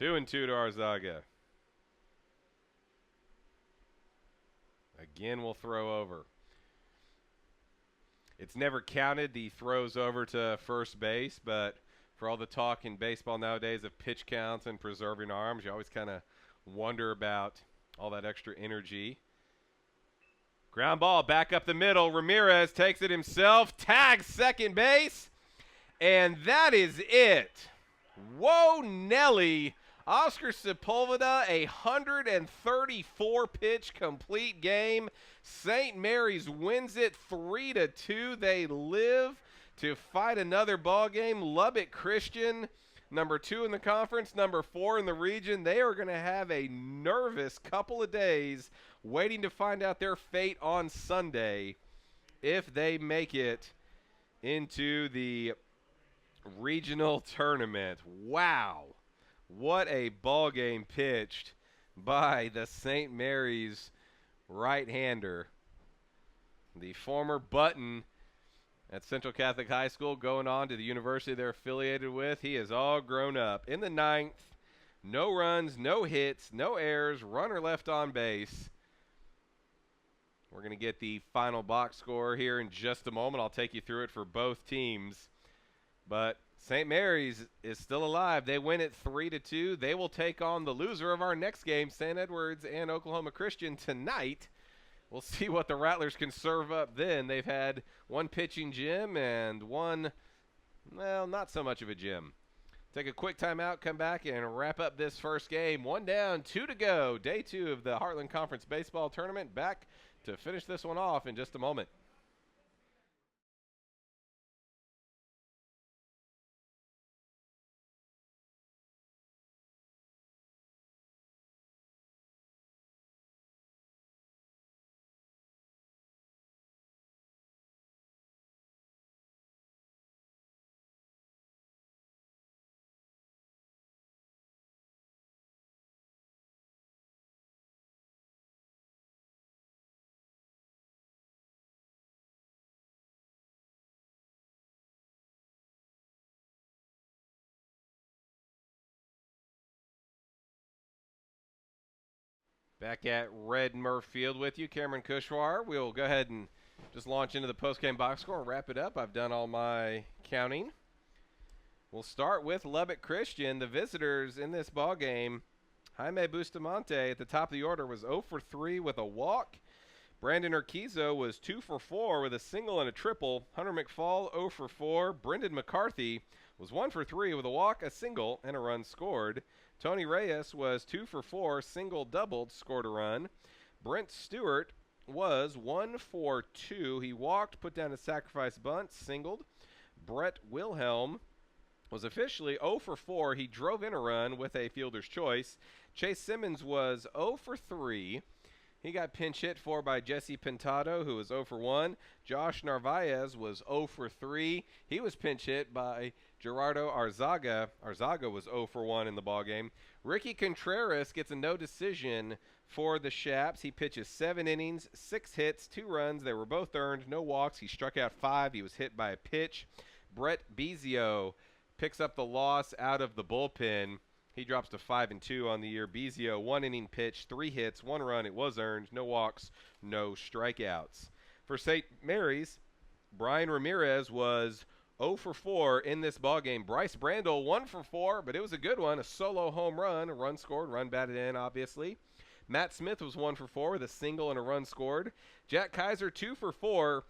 2-2 to Arzaga. Again, we'll throw over. It's never counted the throws over to first base, but for all the talk in baseball nowadays of pitch counts and preserving arms, you always kind of wonder about all that extra energy. Ground ball back up the middle. Ramirez takes it himself, tags second base, and that is it. Whoa, Nelly. Oscar Sepulveda, a 134-pitch complete game. St. Mary's wins it 3-2. They live to fight another ball game. Lubbock Christian, number 2 in the conference, number 4 in the region. They are going to have a nervous couple of days waiting to find out their fate on Sunday if they make it into the regional tournament. Wow. What a ball game pitched by the St. Mary's right-hander. The former Button at Central Catholic High School, going on to the university they're affiliated with. He is all grown up. In the 9th, no runs, no hits, no errors, runner left on base. We're going to get the final box score here in just a moment. I'll take you through it for both teams. But St. Mary's is still alive. They win it 3-2. They will take on the loser of our next game, St. Edwards and Oklahoma Christian, tonight. We'll see what the Rattlers can serve up then. They've had one pitching gym and one, well, not so much of a gym. Take a quick timeout, come back, and wrap up this first game. 1 down, 2 to go. Day 2 of the Heartland Conference Baseball Tournament. Back to finish this one off in just a moment. Back at Red Murph Field with you, Cameron Kushwar. We'll go ahead and just launch into the post-game box score and wrap it up. I've done all my counting. We'll start with Lubbock Christian. The visitors in this ball game, Jaime Bustamante at the top of the order was 0 for 3 with a walk. Brandon Urquizo was 2 for 4 with a single and a triple. Hunter McFall 0 for 4. Brendan McCarthy was 1 for 3 with a walk, a single, and a run scored. Tony Reyes was 2 for 4, single, doubled, scored a run. Brent Stewart was 1 for 2. He walked, put down a sacrifice bunt, singled. Brett Wilhelm was officially 0 for 4. He drove in a run with a fielder's choice. Chase Simmons was 0 for 3. He got pinch hit for by Jesse Pintado, who was 0 for 1. Josh Narvaez was 0 for 3. He was pinch hit by Gerardo Arzaga. Arzaga was 0 for 1 in the ballgame. Ricky Contreras gets a no decision for the Shaps. He pitches 7 innings, 6 hits, 2 runs. They were both earned, no walks. He struck out 5. He was hit by a pitch. Brett Bezio picks up the loss out of the bullpen. He drops to 5-2 on the year. Bezio, 1 inning pitch, 3 hits, 1 run. It was earned. No walks, no strikeouts. For St. Mary's, Brian Ramirez was 0 for 4 in this ballgame. Bryce Brandel, 1 for 4, but it was a good one. A solo home run. A run scored, run batted in, obviously. Matt Smith was 1 for 4 with a single and a run scored. Jack Kaiser, 2 for 4.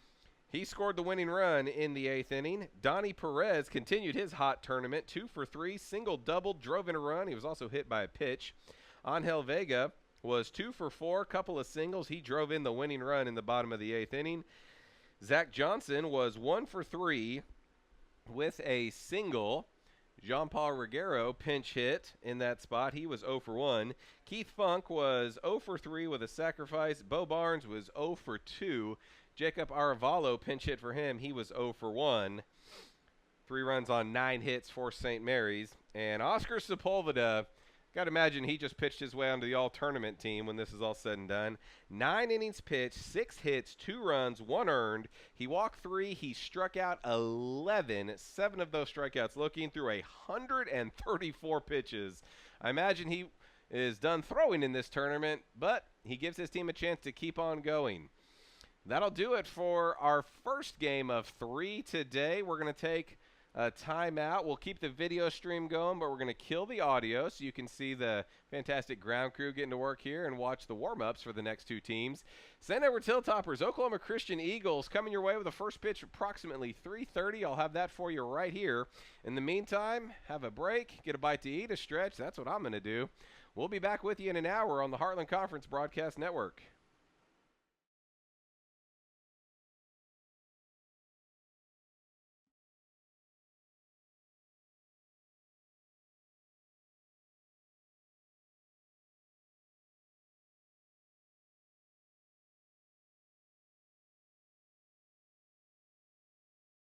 He scored the winning run in the 8th inning. Donnie Perez continued his hot tournament, 2 for 3, single, double, drove in a run. He was also hit by a pitch. Angel Vega was 2 for 4, couple of singles. He drove in the winning run in the bottom of the 8th inning. Zach Johnson was 1 for 3 with a single. Jean-Paul Reguero pinch hit in that spot. He was 0 for 1. Keith Funk was 0 for 3 with a sacrifice. Bo Barnes was 0 for 2. Jacob Aravalo pinch hit for him. He was 0 for 1. 3 runs on 9 hits for St. Mary's. And Oscar Sepulveda, got to imagine he just pitched his way onto the all-tournament team when this is all said and done. 9 innings pitched, 6 hits, 2 runs, 1 earned. He walked 3. He struck out 11. 7 of those strikeouts looking through 134 pitches. I imagine he is done throwing in this tournament, but he gives his team a chance to keep on going. That'll do it for our first game of 3 today. We're going to take a timeout. We'll keep the video stream going, but we're going to kill the audio so you can see the fantastic ground crew getting to work here and watch the warm-ups for the next 2 teams. St. Edward Hilltoppers, Oklahoma Christian Eagles coming your way with a first pitch approximately 3:30. I'll have that for you right here. In the meantime, have a break, get a bite to eat, a stretch. That's what I'm going to do. We'll be back with you in an hour on the Heartland Conference Broadcast Network.